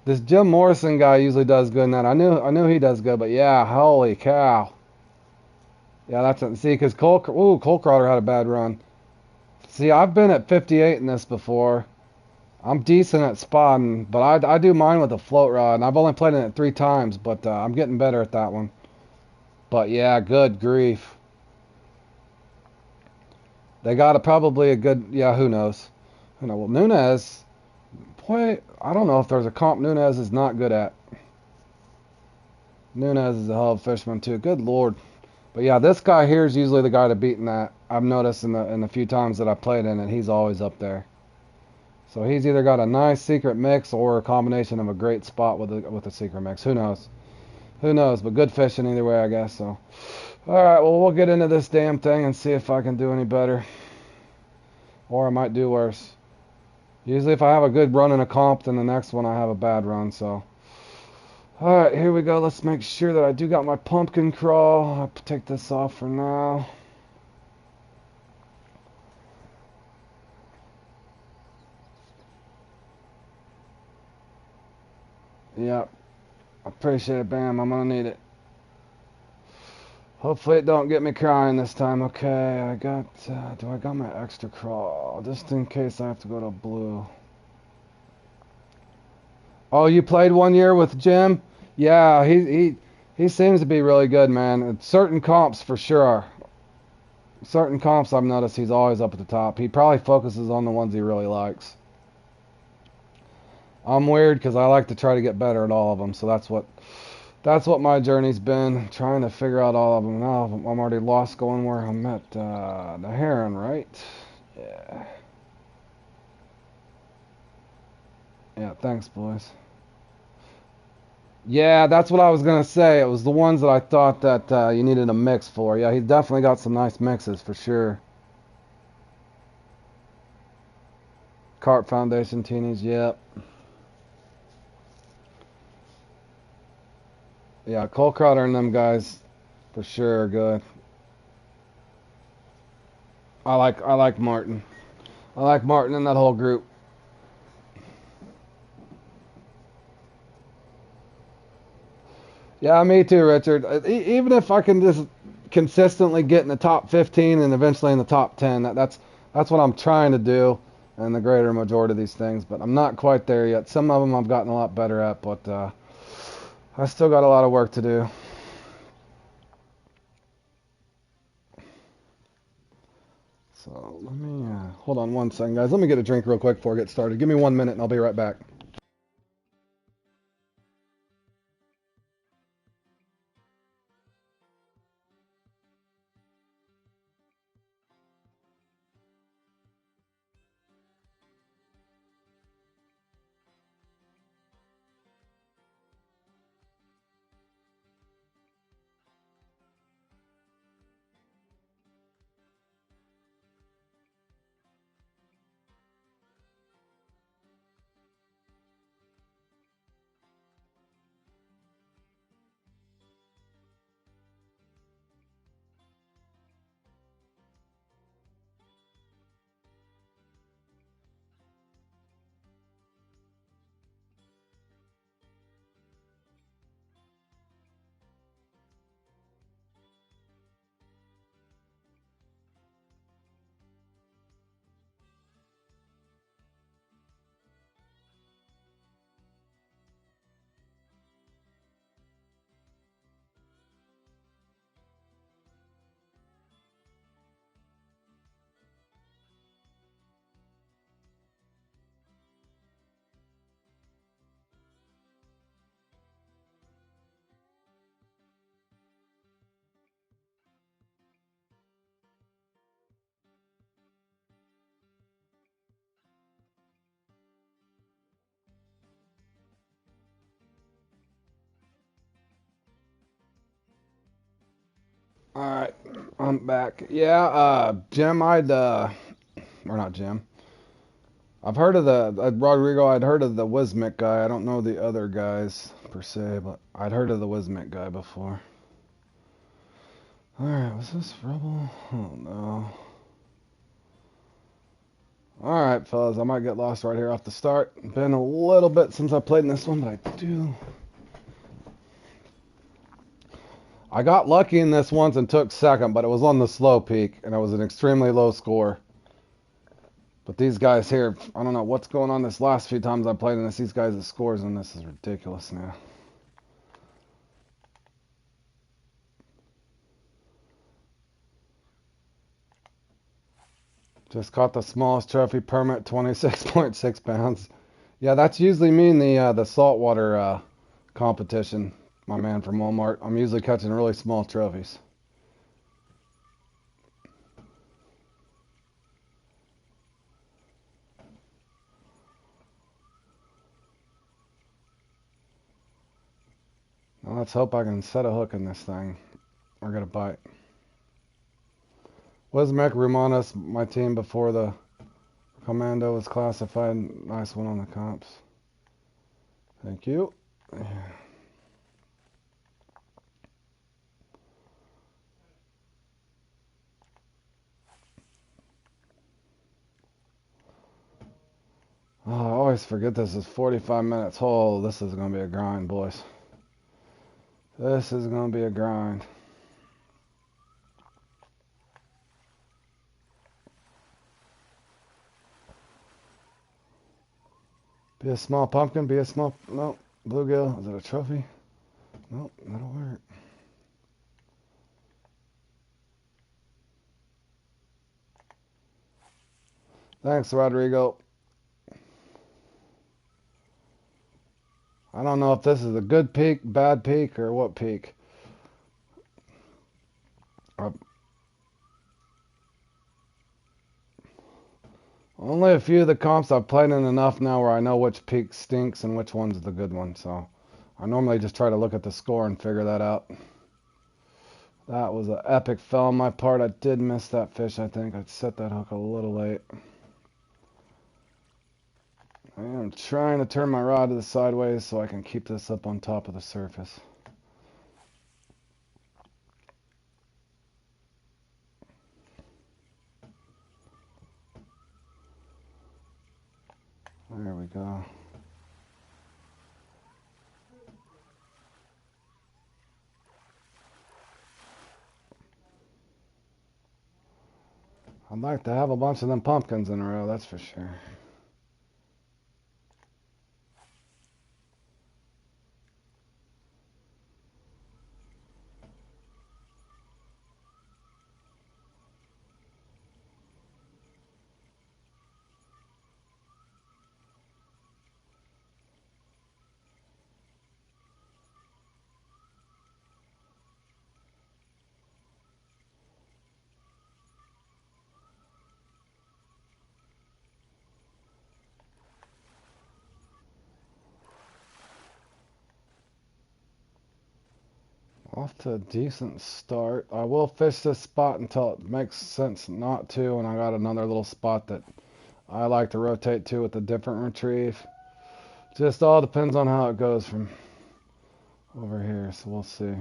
This Jim Morrison guy usually does good in that. I knew he does good, but yeah, holy cow. Yeah, that's it. See, because Cole Crotter had a bad run. See, I've been at 58 in this before. I'm decent at spotting, but I do mine with a float rod, and I've only played in it 3 times, but I'm getting better at that one. But yeah, good grief. They got probably a good, yeah, who knows? Who knows? Well, Nunez, boy, I don't know if there's a comp Nunez is not good at. Nunez is a hell of a fisherman too. Good lord. But yeah, this guy here is usually the guy to beat in that. I've noticed in the few times that I've played in it, he's always up there. So he's either got a nice secret mix or a combination of a great spot with a secret mix. Who knows? Who knows? But good fishing either way, I guess. So, all right. Well, we'll get into this damn thing and see if I can do any better, or I might do worse. Usually, if I have a good run in a comp, then the next one I have a bad run. So, all right, here we go. Let's make sure that I do got my pumpkin crawl. I'll take this off for now. Yep. Appreciate it, Bam. I'm gonna need it. Hopefully it don't get me crying this time. Okay, do I got my extra crawl? Just in case I have to go to blue. Oh, you played 1 year with Jim? Yeah, he seems to be really good, man. At certain comps for sure. Certain comps I've noticed he's always up at the top. He probably focuses on the ones he really likes. I'm weird because I like to try to get better at all of them, so that's what my journey's been, trying to figure out all of them. Now I'm already lost going where I'm at. The Heron, right? Yeah. Yeah, thanks, boys. Yeah, that's what I was going to say. It was the ones that I thought that you needed a mix for. Yeah, he's definitely got some nice mixes for sure. Carp Foundation Teenies, yep. Yeah, Cole Crowder and them guys for sure are good. I like Martin. I like Martin and that whole group. Yeah, me too, Richard. Even if I can just consistently get in the top 15 and eventually in the top 10, that's what I'm trying to do in the greater majority of these things. But I'm not quite there yet. Some of them I've gotten a lot better at, but I still got a lot of work to do. So let me hold on 1 second, guys. Let me get a drink real quick before I get started. Give me 1 minute and I'll be right back. I'm back. Yeah, Jim, or not Jim. I've heard of Rodrigo, I'd heard of the Wismic guy. I don't know the other guys, per se, but I'd heard of the Wismic guy before. Alright, was this rubble? Oh, no. Alright, fellas, I might get lost right here off the start. Been a little bit since I played in this one, but I got lucky in this once and took second, but it was on the slow peak, and it was an extremely low score. But these guys here, I don't know what's going on this last few times I played in this. These guys' scores on this is ridiculous now. Just caught the smallest trophy permit, 26.6 pounds. Yeah, that's usually me in the saltwater competition, my man from Walmart. I'm usually catching really small trophies. Now let's hope I can set a hook in this thing or get a bite. Wismek Rumanis, my team before the Commando was classified. Nice one on the comps. Thank you. Yeah. Oh, I always forget this is 45 minutes. Oh, this is going to be a grind, boys. This is going to be a grind. Be a small pumpkin, be a small... No, bluegill. Is it a trophy? Nope, that'll work. Thanks, Rodrigo. I don't know if this is a good peak, bad peak, or what peak. Only a few of the comps I've played in enough now where I know which peak stinks and which one's the good one. So I normally just try to look at the score and figure that out. That was an epic fail on my part. I did miss that fish, I think. I set that hook a little late. I am trying to turn my rod to the sideways so I can keep this up on top of the surface. There we go. I'd like to have a bunch of them pumpkins in a row, that's for sure. Off to a decent start. I will fish this spot until it makes sense not to, and I got another little spot that I like to rotate to with a different retrieve. Just all depends on how it goes from over here, so we'll see.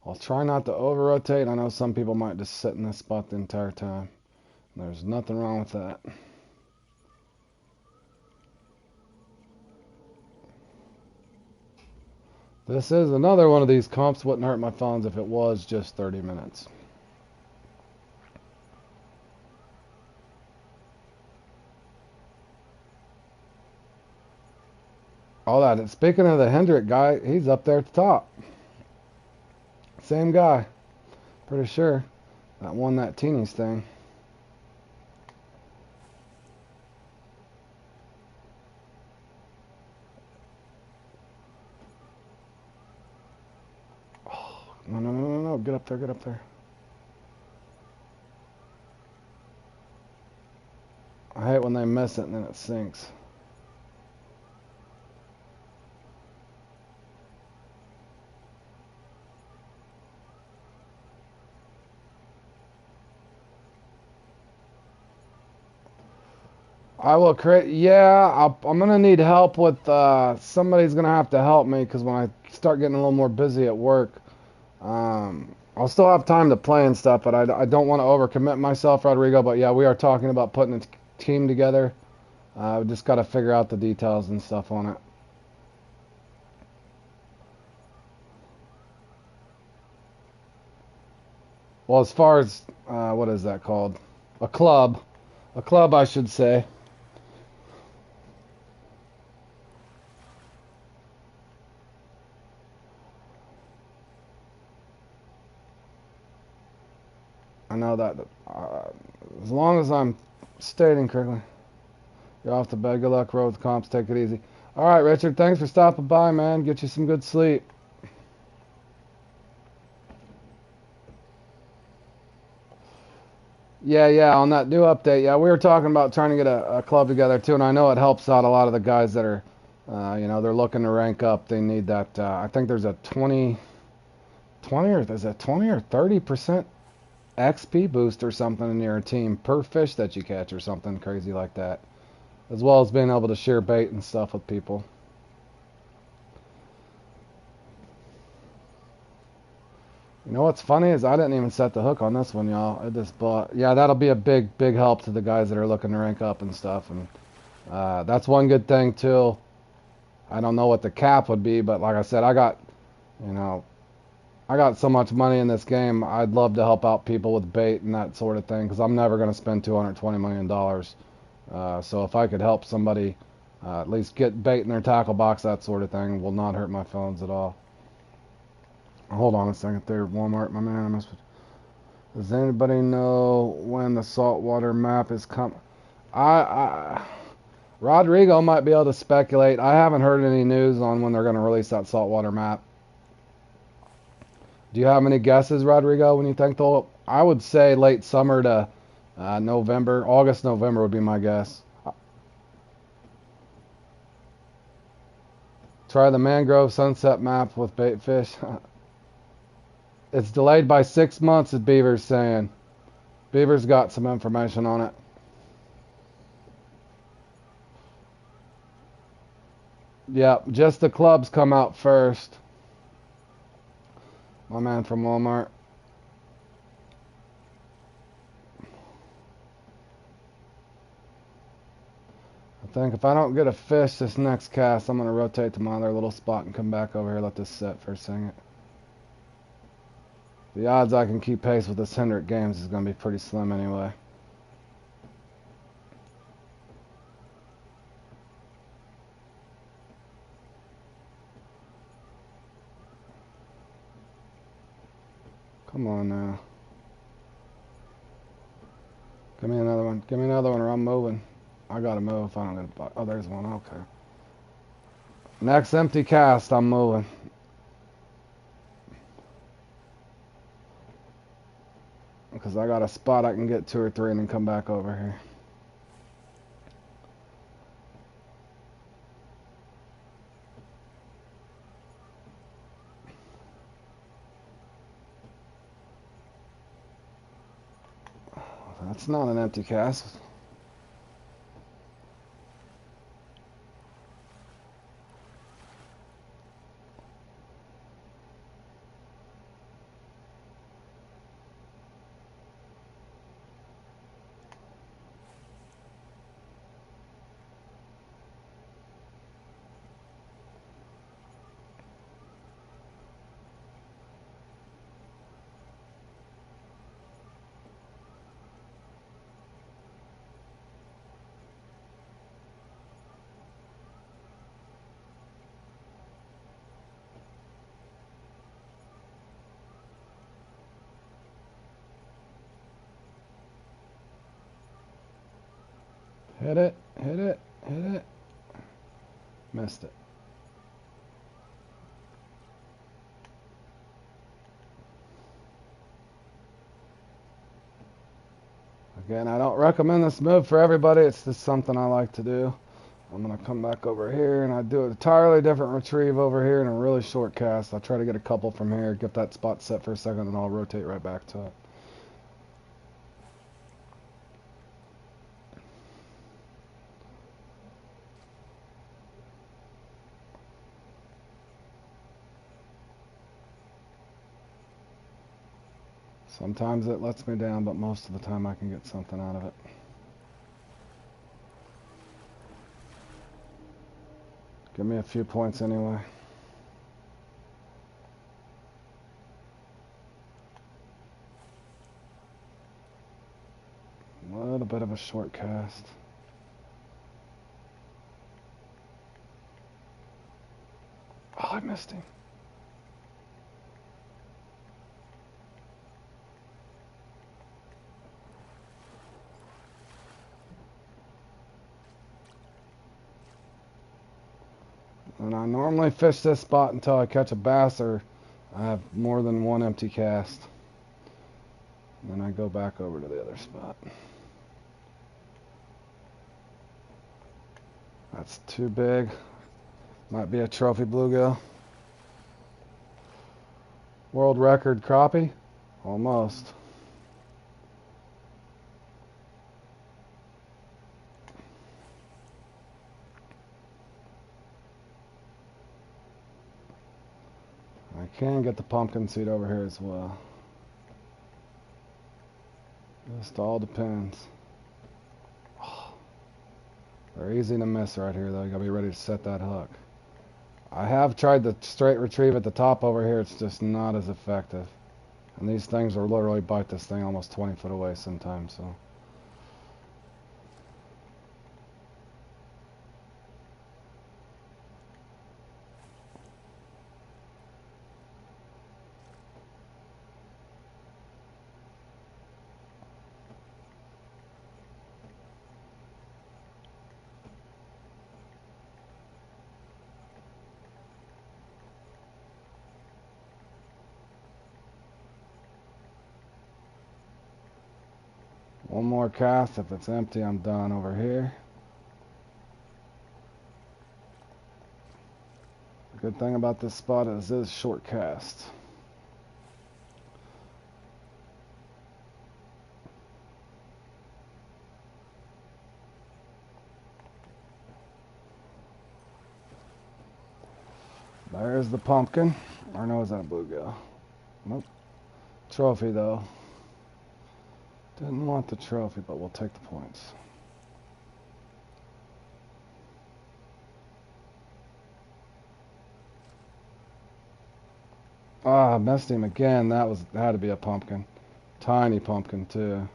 I'll try not to over-rotate. I know some people might just sit in this spot the entire time. There's nothing wrong with that. This is another one of these comps. Wouldn't hurt my phones if it was just 30 minutes. All that. Speaking of the Hendrick guy, he's up there at the top. Same guy. Pretty sure. That won that Teenies thing. Oh, no. Get up there. I hate when they miss it and then it sinks. I will create. Yeah, I'm gonna need help with. Somebody's gonna have to help me because when I start getting a little more busy at work, I'll still have time to play and stuff. But I don't want to overcommit myself, Rodrigo. But yeah, we are talking about putting a team together. We just got to figure out the details and stuff on it. Well, as far as what is that called? A club. A club, I should say. I know that as long as I'm stating correctly. You're off to bed. Good luck, road with comps. Take it easy. All right, Richard. Thanks for stopping by, man. Get you some good sleep. Yeah, yeah. On that new update, yeah, we were talking about trying to get a club together too, and I know it helps out a lot of the guys that are, they're looking to rank up. They need that. I think there's a 20 or there's a 20 or 30% XP boost or something in your team per fish that you catch or something crazy like that, as well as being able to share bait and stuff with people. You know what's funny is I didn't even set the hook on this one, y'all. I just bought. Yeah, that'll be a big, big help to the guys that are looking to rank up and stuff. And that's one good thing too. I don't know what the cap would be, but like I said, you know, I got so much money in this game. I'd love to help out people with bait and that sort of thing because I'm never going to spend $220 million. So if I could help somebody at least get bait in their tackle box, that sort of thing, will not hurt my feelings at all. Hold on a second there, Walmart, my man. Does anybody know when the saltwater map is coming? Rodrigo might be able to speculate. I haven't heard any news on when they're going to release that saltwater map. Do you have any guesses, Rodrigo, when you think they'll? I would say late summer to November. August, November would be my guess. Try the mangrove sunset map with bait fish. It's delayed by 6 months, as Beaver's saying. Beaver's got some information on it. Yep, just the clubs come out first. My man from Walmart. I think if I don't get a fish this next cast, I'm going to rotate to my other little spot and come back over here, let this set for a second. The odds I can keep pace with this Hendrick Games is going to be pretty slim anyway. Come on now. Give me another one. Give me another one or I'm moving. I gotta move if I don't get a... Oh, there's one. Okay. Next empty cast, I'm moving. Because I got a spot I can get 2 or 3 and then come back over here. That's not an empty cast. Hit it, hit it, hit it. Missed it. Again, I don't recommend this move for everybody. It's just something I like to do. I'm going to come back over here and I do an entirely different retrieve over here in a really short cast. I'll try to get a couple from here, get that spot set for a second, and I'll rotate right back to it. Sometimes it lets me down, but most of the time I can get something out of it. Give me a few points anyway. A little bit of a short cast. Oh, I missed him. And I normally fish this spot until I catch a bass or I have more than one empty cast. And then I go back over to the other spot. That's too big. Might be a trophy bluegill. World record crappie? Almost. I can get the pumpkin seed over here as well. Just all depends. Oh, they're easy to miss right here though. You gotta be ready to set that hook. I have tried the straight retrieve at the top over here. It's just not as effective. And these things will literally bite this thing almost 20 foot away sometimes, so. One more cast. If it's empty, I'm done over here. The good thing about this spot is it is short cast. There's the pumpkin. Or no, is that a bluegill? Nope. Trophy though. Didn't want the trophy, but we'll take the points. Ah, missed him again. That had to be a pumpkin. Tiny pumpkin too.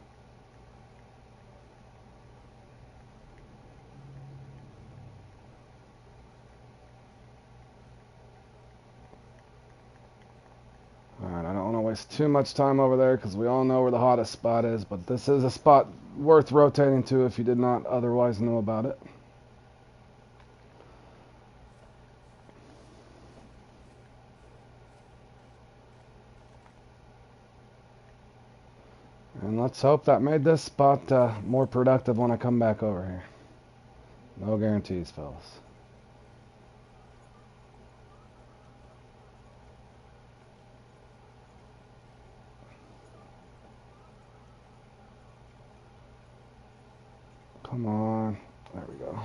Alright, I don't want to waste too much time over there because we all know where the hottest spot is, but this is a spot worth rotating to if you did not otherwise know about it. And let's hope that made this spot more productive when I come back over here. No guarantees, fellas. Come on. There we go.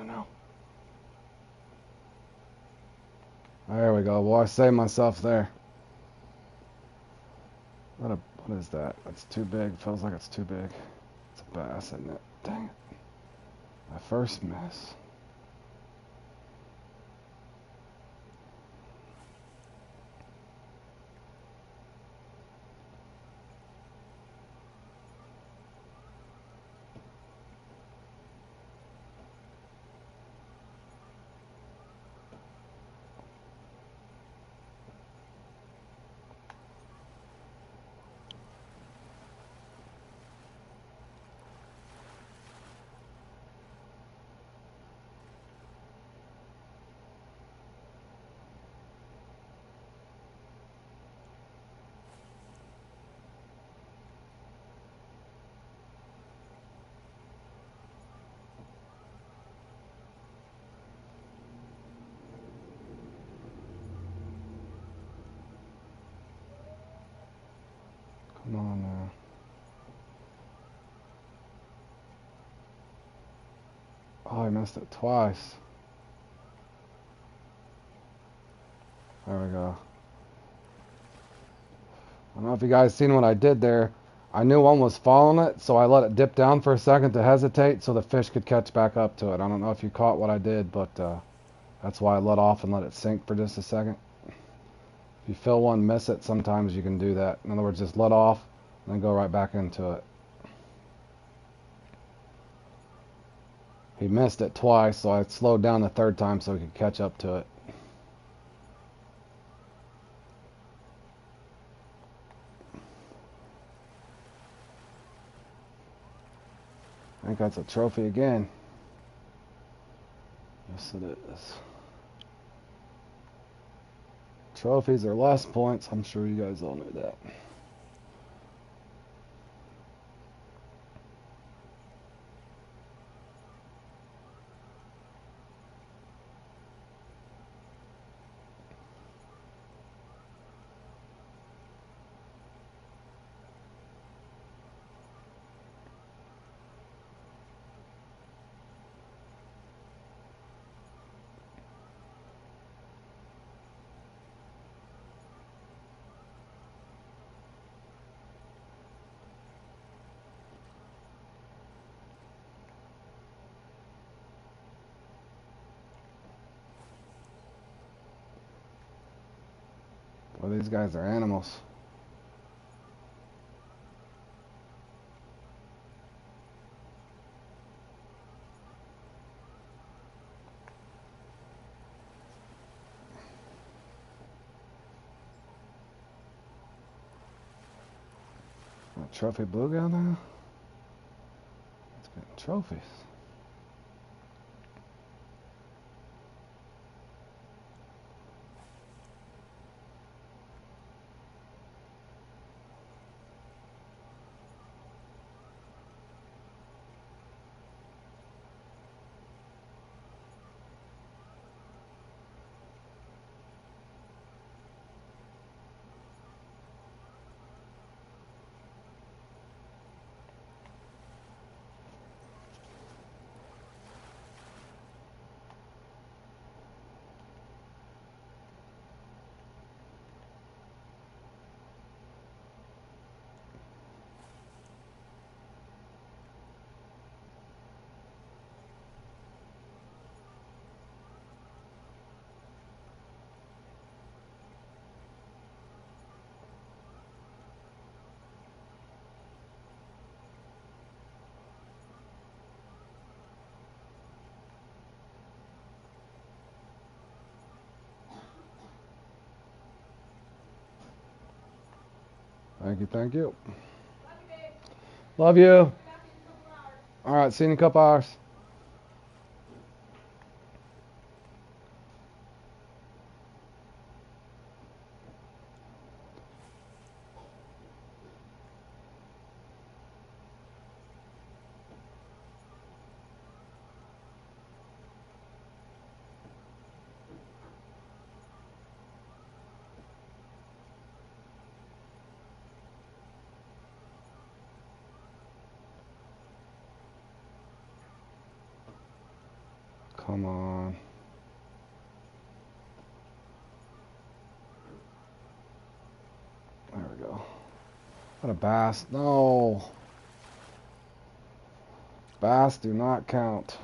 No. There we go. Well, I saved myself there. What is that? That's too big. Feels like it's too big. It's a bass, isn't it? Dang it. My first miss. Come on now. Oh, I missed it twice. There we go. I don't know if you guys seen what I did there. I knew one was following it, so I let it dip down for a second to hesitate so the fish could catch back up to it. I don't know if you caught what I did, but that's why I let off and let it sink for just a second. If you feel one miss it, sometimes you can do that. In other words, just let off and then go right back into it. He missed it twice, so I slowed down the third time so he could catch up to it. I think that's a trophy again. Yes, it is. Trophies are less points. I'm sure you guys all knew that. Well, these guys are animals. A trophy bluegill now? It's getting trophies. Thank you, thank you. Love you. All right, see you in a couple hours. Come on. There we go. What a bass. No. Bass do not count.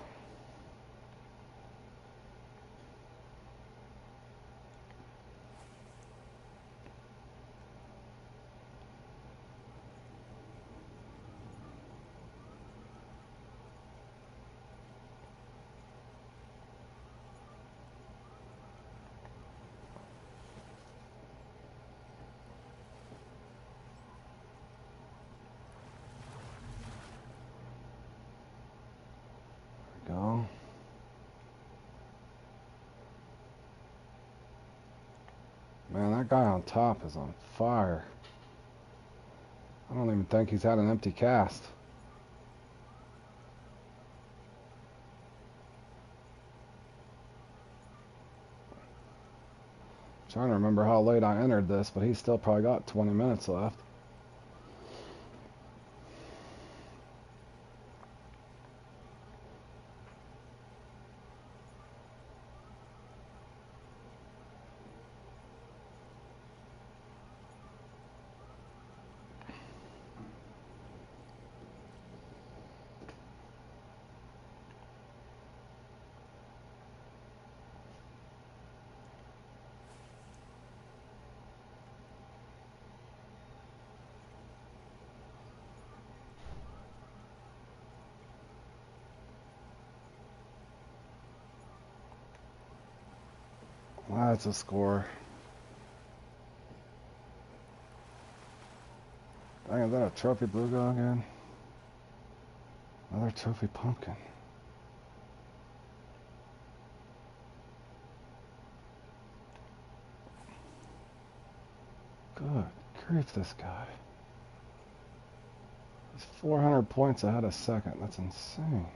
There we go. Man, that guy on top is on fire. I don't even think he's had an empty cast. Trying to remember how late I entered this, but he's still probably got 20 minutes left. That's a score. Dang, is that a trophy bluegill again? Another trophy pumpkin. Good grief, this guy. He's 400 points ahead of second. That's insane.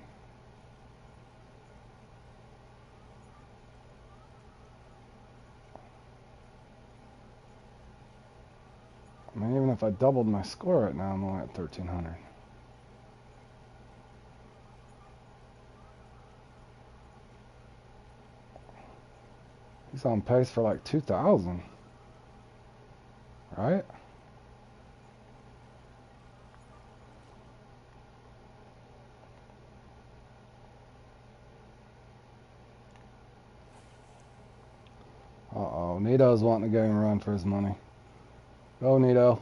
I mean, even if I doubled my score right now, I'm only at 1,300. He's on pace for like 2,000. Right? Uh-oh, Nito's wanting to get him a run for his money. Go, Nito.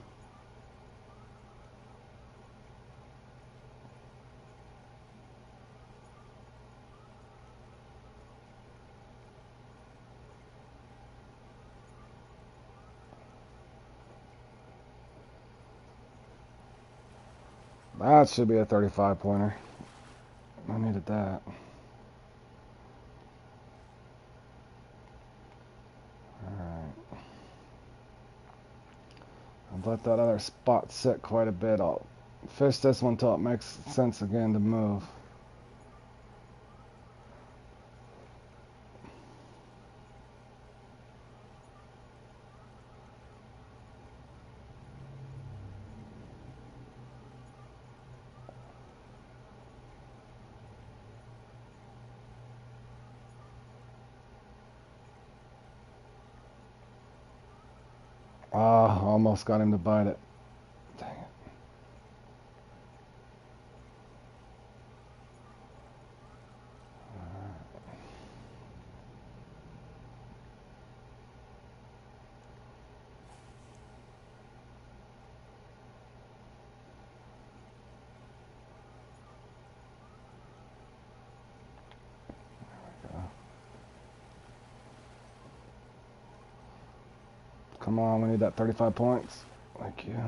That should be a 35-pointer. I needed that. Alright. I've let that other spot sit quite a bit. I'll fish this one till it makes sense again to move. Ah, almost got him to bite it. Dang it. Come on, we need that 35 points. Thank you.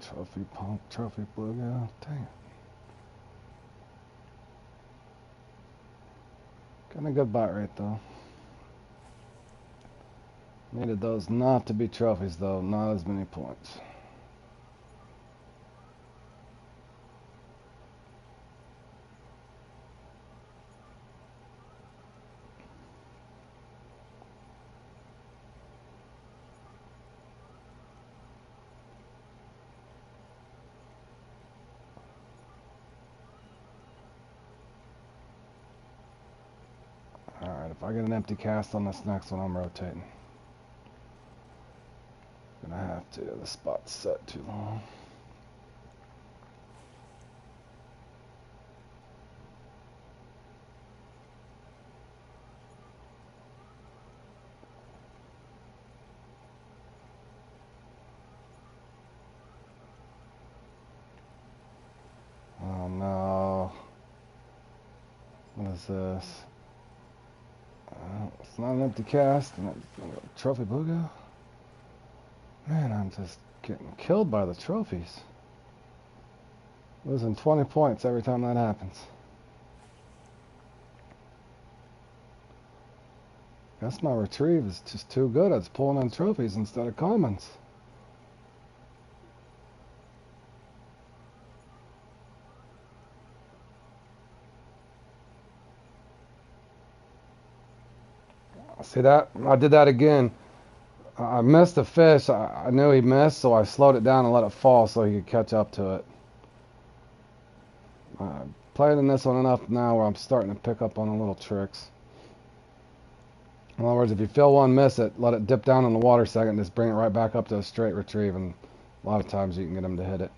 Trophy pump, trophy bluegill. Dang it. Got a good bite rate though. Needed those not to be trophies though, not as many points. Alright, if I get an empty cast on this next one, I'm rotating. Gonna have to. The spot's set too long. Oh no. What is this? It's not an empty cast, and it's a trophy bluegill. Man, I'm just getting killed by the trophies. Losing 20 points every time that happens. Guess my retrieve is just too good. It's pulling in trophies instead of commons. See that? I did that again. I missed the fish. I knew he missed, so I slowed it down and let it fall so he could catch up to it. I've played in this one enough now where I'm starting to pick up on the little tricks. In other words, if you feel one, miss it, let it dip down in the water a second, just bring it right back up to a straight retrieve, and a lot of times you can get them to hit it.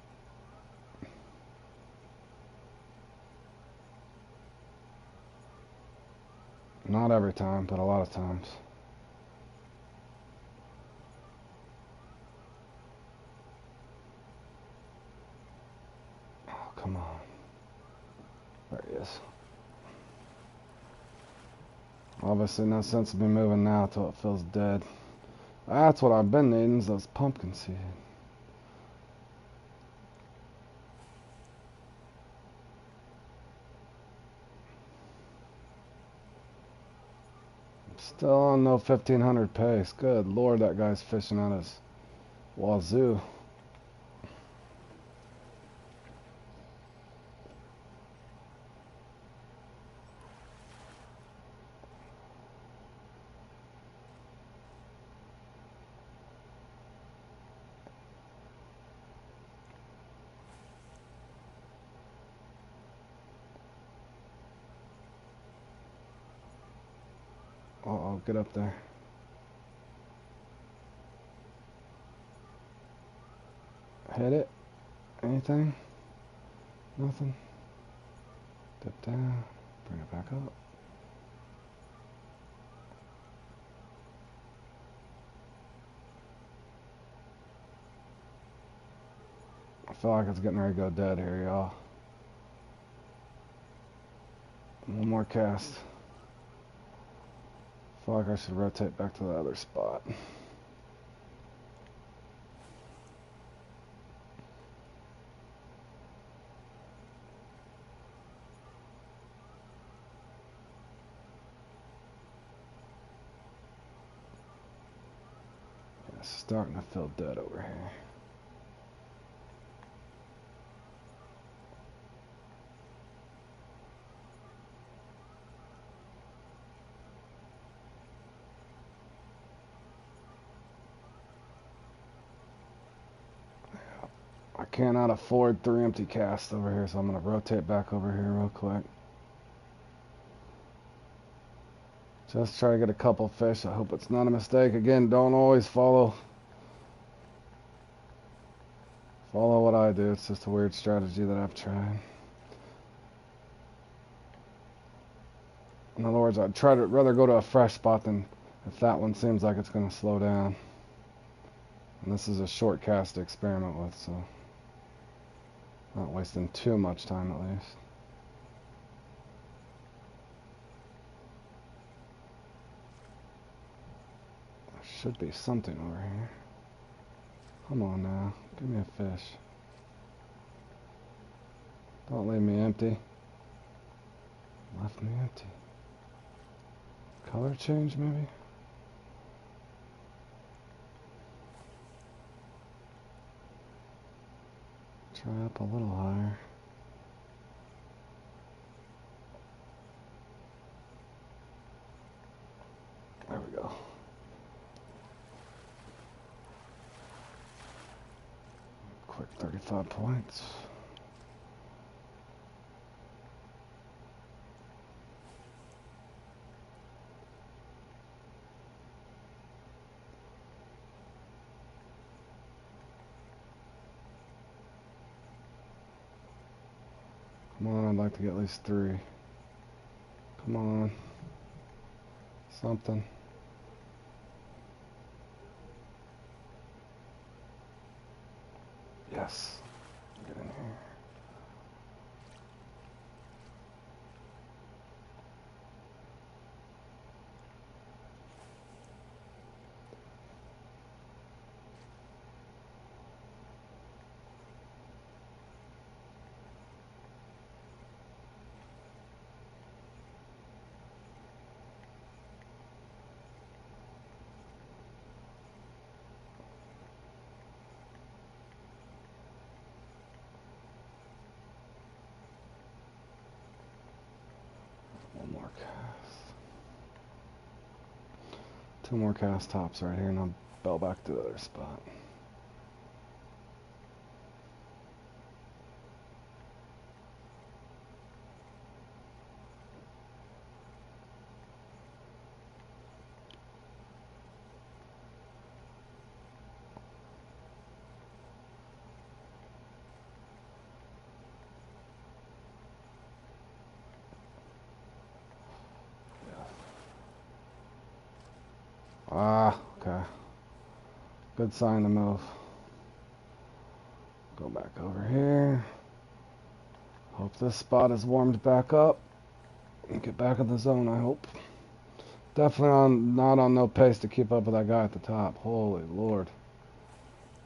Not every time, but a lot of times. Oh, come on. There he is. Obviously no sense of me moving now until it feels dead. That's what I've been needing, is those pumpkin seeds. Still on no 1500 pace. Good Lord, that guy's fishing out his wazoo. Uh-oh, get up there. Hit it. Anything? Nothing? Dip down. Bring it back up. I feel like it's getting ready to go dead here, y'all. One more cast. I feel like I should rotate back to the other spot. Yeah, it's starting to feel dead over here. I cannot afford 3 empty casts over here, so I'm going to rotate back over here real quick. Just try to get a couple fish. I hope it's not a mistake. Again, don't always follow what I do. It's just a weird strategy that I've tried. In other words, I'd rather go to a fresh spot than if that one seems like it's going to slow down. And this is a short cast to experiment with, so not wasting too much time at least. There should be something over here. Come on now, give me a fish. Don't leave me empty. Left me empty. Color change maybe? Try up a little higher. There we go. Quick 35 points. Come on, I'd like to get at least 3. Come on. Something. Yes. Get in here. One more cast. 2 more cast tops right here, and I'll bell back to the other spot. Ah, okay. Good sign to move. Go back over here. Hope this spot is warmed back up. Get back in the zone, I hope. Definitely not on no pace to keep up with that guy at the top. Holy Lord.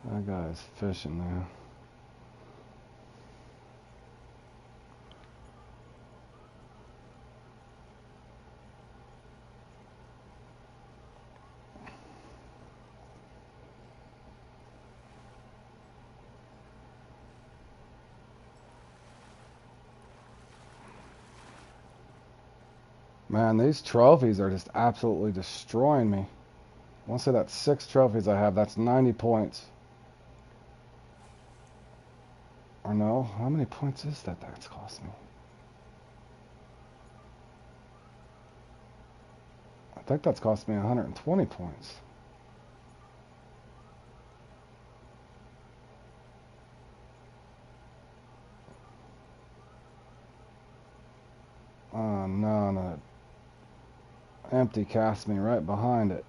That guy is fishing now. Man, these trophies are just absolutely destroying me. I want to say that's 6 trophies I have. That's 90 points. Or no? How many points is that that's cost me? I think that's cost me 120 points. Oh, no. Empty cast me right behind it.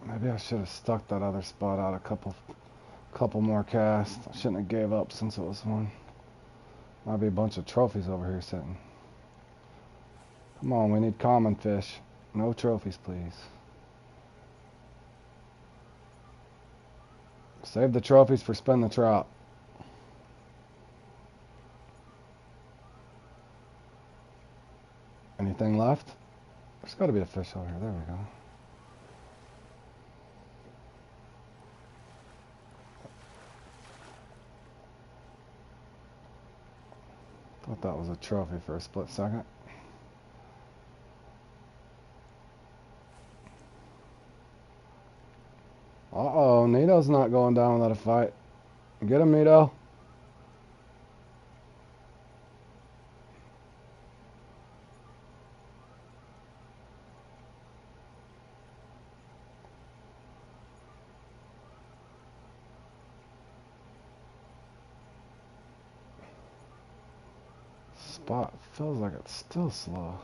Maybe I should have stuck that other spot out a couple more casts. I shouldn't have gave up since it was one. Might be a bunch of trophies over here sitting. Come on, we need common fish. No trophies, please. Save the trophies for spin the trout. Anything left? There's got to be a fish over here. There we go. Thought that was a trophy for a split second. Uh-oh, Nito's not going down without a fight. Get him, Nito. Spot feels like it's still slow.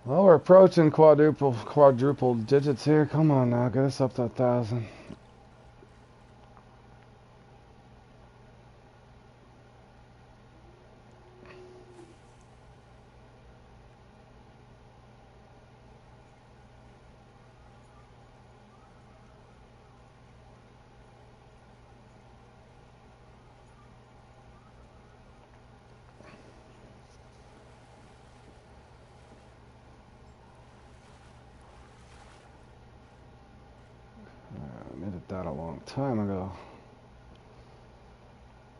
Well, we're approaching quadruple digits here. Come on now, get us up to 1,000. Needed that a long time ago.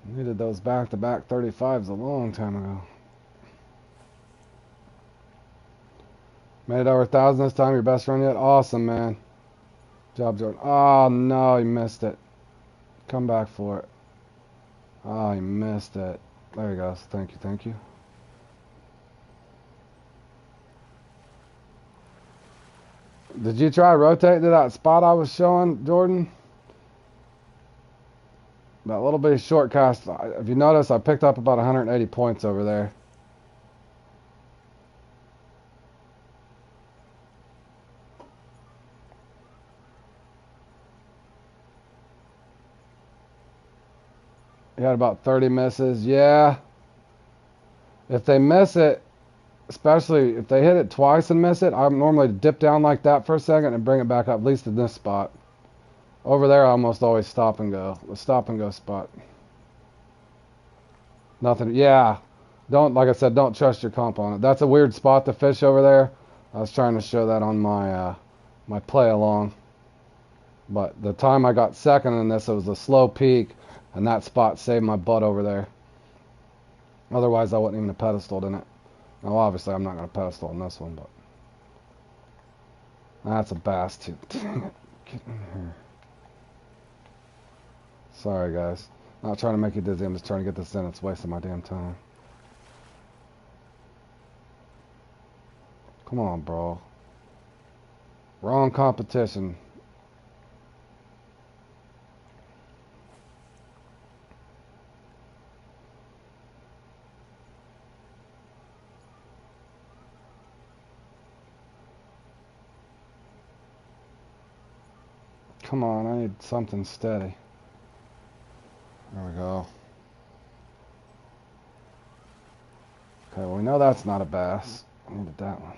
Needed those back-to-back 35s a long time ago. Made it over 1,000 this time. Your best run yet? Awesome, man. Job, Jordan. Oh, no, he missed it. Come back for it. Oh, he missed it. There he goes. Thank you, thank you. Did you try rotating to that spot I was showing, Jordan? That little bitty short cast. If you notice, I picked up about 180 points over there. You had about 30 misses. Yeah. If they miss it, especially if they hit it twice and miss it, I normally dip down like that for a second and bring it back up, at least in this spot. Over there, I almost always stop and go. The stop and go spot. Nothing. Yeah. Don't, like I said, don't trust your comp on it. That's a weird spot to fish over there. I was trying to show that on my my play along. But the time I got second in this, it was a slow peak, and that spot saved my butt over there. Otherwise, I wouldn't even have pedestaled in it. Now, obviously, I'm not going to pedestal in this one, but that's a bass too. Dang it. Get in here. Sorry, guys. Not trying to make you dizzy. I'm just trying to get this in. It's wasting my damn time. Come on, bro. Wrong competition. Come on, I need something steady. There we go. Okay, well, we know that's not a bass. I needed that one.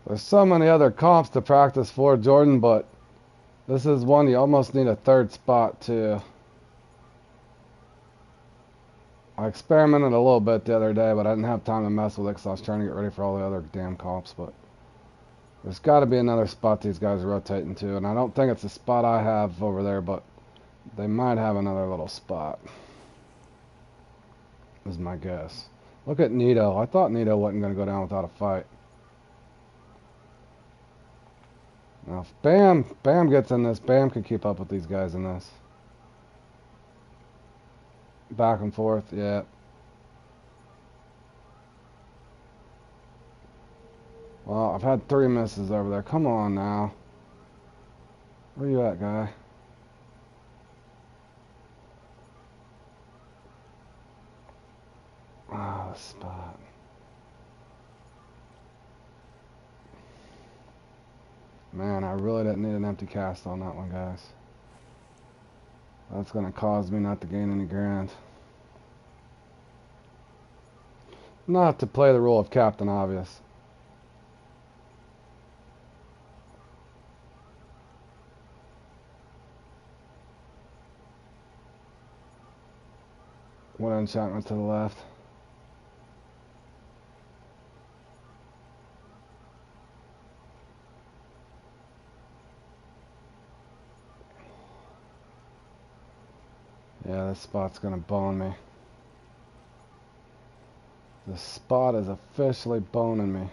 There's so many other comps to practice for, Jordan, but this is one you almost need a third spot to. I experimented a little bit the other day, but I didn't have time to mess with it because I was trying to get ready for all the other damn comps. But there's got to be another spot these guys are rotating to, and I don't think it's the spot I have over there, but they might have another little spot. Is my guess. Look at Nito. I thought Nito wasn't going to go down without a fight. Now, if Bam gets in this, Bam can keep up with these guys in this. Back and forth, yeah. Well, I've had 3 misses over there. Come on now. Where you at, guy? Ah, the spot. Man, I really didn't need an empty cast on that one, guys. That's going to cause me not to gain any ground. Not to play the role of Captain Obvious. One enchantment to the left. Yeah, this spot's gonna bone me. This spot is officially boning me.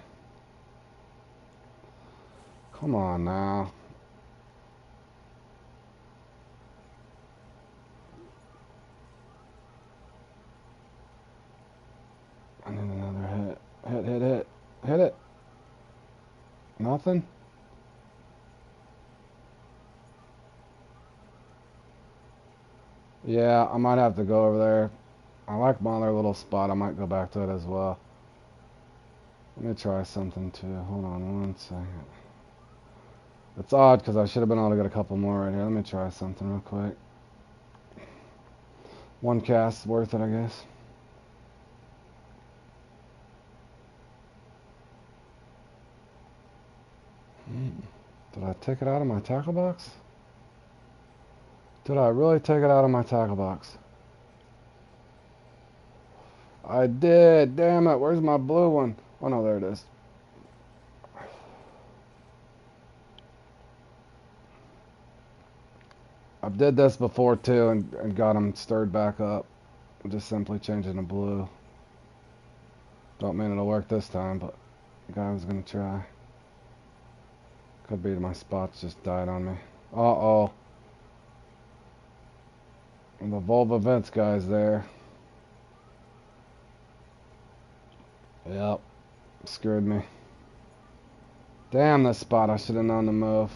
Come on now. I need another hit. Hit. Hit it. Nothing? Yeah, I might have to go over there. I like my other little spot. I might go back to it as well. Let me try something too. Hold on 1 second. It's odd because I should have been able to get a couple more right here. Let me try something real quick. 1 cast worth it, I guess. Did I take it out of my tackle box? Did I really take it out of my tackle box? I did. Damn it. Where's my blue one? Oh, no, there it is. I did this before, too, and got them stirred back up. Just simply changing the blue. Don't mean it'll work this time, but the guy was going to try. Could be my spots just died on me. Uh-oh. The Volva Vents guy's there. Yep. Screwed me. Damn, this spot. I should have known the move.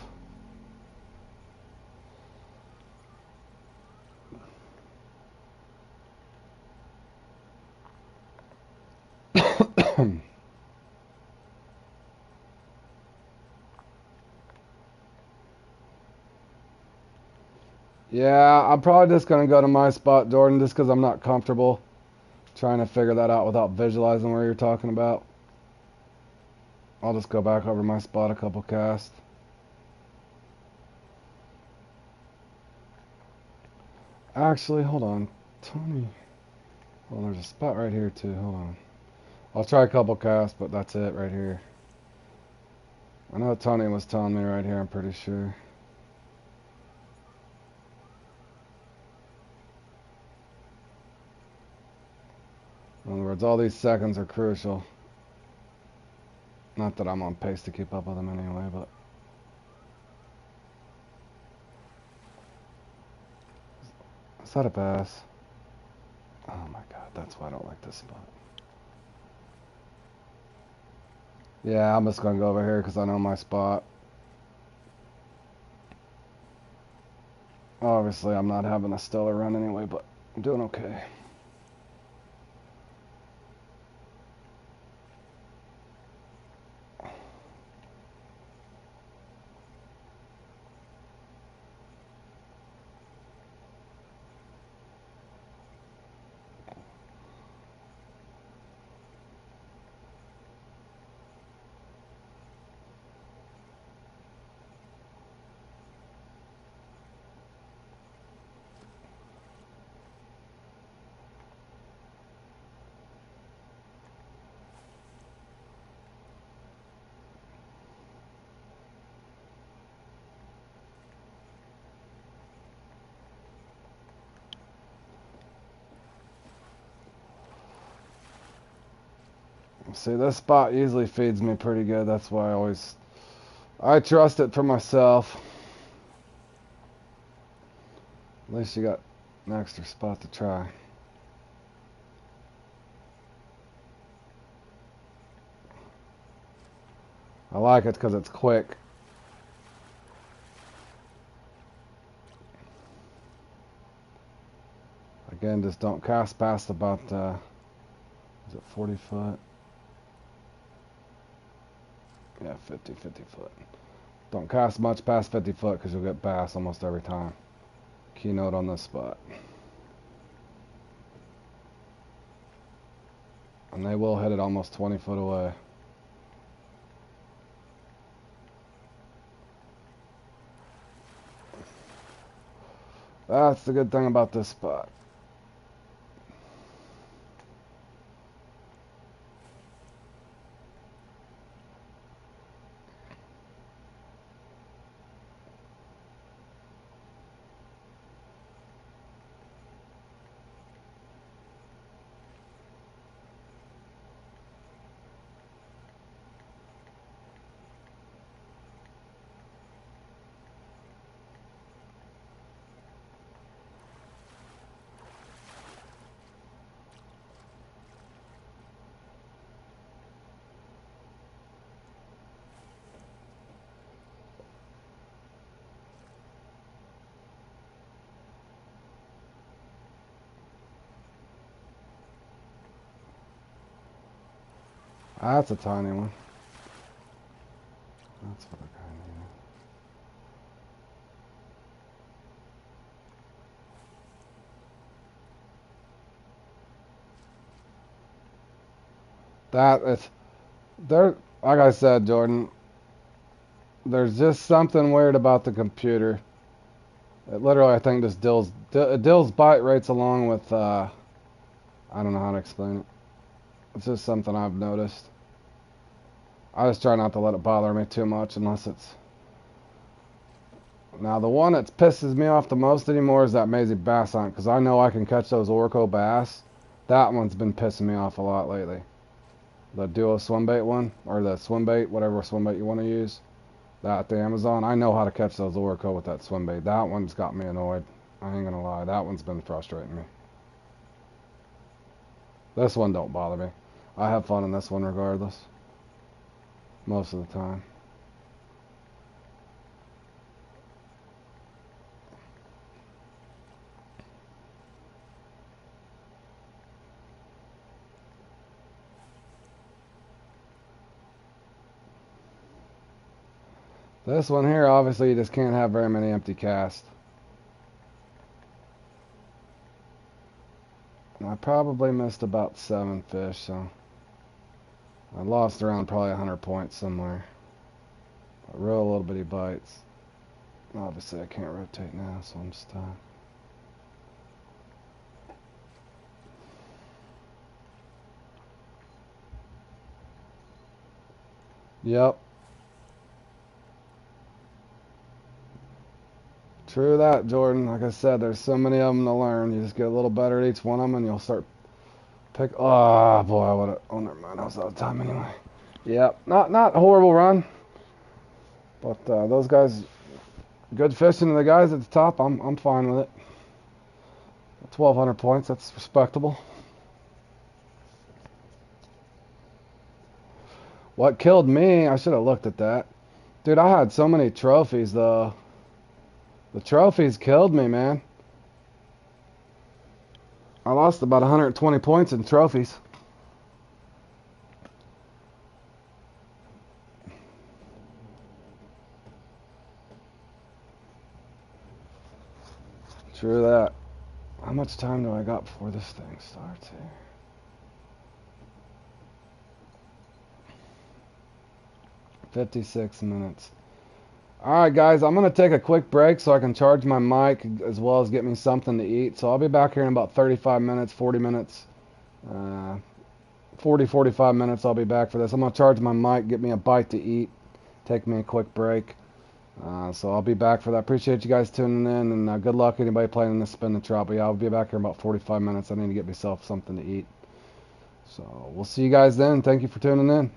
Yeah, I'm probably just going to go to my spot, Jordan, just because I'm not comfortable trying to figure that out without visualizing where you're talking about. I'll just go back over my spot a couple casts. Actually, hold on. Tony. Well, there's a spot right here too. Hold on. I'll try a couple casts, but that's it right here. I know Tony was telling me right here, I'm pretty sure. In other words, all these seconds are crucial. Not that I'm on pace to keep up with them anyway, but... Is that a bass? Oh my god, that's why I don't like this spot. Yeah, I'm just gonna go over here because I know my spot. Obviously, I'm not having a stellar run anyway, but I'm doing okay. See, this spot usually feeds me pretty good. That's why I trust it for myself. At least you got an extra spot to try. I like it because it's quick. Again, just don't cast past about, is it 40 foot? Yeah, 50 foot. Don't cast much past 50 foot because you'll get bass almost every time. Keynote on this spot. And they will hit it almost 20 foot away. That's the good thing about this spot. That's a tiny one. That's what I kind of need. That is, there. Like I said, Jordan, there's just something weird about the computer. It literally, I think, just deals bite rates along with. I don't know how to explain it. It's just something I've noticed. I just try not to let it bother me too much unless it's... Now, the one that pisses me off the most anymore is that Maisie bass hunt, because I know I can catch those Orco bass. That one's been pissing me off a lot lately. The duo swim bait one, or the swim bait, whatever swim bait you want to use. That at the Amazon. I know how to catch those Orco with that swim bait. That one's got me annoyed. I ain't gonna lie. That one's been frustrating me. This one don't bother me. I have fun in this one regardless. Most of the time. This one here, obviously, you just can't have very many empty casts. I probably missed about 7 fish, so I lost around probably 100 points somewhere. Real little bitty bites. Obviously I can't rotate now, so I'm stuck. Yep. True that, Jordan. Like I said, there's so many of them to learn. You just get a little better at each one of them, and you'll start pick. Oh boy, I would have. Oh, never mind. I was out of time anyway. Yep. Not a horrible run, but those guys, good fishing. The guys at the top, I'm fine with it. 1,200 points. That's respectable. What killed me? I should have looked at that. Dude, I had so many trophies. The trophies killed me, man. I lost about 120 points in trophies. True that. How much time do I got before this thing starts here? "56 minutes. Alright guys, I'm going to take a quick break so I can charge my mic as well as get me something to eat. So I'll be back here in about 35 minutes, 40 minutes. 45 minutes I'll be back for this. I'm going to charge my mic, get me a bite to eat, take me a quick break. So I'll be back for that. Appreciate you guys tuning in, and good luck anybody playing in this spin the trout. But yeah, I'll be back here in about 45 minutes. I need to get myself something to eat. So we'll see you guys then. Thank you for tuning in.